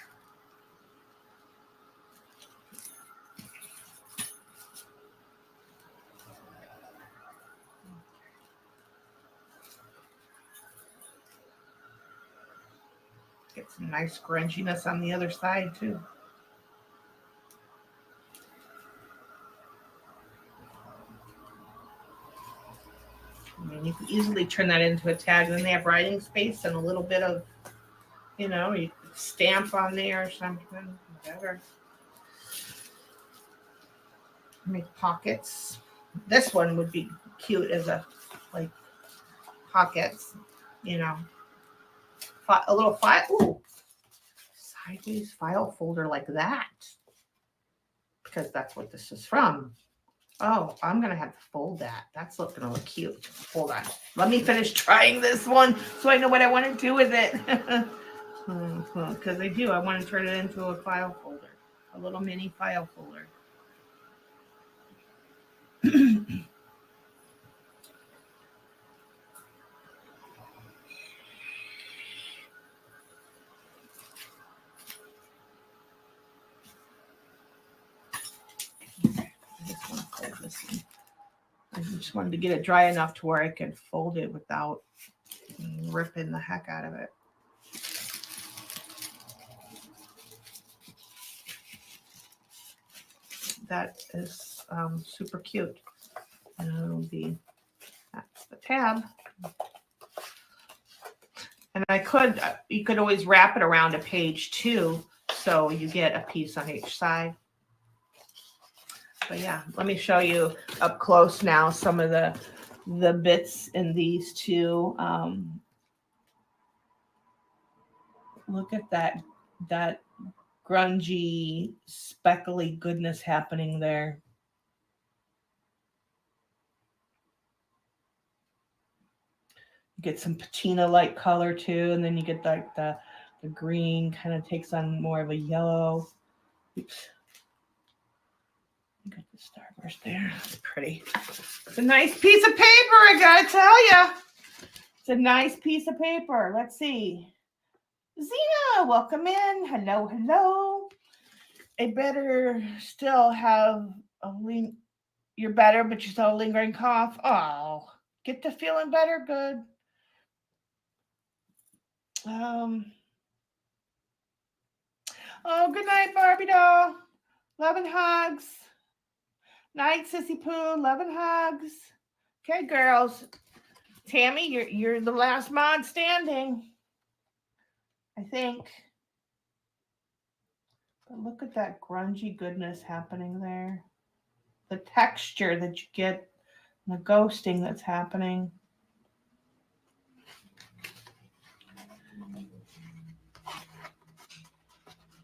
Get some nice scrunchiness on the other side too. I mean, easily turn that into a tag. Then they have writing space and a little bit of, you know, you stamp on there or something, whatever. Make pockets. This one would be cute as a, like, pockets, you know, a little file. Ooh, sideways file folder like that, because that's what this is from. Oh, I'm gonna have to fold that. That's looking a little cute. Hold on. Let me finish trying this one so I know what I want to do with it. Because I do. I want to turn it into a file folder, a little mini file folder. I just wanted to get it dry enough to where I could fold it without ripping the heck out of it. That is super cute. And it'll be, that's the tab. And you could always wrap it around a page too, so you get a piece on each side. But yeah, let me show you up close now some of the bits in these two. Look at that grungy, speckly goodness happening there. You get some patina-like color too, and then you get like the green kind of takes on more of a yellow. Oops. Got the starburst there. That's pretty. It's a nice piece of paper, I gotta tell you. It's a nice piece of paper. Let's see. Zena, welcome in. Hello, hello. I better still have you're better, but you still have a lingering cough. Oh, get to feeling better. Good. Oh, good night, Barbie doll. Love and hugs. Night, Sissy Poo. Love and hugs. Okay, girls. Tammy, you're the last mod standing, I think. But look at that grungy goodness happening there. The texture that you get, the ghosting that's happening.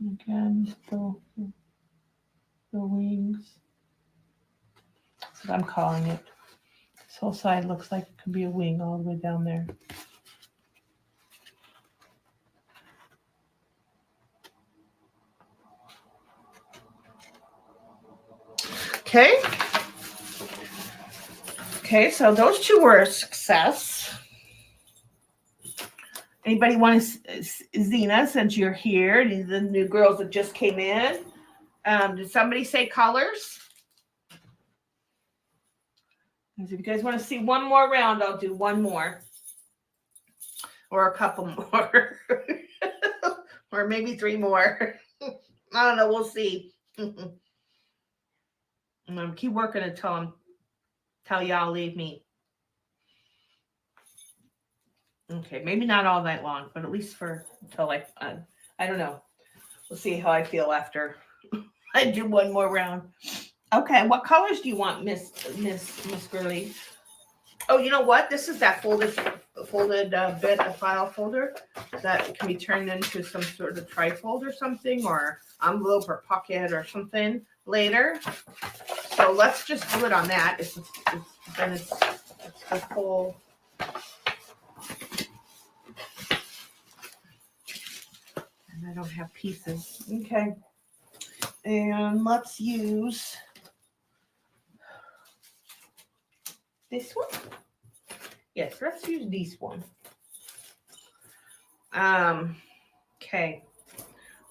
Again, the wings. That's what I'm calling it. This whole side looks like it could be a wing all the way down there. Okay. Okay, so those two were a success. Anybody want to, Zena, since you're here, the new girls that just came in, did somebody say colors? If you guys want to see one more round, I'll do one more. Or a couple more. Or maybe 3 more. I don't know. We'll see. I'm going to keep working until y'all leave me. Okay, maybe not all night long, but at least until like, I don't know. We'll see how I feel after I do one more round. Okay, what colors do you want, Miss Gurley? Oh, you know what? This is that folded bit of file folder that can be turned into some sort of trifold or something, or envelope or pocket or something later. So let's just do it on that. It's the whole. And I don't have pieces. Okay. And let's use this one. Yes, let's use this one. Okay.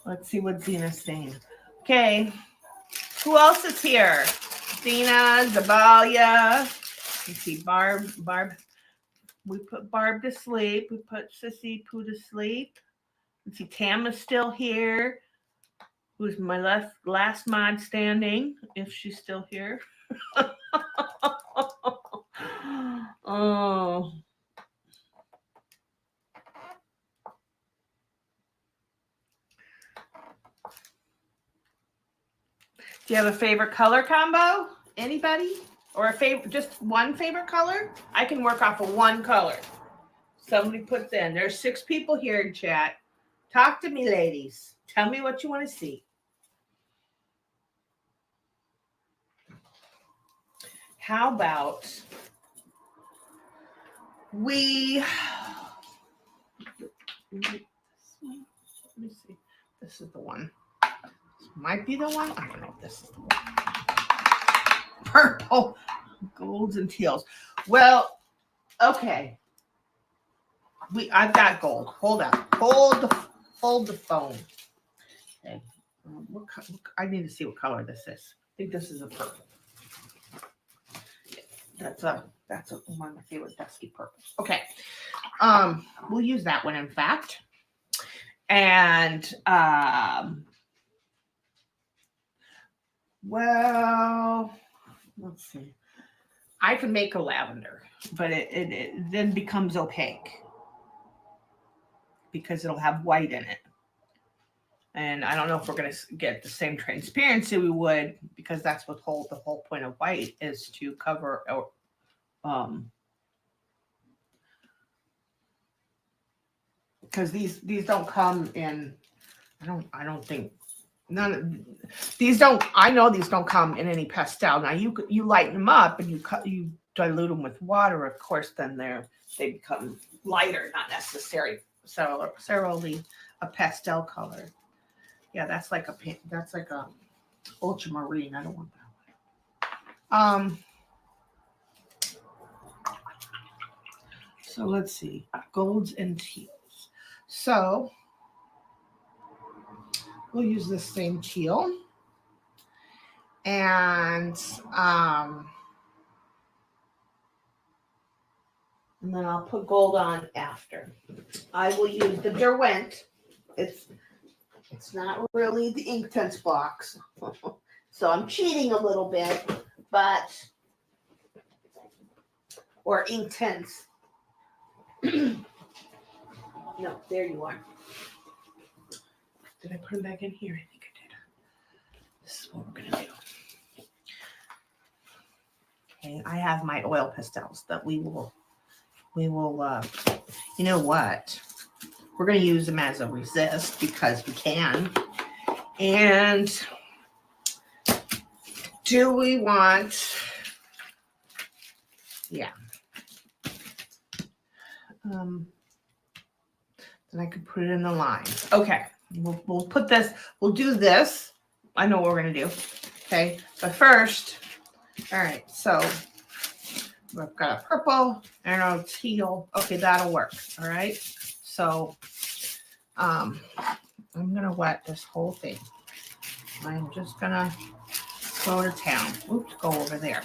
Let's see what Zena's saying. Okay. Who else is here? Zena, Zabalia. Let's see, Barb. We put Barb to sleep. We put Sissy Poo to sleep. Let's see, Tam is still here. Who's my last mod standing, if she's still here. Oh. Do you have a favorite color combo? Anybody? Or a favorite, just one favorite color? I can work off of one color. Somebody puts in. There's 6 people here in chat. Talk to me, ladies. Tell me what you want to see. How about we... Let me see. This is the one. This might be the one. I don't know if this is the one. Purple, golds, and teals. Well, okay. I've got gold. Hold on. Hold the phone. Okay. I need to see what color this is. I think this is a purple. That's one of my favorite dusky purples. Okay. We'll use that one, in fact. And well, let's see. I can make a lavender, but it then becomes opaque because it'll have white in it. And I don't know if we're going to get the same transparency we would, because that's what the whole point of white is, to cover because these don't come in. I don't think none of these don't. I know these don't come in any pastel. Now you lighten them up and you dilute them with water. Of course, then they become lighter, not necessarily a pastel color. Yeah, that's like a ultramarine. I don't want that one. So let's see, golds and teals. So we'll use this same teal, and then I'll put gold on after. I will use the Derwent. It's not really the Inktense box, so I'm cheating a little bit, but or Inktense. No, there you are. Did I put them back in here? I think I did. This is what we're gonna do. Okay, I have my oil pastels that we will. You know what? We're gonna use them as a resist because we can. And do we want? Yeah. Then I could put it in the lines. Okay, we'll put this. We'll do this. I know what we're gonna do. Okay, but first, all right. So we've got a purple and a teal. Okay, that'll work. All right. So I'm gonna wet this whole thing. I'm just gonna go to town. Oops, go over there.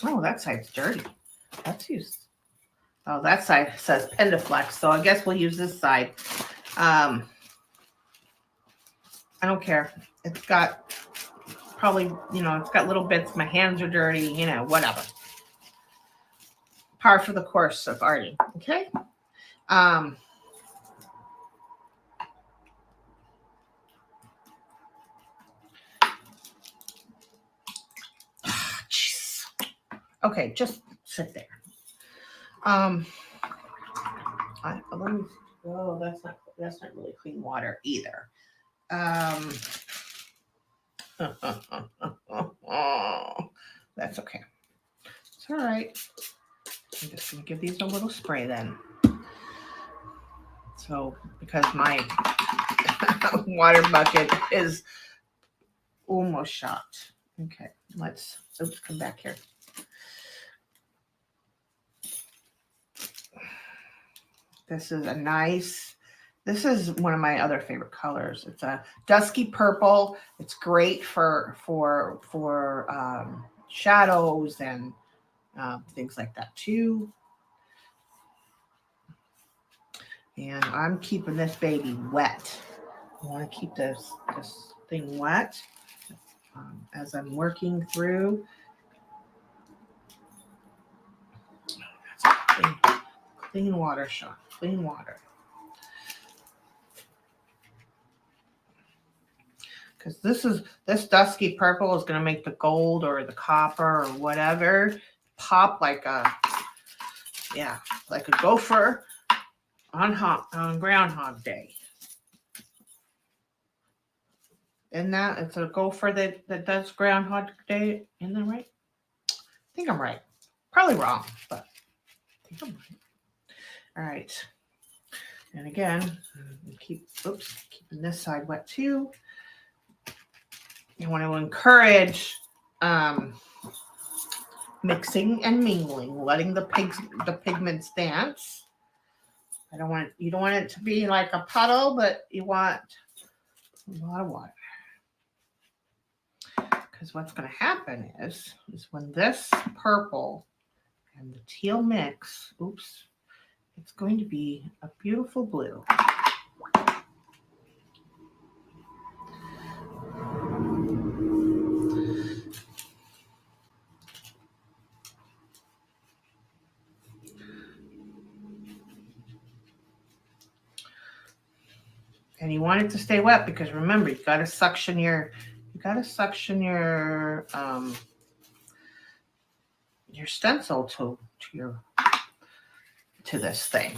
Oh, that side's dirty. Let's use. Oh, that side says Pendaflex, so I guess we'll use this side. I don't care. It's got probably, it's got little bits. My hands are dirty, whatever. Par for the course of arting. Okay. Okay, just sit there. That's not really clean water either. That's okay. It's all right. I'm just gonna give these a little spray then. So, because my water bucket is almost shot. Okay, let's come back here. This is one of my other favorite colors. It's a dusky purple. It's great for shadows and things like that too. And I'm keeping this baby wet. I want to keep this thing wet as I'm working through. Clean water, Sean. Clean water. Because this dusky purple is going to make the gold or the copper or whatever pop like a gopher on Groundhog Day. Isn't that it's a gopher that does Groundhog Day? Isn't that right? I think I'm right. Probably wrong, but I think I'm right. All right. And again, keeping this side wet too. You want to encourage mixing and mingling, letting the pigments dance. You don't want it to be like a puddle, but you want a lot of water. Because what's going to happen is when this purple and the teal mix, it's going to be a beautiful blue. And you want it to stay wet because remember, you got to suction your stencil to this thing.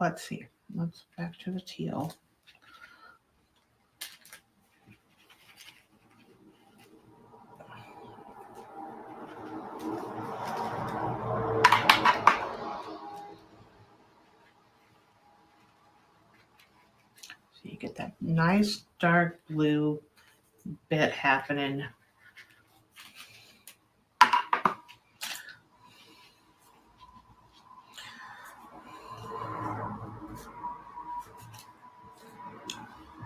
Let's see. Let's back to the teal. So you get that nice dark blue bit happening.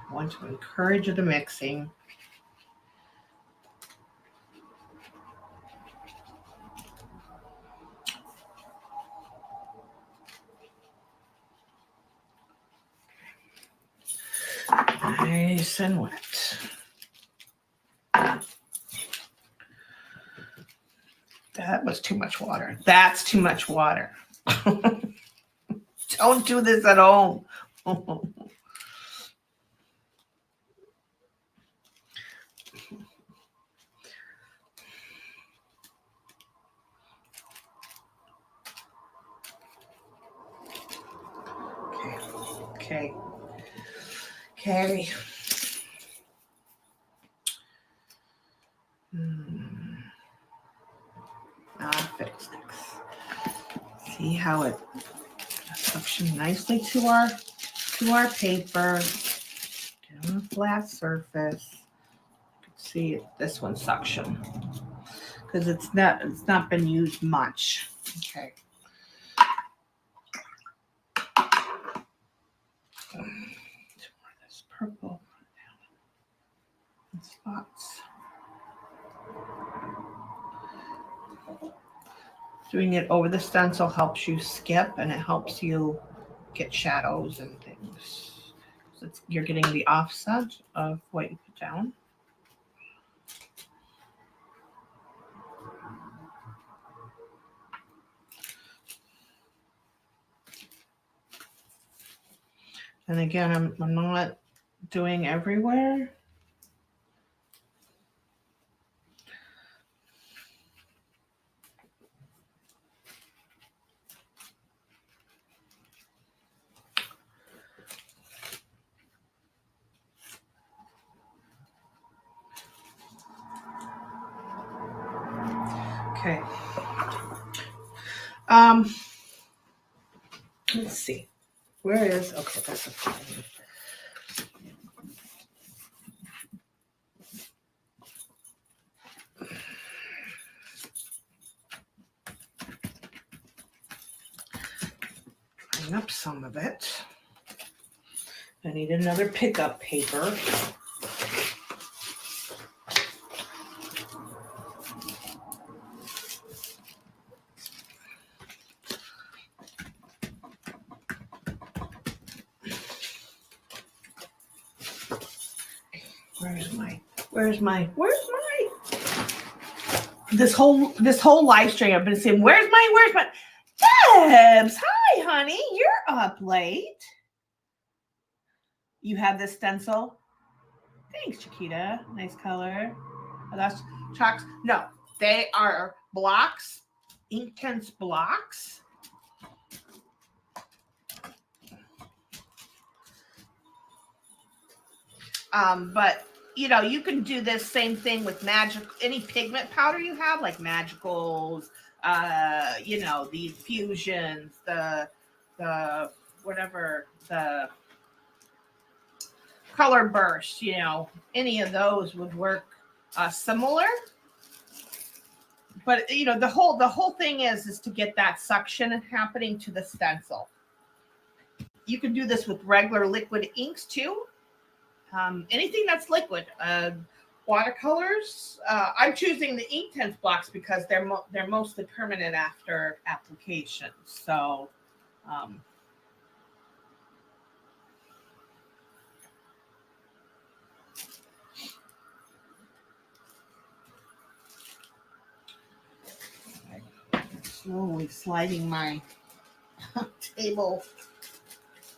I want to encourage the mixing. Nice and wet. That was too much water. That's too much water. Don't do this at home. Okay. Now fix this. See how it suctions nicely to our paper. Get on a flat surface. You can see this one suction because it's not been used much. Okay. This purple in spots. Doing it over the stencil helps you skip and it helps you get shadows and things. So you're getting the offset of what you put down. And again, I'm not doing everywhere. Okay. Let's see. Where is okay? That's a fine. Clean up some of it. I need another pickup paper. Where's my this whole live stream, I've been saying, where's my Debs? Hi, honey. You're up late. You have this stencil? Thanks, Chiquita. Nice color. Oh, that's chalks. No, they are blocks, Inktense blocks. But you know, you can do this same thing with any pigment powder you have, like Magicals, you know, the infusions, the whatever, the color burst, you know, any of those would work similar. But you know, the whole thing is to get that suction happening to the stencil. You can do this with regular liquid inks too. Anything that's liquid, watercolors. I'm choosing the Inktense blocks because they're mostly permanent after application. So, slowly sliding my table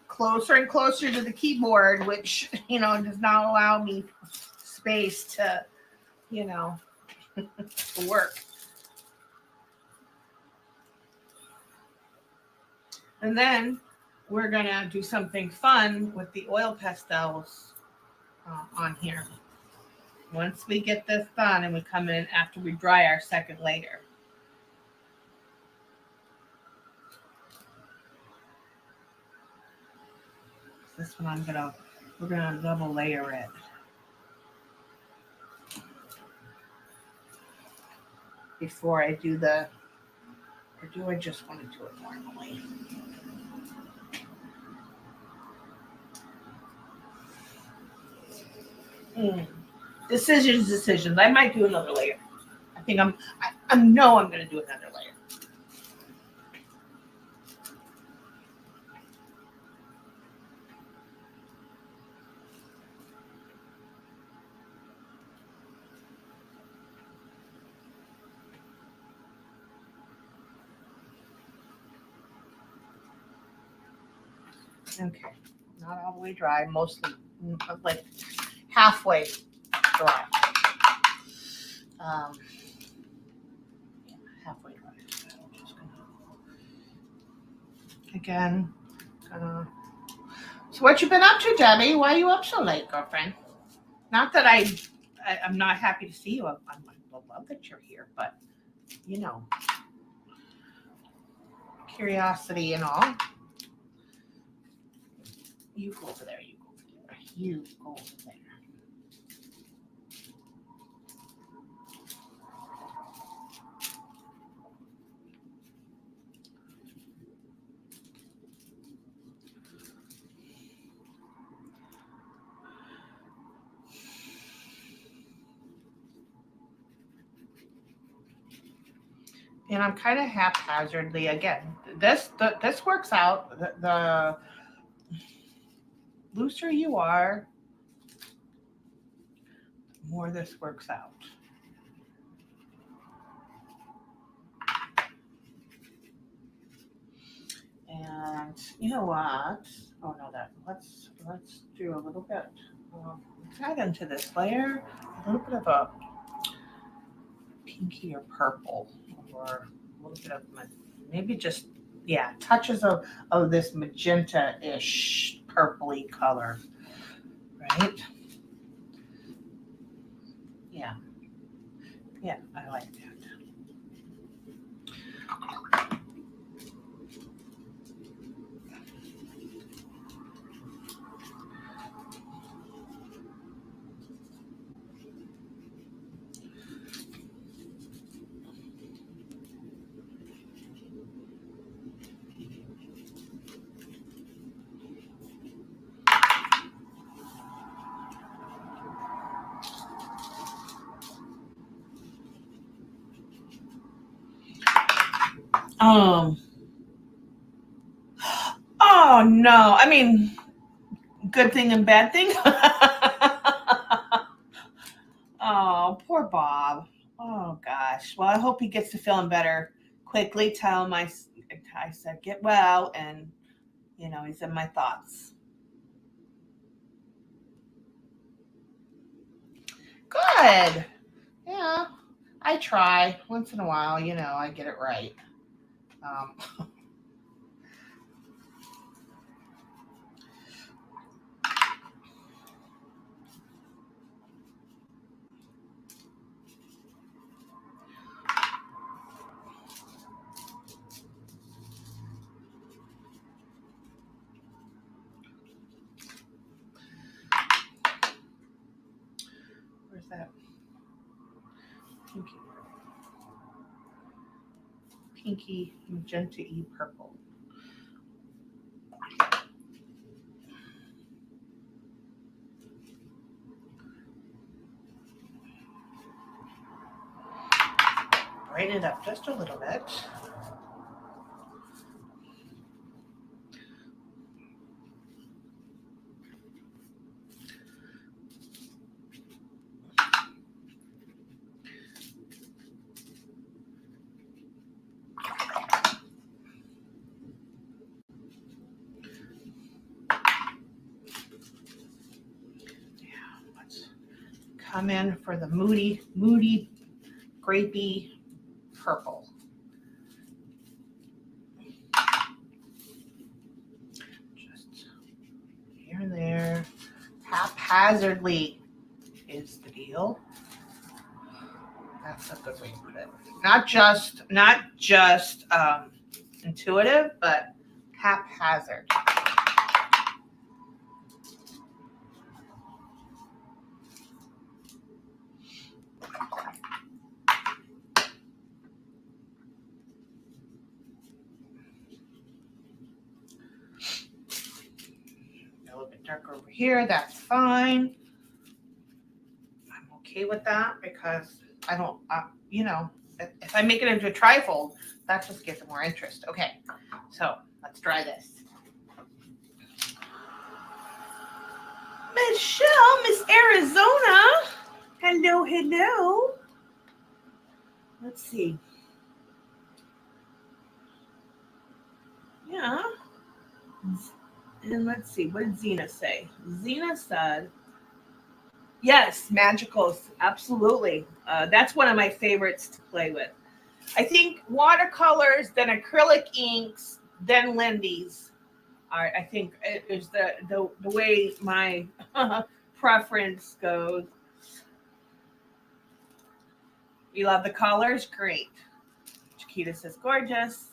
closer and closer to the keyboard, which, you know, does not allow me space to, you know, to work. And then we're gonna do something fun with the oil pastels on here. Once we get this done and we come in after we dry our second layer. This one we're gonna double layer it. Before I do or do I just want to do it normally? Decisions. I might do another layer. I think I know I'm going to do another layer. Okay, not all the way dry, mostly like halfway dry. Yeah, halfway dry. Again, so what you been up to, Debbie? Why are you up so late, girlfriend? Not that I'm not happy to see you. I love that you're here, but you know, curiosity and all. You go over there. You go over there. You go over there. And I'm kind of haphazardly again. This works out. The looser you are, the more this works out. And you know what? Oh no, let's do a little bit. Let's add into this layer a little bit of a pinky or purple, or a little bit of maybe just touches of this magenta-ish purpley color, right? Yeah, I like that. Oh no, I mean, good thing and bad thing. Oh, poor Bob. Oh gosh. Well, I hope he gets to feeling better quickly. Tell him I said get well, and he's in my thoughts. Good. Yeah. I try once in a while. I get it right. Um, where's that pinky? Pinky magenta e purple. Brighten it up just a little bit. Let's come in for the moody, grapey purple. Just here and there, haphazardly is the deal. That's a good way to put it. Not just intuitive, but haphazard. A little bit darker over here. That's fine. I'm okay with that because I don't, if I make it into a trifold, that just gives it more interest. Okay, so let's try this. Michelle, Miss Arizona. Hello, hello. Let's see. Yeah. And let's see. What did Zena say? Zena said, yes, magicals. Absolutely. That's one of my favorites to play with. I think watercolors, then acrylic inks, then Lindy's. I think it is the way my preference goes. You love the colors? Great. Chiquita says gorgeous.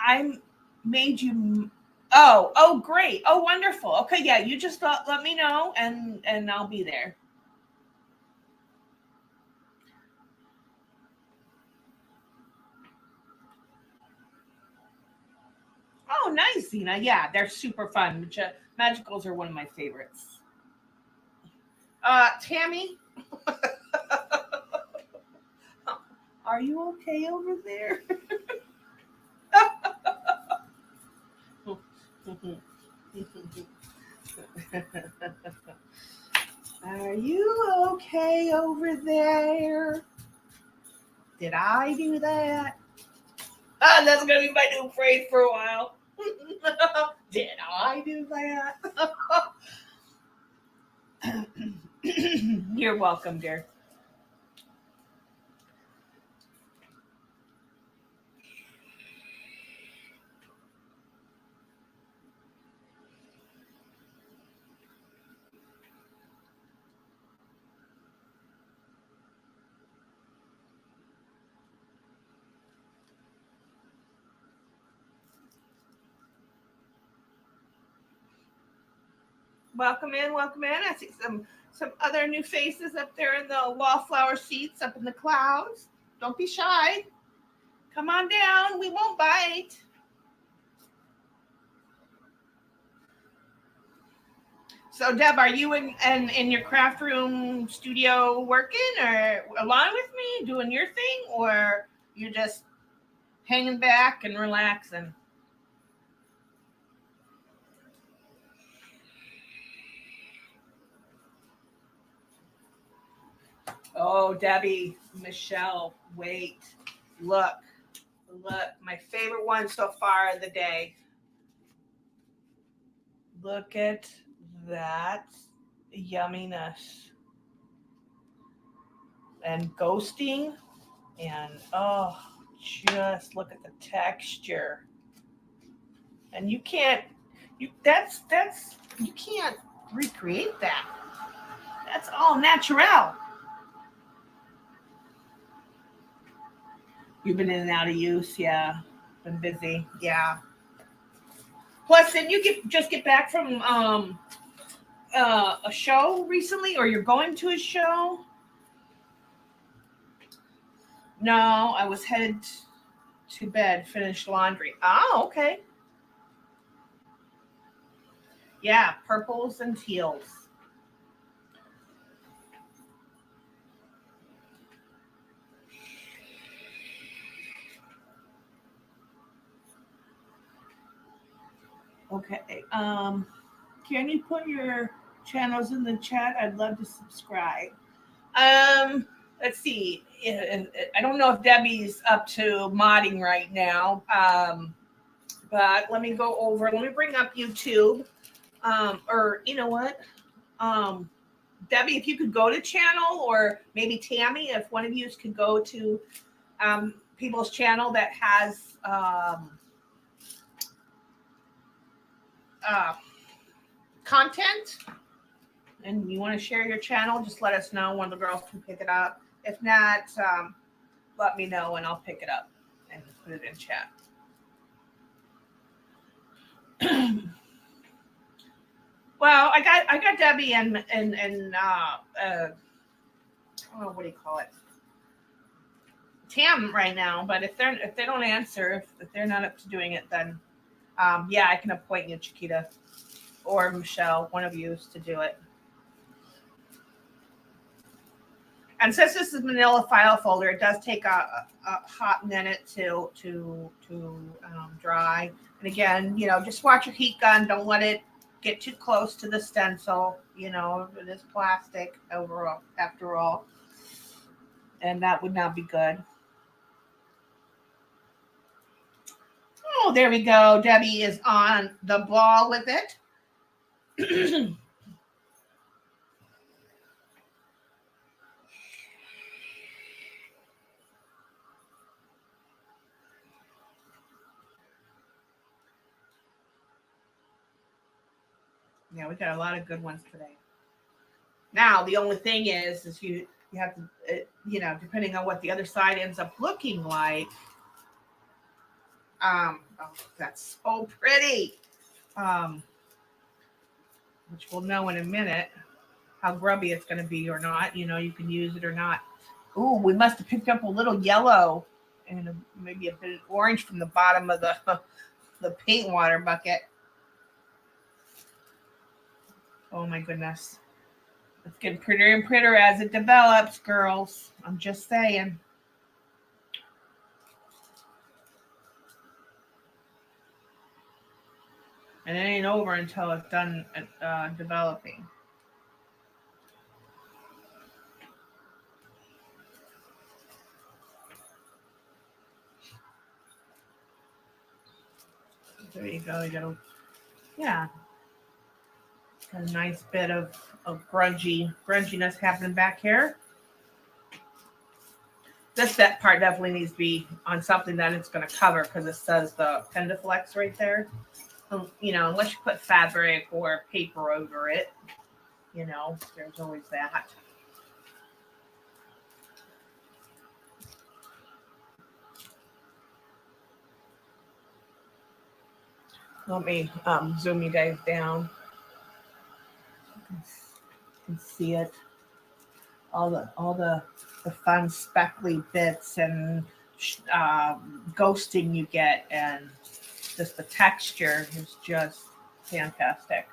I made you. Oh, great. Oh, wonderful. Okay, yeah, you just let me know, and I'll be there. Oh, nice, Zena. Yeah, they're super fun. Magicals are one of my favorites. Tammy, are you okay over there? Are you okay over there? Did I do that? That's gonna be my new phrase for a while. Did I do that? You're welcome, dear. Welcome in, welcome in. I see some other new faces up there in the wallflower seats up in the clouds. Don't be shy. Come on down. We won't bite. So, Deb, are you in your craft room studio working or along with me doing your thing, or you're just hanging back and relaxing? Oh, Debbie, Michelle, wait, look, my favorite one so far of the day. Look at that yumminess and ghosting, and oh, just look at the texture. And you can't, that's you can't recreate that. That's all natural. You've been in and out of use, yeah. Been busy, yeah. Plus, didn't you just get back from a show recently, or you're going to a show? No, I was headed to bed, finished laundry. Oh, okay. Yeah, purples and teals. Okay. Can you put your channels in the chat? I'd love to subscribe. Let's see. I don't know if Debbie's up to modding right now. But let me go over. Let me bring up YouTube. Or you know what? Um, Debbie, if you could go to channel, or maybe Tammy, if one of you could go to people's channel that has uh, content, and you want to share your channel, just let us know. One of the girls can pick it up. If not, let me know and I'll pick it up and put it in chat. Well, I got Debbie and oh, what do you call it? Tam right now, but if they don't answer, if they're not up to doing it, then yeah, I can appoint you, Chiquita, or Michelle, one of you, to do it. And since this is manila file folder, it does take a hot minute to dry. And again, just watch your heat gun. Don't let it get too close to the stencil. It is plastic overall, after all, and that would not be good. Oh, there we go. Debbie is on the ball with it. Yeah, we got a lot of good ones today. Now, the only thing is you have to, depending on what the other side ends up looking like. Oh, that's so pretty. Which we'll know in a minute how grubby it's going to be or not. You can use it or not. Ooh, we must have picked up a little yellow and maybe a bit of orange from the bottom of the paint water bucket. Oh my goodness. It's getting prettier and prettier as it develops, girls. I'm just saying. And it ain't over until it's done developing. There you go. You got yeah. Got a nice bit of grunginess happening back here. That part definitely needs to be on something that it's going to cover, because it says the Pendaflex right there. Unless you put fabric or paper over it, there's always that. Let me zoom you guys down. You can see it. All the fun speckly bits and ghosting you get, and just the texture is just fantastic.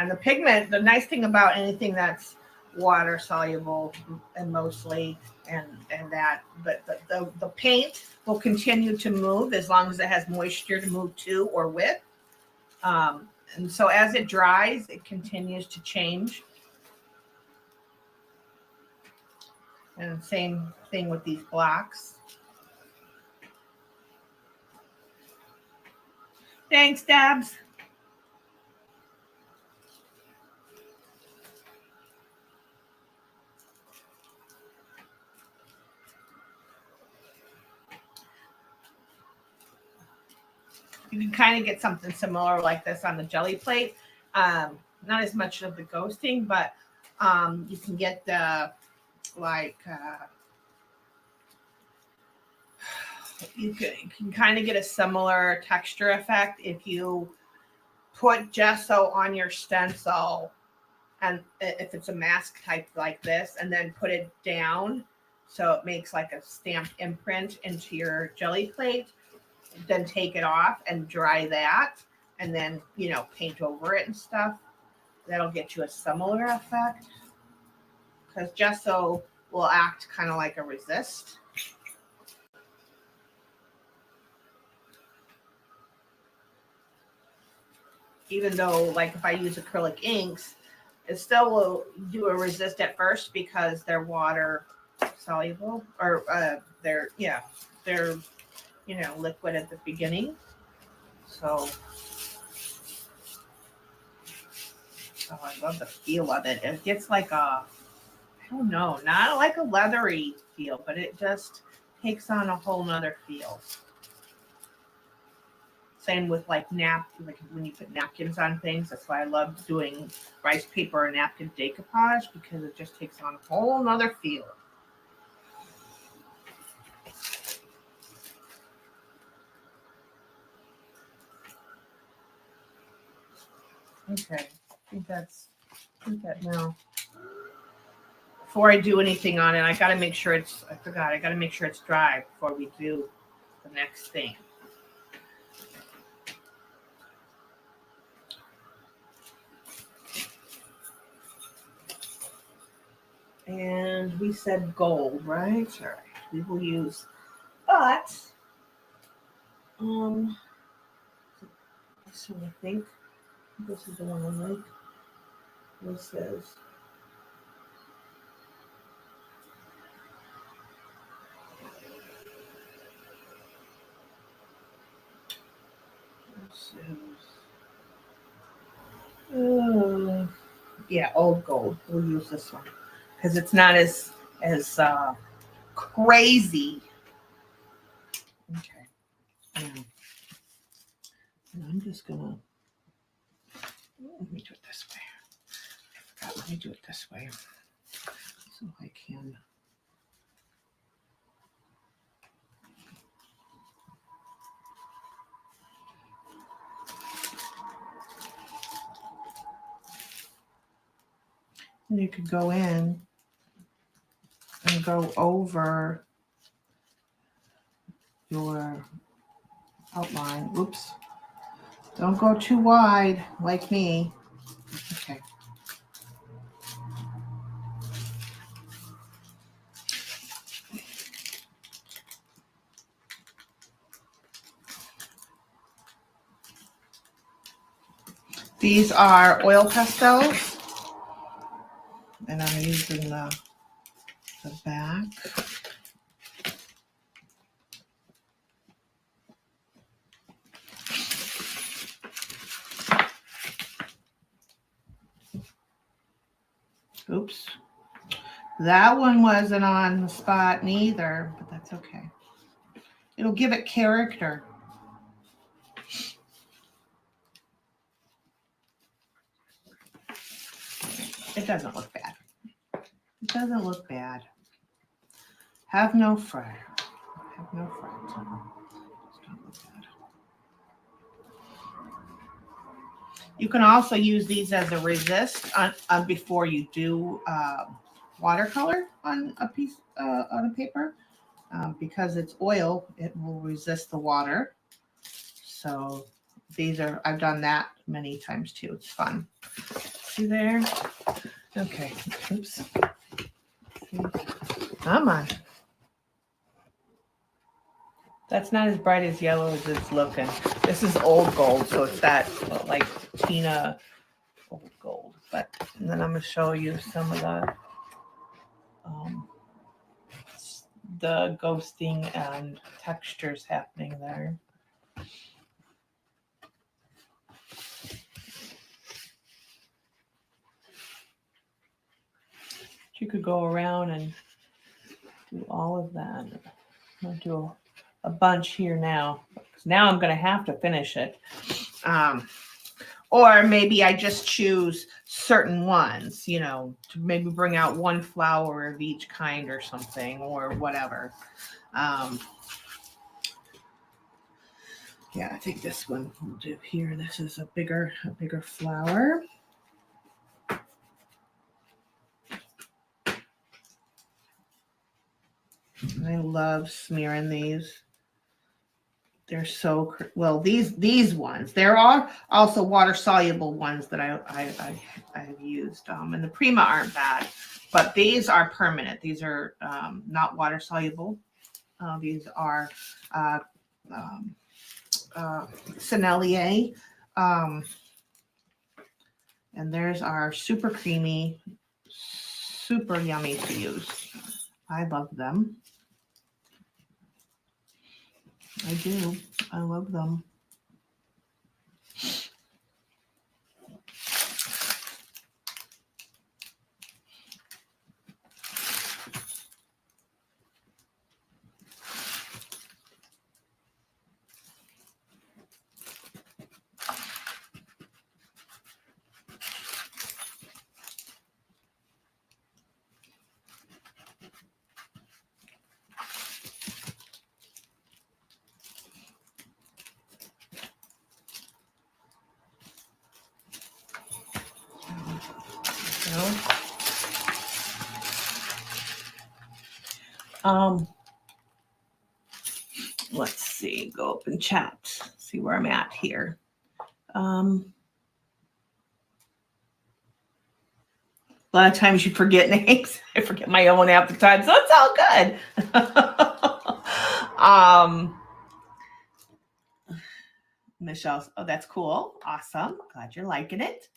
And the pigment, the nice thing about anything that's water soluble and mostly and that, but the paint will continue to move as long as it has moisture to move to or with. And so as it dries, it continues to change. And same thing with these blocks. Thanks, Dabs. You can kind of get something similar like this on the jelly plate. Not as much of the ghosting, but you can get the you can kind of get a similar texture effect if you put gesso on your stencil, and if it's a mask type like this, and then put it down so it makes like a stamped imprint into your jelly plate. Then take it off and dry that, and then paint over it and stuff. That'll get you a similar effect, because gesso will act kind of like a resist. Even though, like, if I use acrylic inks, it still will do a resist at first because they're water soluble, or they're liquid at the beginning. So I love the feel of it. It gets like I don't know, not like a leathery feel, but it just takes on a whole nother feel. Same with like when you put napkins on things. That's why I love doing rice paper or napkin decoupage, because it just takes on a whole nother feel. Okay, I think that now. Before I do anything on it, I got to make sure I got to make sure it's dry before we do the next thing. And we said gold, right? All right. We will use, but so I think this is the one I like. This says yeah, old gold. We'll use this one because it's not as crazy. Okay. And I'm just gonna let me do it this way. I forgot. Let me do it this way so I can. And you could go in and go over your outline. Oops. Don't go too wide like me. Okay. These are oil pastels, and I'm using the back. Oops. That one wasn't on the spot neither, but that's okay. It'll give it character. It doesn't look bad. It doesn't look bad. Have no fret. Have no fret. Don't look bad. You can also use these as a resist on before you do watercolor on a piece on a paper, because it's oil. It will resist the water. So these are, I've done that many times too. It's fun. See there? Okay. Oops. Come on. That's not as bright as yellow as it's looking. This is old gold, so it's that like Tina old gold. But and then I'm gonna show you some of the ghosting and textures happening there. You could go around and do all of that. I'm gonna do a bunch here now, because now I'm gonna have to finish it. Or maybe I just choose certain ones, you know, to maybe bring out one flower of each kind or something, or whatever. Yeah, I think this one will do here. This is a bigger flower. I love smearing these. They're so well. These ones. There are also water soluble ones that I have used, and the Prima aren't bad, but these are permanent. These are not water soluble. These are Sennelier, and there's our super creamy, super yummy to use. I love them. I do. I love them. Let's see, go up and chat, see where I'm at here. A lot of times you forget names. I forget my own half the time, so it's all good. Michelle's, oh, that's cool. Awesome. Glad you're liking it.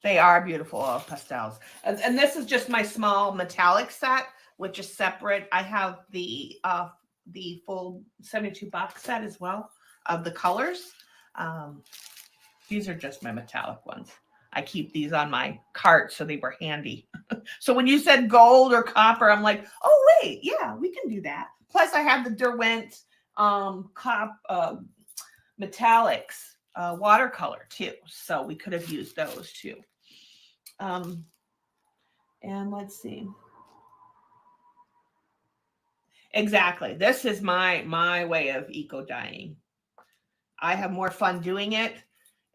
They are beautiful oil pastels. And this is just my small metallic set, which is separate. I have the full 72 box set as well of the colors. These are just my metallic ones. I keep these on my cart, so they were handy. So when you said gold or copper, I'm like, oh, wait, yeah, we can do that. Plus, I have the Derwent metallics watercolor too. So we could have used those too. And let's see. Exactly. This is my way of eco dyeing. I have more fun doing it,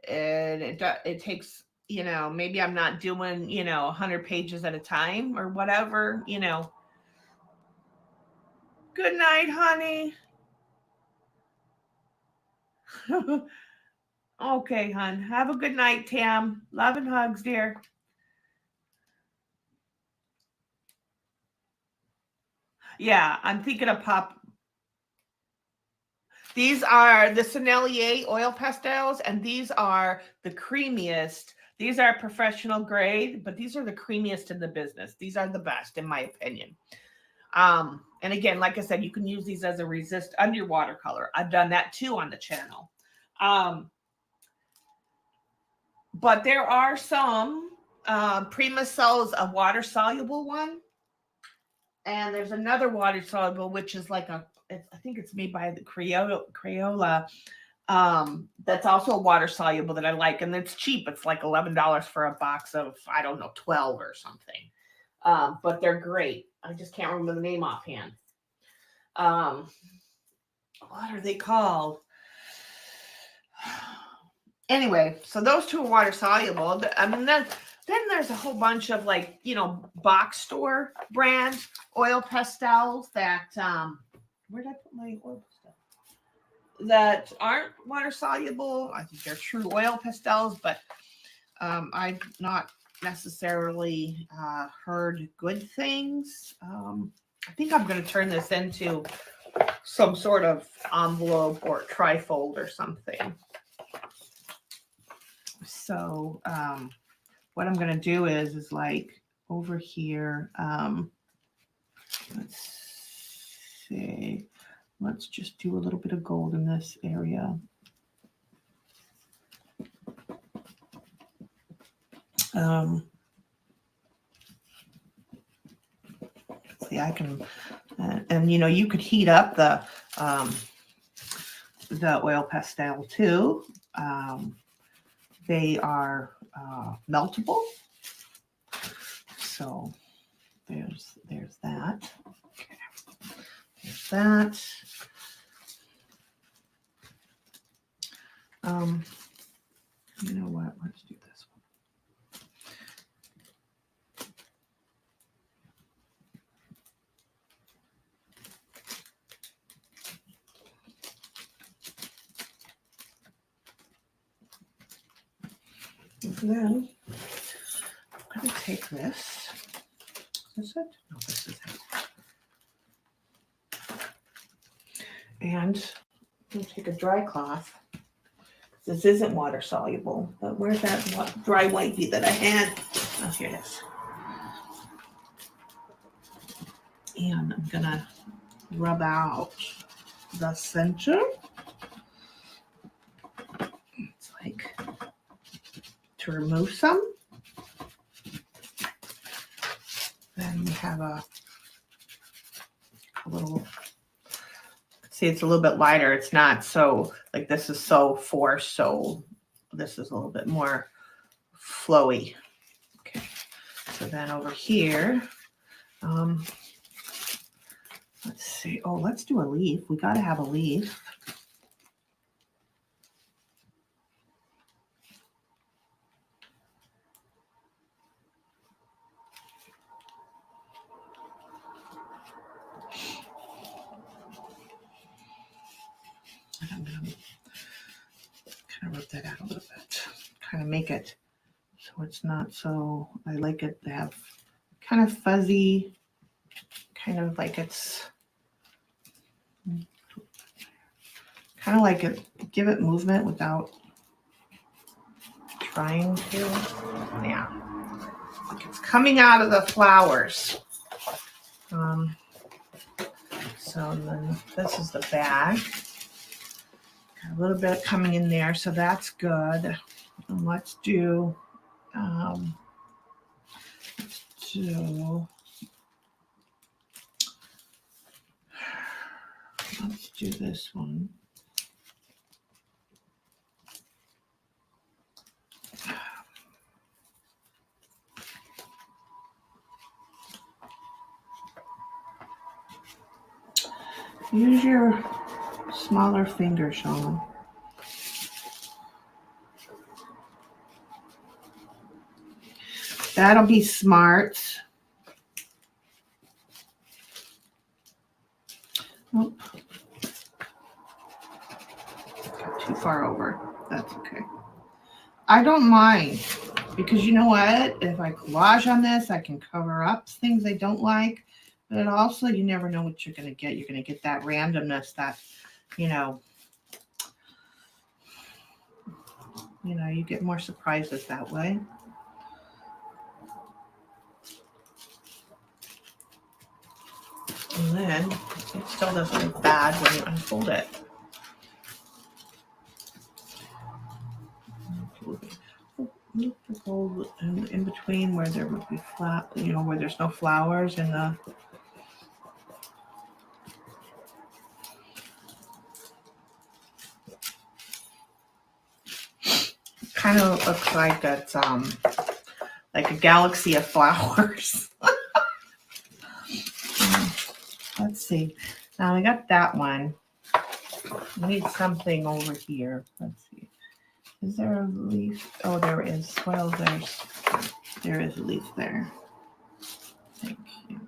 and it takes, you know, maybe I'm not doing, you know, 100 pages at a time or whatever, you know. Good night, honey. Okay, hon. Have a good night, Tam. Love and hugs, dear. Yeah, I'm thinking of pop. These are the Sennelier oil pastels, and these are the creamiest. These are professional grade, but these are the creamiest in the business. These are the best, in my opinion. And again, like I said, you can use these as a resist under watercolor. I've done that too on the channel. But there are some. Prima sells a water soluble one, and there's another water soluble, which is like I think it's made by the Crayola. That's also a water soluble that I like, and it's cheap. It's like $11 for a box of, I don't know, 12 or something. But they're great. I just can't remember the name offhand. What are they called? Anyway, so those two are water soluble. I mean, then there's a whole bunch of, like, you know, box store brand oil pastels that where did I put my oil pastel? that aren't water soluble. I think they're true oil pastels, but I've not necessarily heard good things. I think I'm going to turn this into some sort of envelope or trifold or something. So what I'm going to do is like over here, let's see, let's just do a little bit of gold in this area. See, I can, and you know, you could heat up the oil pastel too. They are meltable. So there's that. Okay. There's that. You know what? Let's do this one. And then I'm going to take this. Is this it? No, this is it. And I'm going to take a dry cloth. This isn't water soluble, but where's that dry whitey that I had? Oh, here it is. And I'm going to rub out the center. It's like to remove some. Then we have a little, see, it's a little bit lighter. It's not so, like this is so forced, so this is a little bit more flowy. Okay, so then over here, let's see. Oh, let's do a leaf. We got to have a leaf. I'm going to kind of rub that out a little bit. Kind of make it so it's not so, I like it to have kind of fuzzy, kind of like it's, kind of like it, give it movement without trying to. Yeah, like it's coming out of the flowers. So then this is the bag. Got a little bit coming in there, so that's good. And let's do this one. Use your smaller finger, Sean. That'll be smart. Oh, got too far over. That's okay. I don't mind because you know what? If I collage on this, I can cover up things I don't like. But also, you never know what you're going to get. You're going to get that randomness that, you know, you get more surprises that way. And then it still doesn't look bad when you unfold it. In between where there would be flat, where there's no flowers in the. Kind of looks like it's like a galaxy of flowers. Let's see. Now we got that one. We need something over here. Let's see. Is there a leaf? Oh, there is. Well, there is a leaf there. Thank you.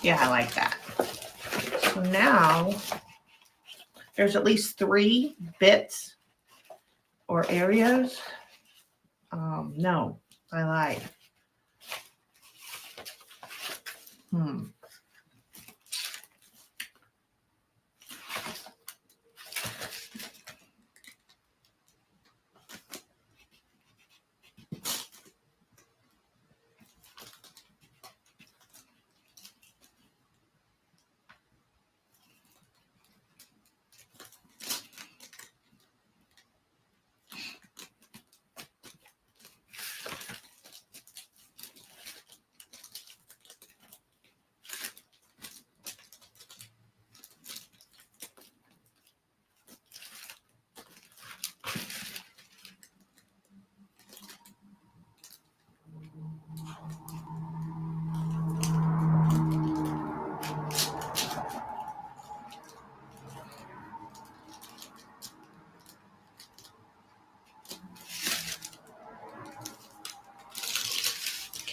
Yeah, I like that. So now there's at least 3 bits or areas. No, I lied.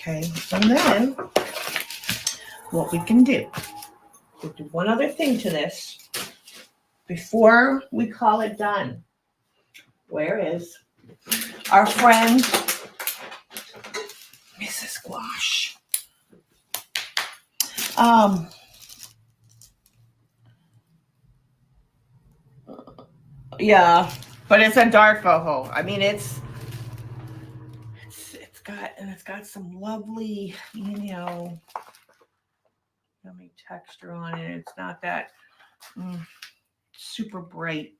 Okay, and then what we can do, we'll do one other thing to this before we call it done. Where is our friend Mrs. Squash? Yeah, but it's a dark boho. I mean, it's got some lovely, yummy texture on it. It's not that super bright.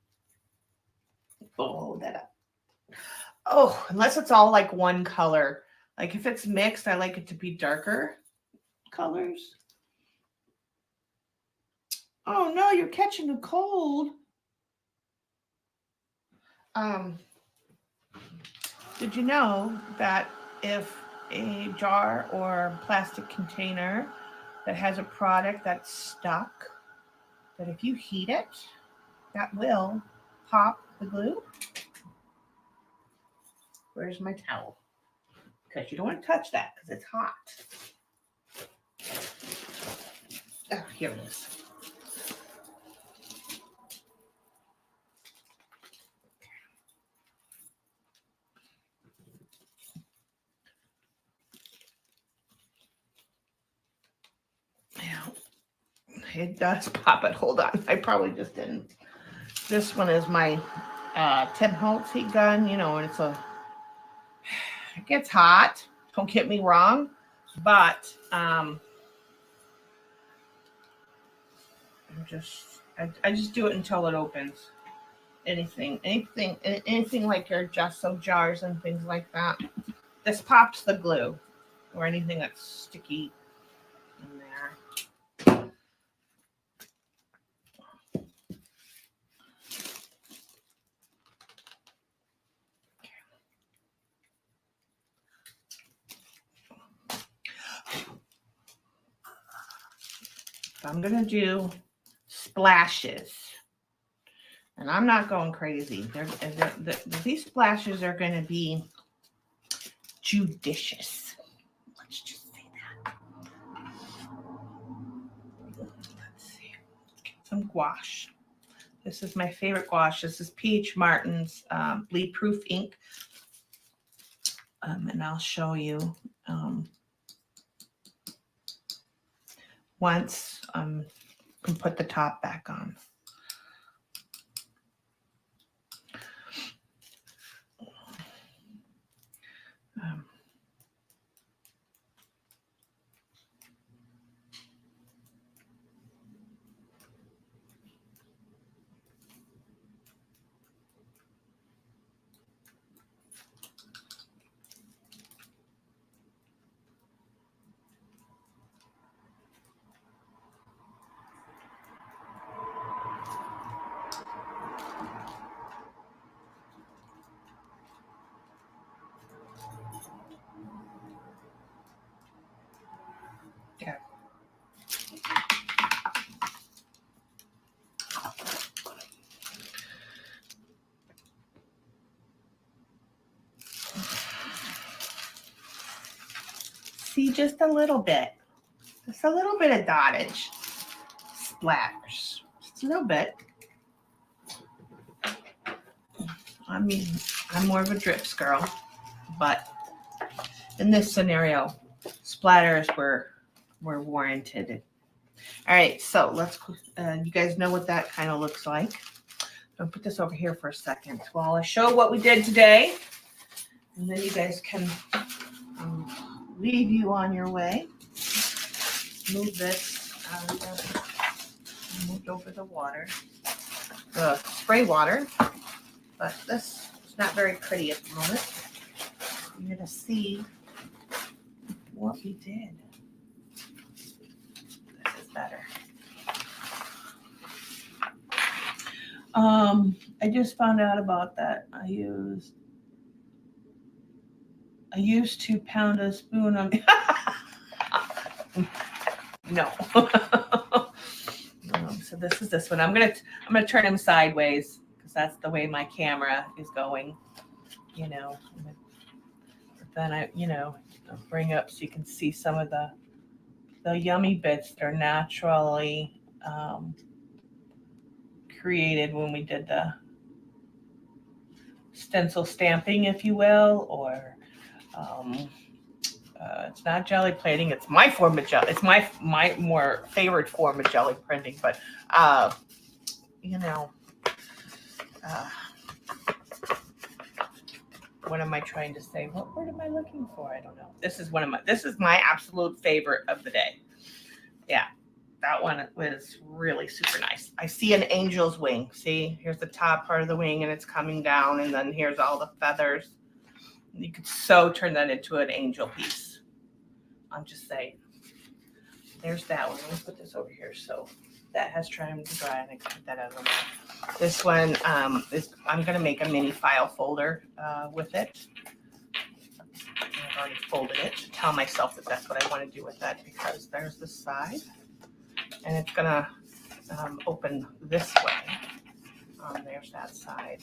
Unless it's all like one color. Like if it's mixed, I like it to be darker colors. Oh no, you're catching a cold. Did you know that if a jar or plastic container that has a product that's stuck, that if you heat it, that will pop the glue? Where's my towel? Because you don't want to touch that because it's hot. Oh, here it is. Now, it does pop it. Hold on. I probably just didn't. This one is my Tim Holtz heat gun, and it gets hot. Don't get me wrong, but I just do it until it opens. Anything like your gesso jars and things like that. This pops the glue or anything that's sticky in there. So I'm gonna do splashes. And I'm not going crazy. These splashes are going to be judicious. Let's just say that. Let's see. Get some gouache. This is my favorite gouache. This is P.H. Martin's bleed proof ink. And I'll show you once I can put the top back on. see just a little bit. Just a little bit of dottage. Splatters. Just a little bit. I mean, I'm more of a drips girl, but in this scenario, splatters were warranted. All right, so let's, you guys know what that kind of looks like. I'll put this over here for a second while I show what we did today. And then you guys can leave you on your way. Move this. Moved over the water, the spray water, but this is not very pretty at the moment. You're going to see what we did. This is better. I just found out about that. I used to pound a spoon on. No. So this is this one. I'm gonna turn him sideways because that's the way my camera is going. You know. But then I'll bring up so you can see some of the yummy bits that are naturally created when we did the stencil stamping, if you will, or it's not jelly plating. It's my form of jelly. It's my more favorite form of jelly printing. But what am I trying to say? What word am I looking for? I don't know. This is my absolute favorite of the day. Yeah. That one was really super nice. I see an angel's wing. See, here's the top part of the wing and it's coming down, and then here's all the feathers. You could so turn that into an angel piece. I'm just saying. There's that one. Let me put this over here so that has time to dry, and I can put that out of the way. This one I'm going to make a mini file folder with it. I've already folded it to tell myself that that's what I want to do with that, because there's the side. And it's going to open this way. There's that side.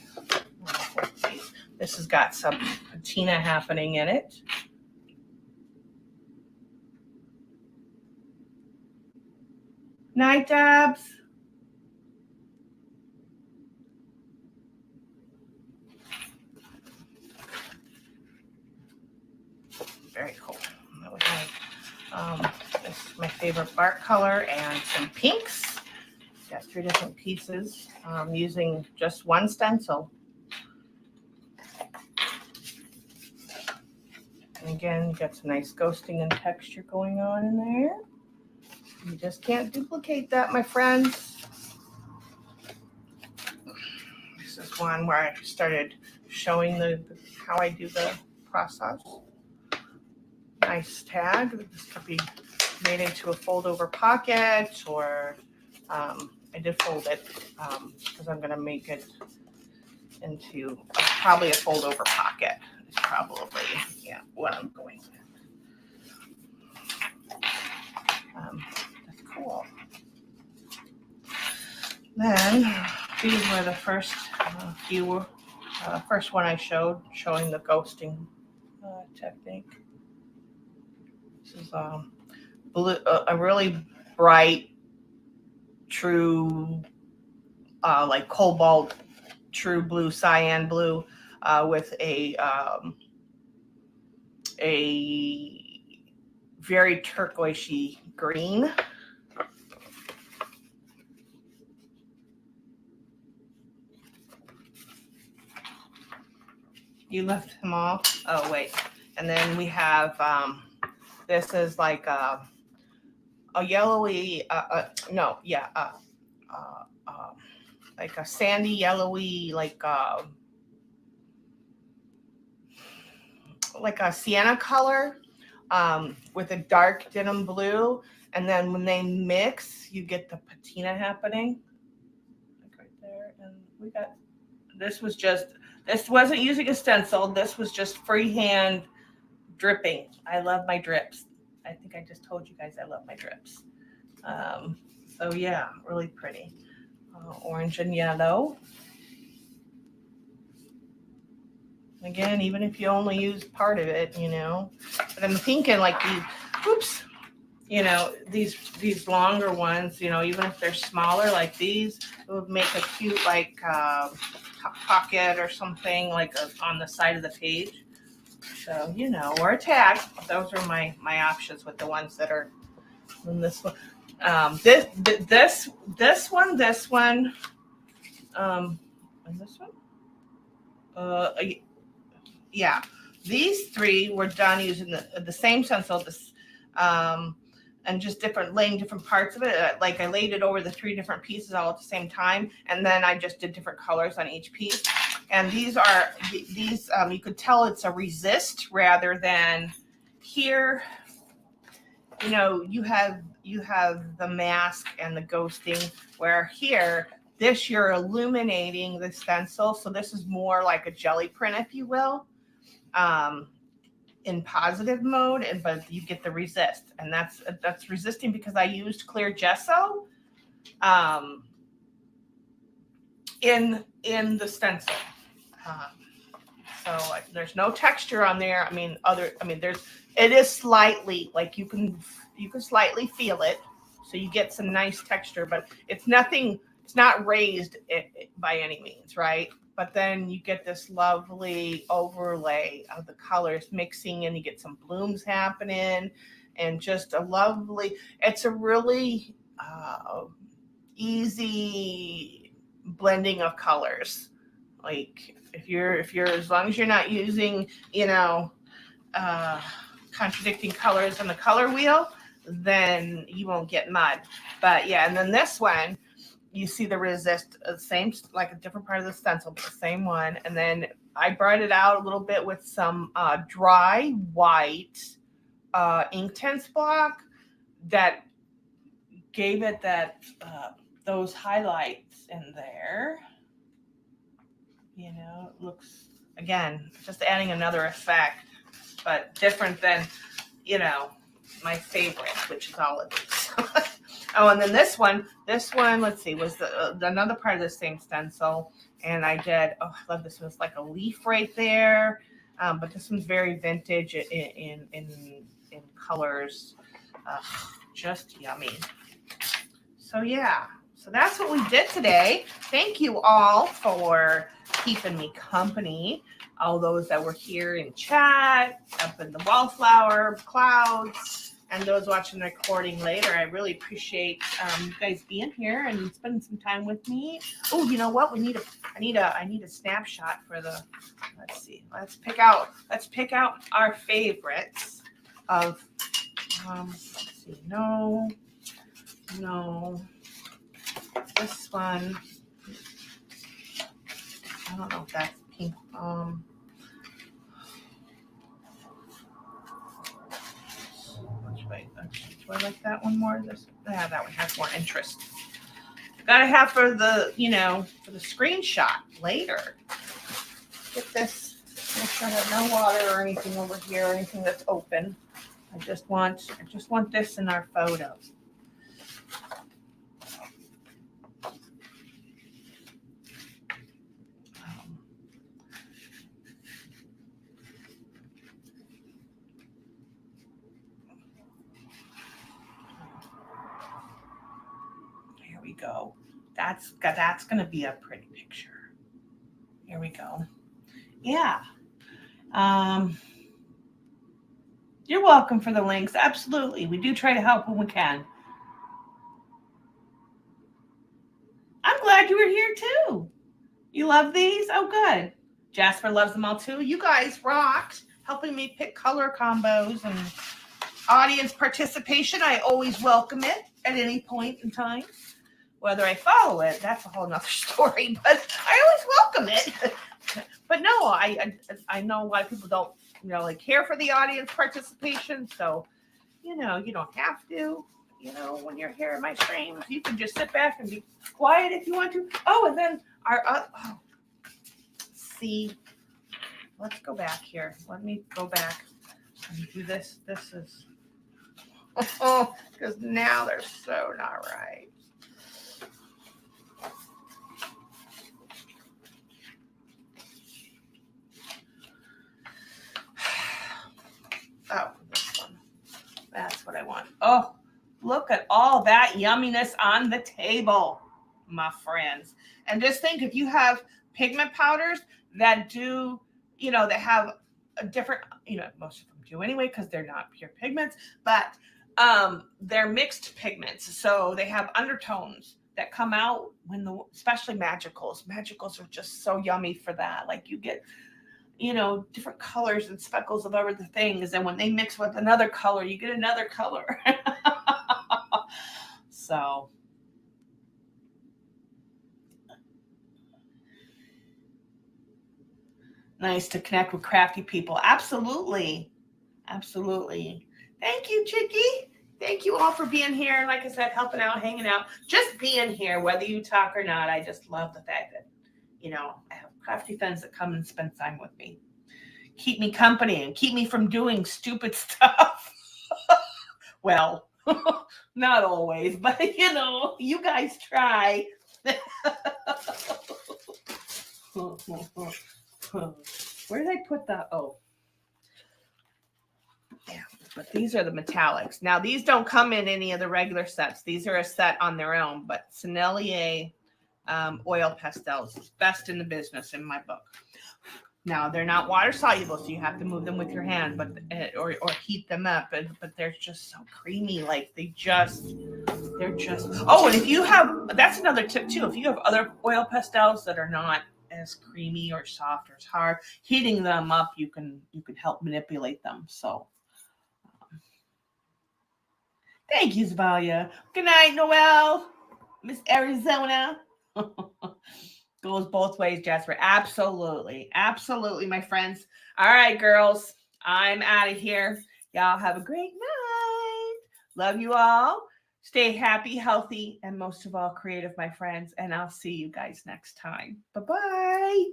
This has got some patina happening in it. Night, Dabs. Very cool. That was this is my favorite bark color, and some pinks. Got 3 different pieces. I'm using just one stencil. And again, you got some nice ghosting and texture going on in there. You just can't duplicate that, my friends. This is one where I started showing how I do the process. Nice tag. This could be made into a fold over pocket, or I did fold it because I'm going to make it into probably a fold over pocket. It's probably what I'm going with. That's cool. Then these were the first first one I showing the ghosting technique. This is blue, a really bright, true, like cobalt, true blue, cyan blue, with a very turquoisey green. You left them all? Oh, wait. And then we have, this is like a yellowy, like a sandy yellowy, like a sienna color, with a dark denim blue. And then when they mix, you get the patina happening. Like right there. And we got, this wasn't using a stencil. This was just freehand dripping. I love my drips. I think I just told you guys I love my drips. So yeah, really pretty. Orange and yellow. Again, even if you only use part of it, But I'm thinking like oops, you know, these longer ones, you know, even if they're smaller like these, it would make a cute like pocket or something like on the side of the page. So, you know, or a tag. Those are my options with the ones that are in this one. This one, and this one. Uh, yeah, these three were done using the same stencil, and just laying different parts of it. Like I laid it over the three different pieces all at the same time, and then I just did different colors on each piece. And these you could tell it's a resist rather than here. You know, you have the mask and the ghosting, where here this you're illuminating the stencil, so this is more like a jelly print, if you will, in positive mode, but you get the resist, and that's resisting because I used clear gesso in the stencil. So there's no texture on there. It is slightly like you can slightly feel it, so you get some nice texture, but it's nothing. It's not raised by any means, right? But then you get this lovely overlay of the colors mixing, and you get some blooms happening, and just a lovely. It's a really easy blending of colors. Like if you're as long as you're not using, you know, contradicting colors on the color wheel, then you won't get mud. But yeah, and then this one, you see the resist, same, like a different part of the stencil, but the same one. And then I brought it out a little bit with some dry white Inktense block that gave it that those highlights in there. You know, it looks, again, just adding another effect, but different than, you know, my favorite, which is all of these. Oh, and then this one, let's see, was another part of the same stencil. And I did, I love this one. It's like a leaf right there. But this one's very vintage in colors. Just yummy. So yeah, so that's what we did today. Thank you all for keeping me company. All those that were here in chat, up in the wallflower clouds, and those watching the recording later. I really appreciate you guys being here and spending some time with me. Oh, you know what? I need a snapshot for the. Let's see. Let's pick out our favorites of. Let's see. No. This one. I don't know if that's pink. Do I like that one more? That one has more interest. Gotta have for the screenshot later. Get this. Make sure I have no water or anything over here, or anything that's open. I just want this in our photo. Here we go. That's gonna be a pretty picture. Here we go. Yeah. You're welcome for the links. Absolutely. We do try to help when we can. I'm glad you were here too. You love these? Oh, good. Jasper loves them all too. You guys rocked, helping me pick color combos and audience participation. I always welcome it at any point in time. Whether I follow it, that's a whole nother story, but I always welcome it. But no, I know a lot of people don't care for the audience participation. So, you don't have to, when you're here in my streams, you can just sit back and be quiet if you want to. Oh, and then see, let's go back here. Let me go back and do this. This is, because now they're so not right. Oh, this one. That's what I want. Oh, look at all that yumminess on the table, my friends. And just think, if you have pigment powders that do, that have a different, most of them do anyway, because they're not pure pigments, but they're mixed pigments. So they have undertones that come out especially magicals. Magicals are just so yummy for that. Like you get different colors and speckles of other things. And when they mix with another color, you get another color. So nice to connect with crafty people. Absolutely. Absolutely. Thank you, Chicky. Thank you all for being here. Like I said, helping out, hanging out, just being here, whether you talk or not. I just love the fact that, I have crafty friends that come and spend time with me. Keep me company and keep me from doing stupid stuff. Well, not always, but you guys try. Where did I put the? Oh, yeah. But these are the metallics. Now these don't come in any of the regular sets. These are a set on their own. But Sennelier oil pastels is best in the business in my book. Now they're not water soluble, so you have to move them with your hand, but or heat them up. But they're just so creamy, like they're just. Oh, and if you have, that's another tip too. If you have other oil pastels that are not as creamy or soft or as hard, heating them up, you can help manipulate them. So, thank you, Zavalia. Good night, Noel, Miss Arizona. Goes both ways, Jasper. Absolutely. Absolutely, my friends. All right, girls. I'm out of here. Y'all have a great night. Love you all. Stay happy, healthy, and most of all, creative, my friends. And I'll see you guys next time. Bye-bye.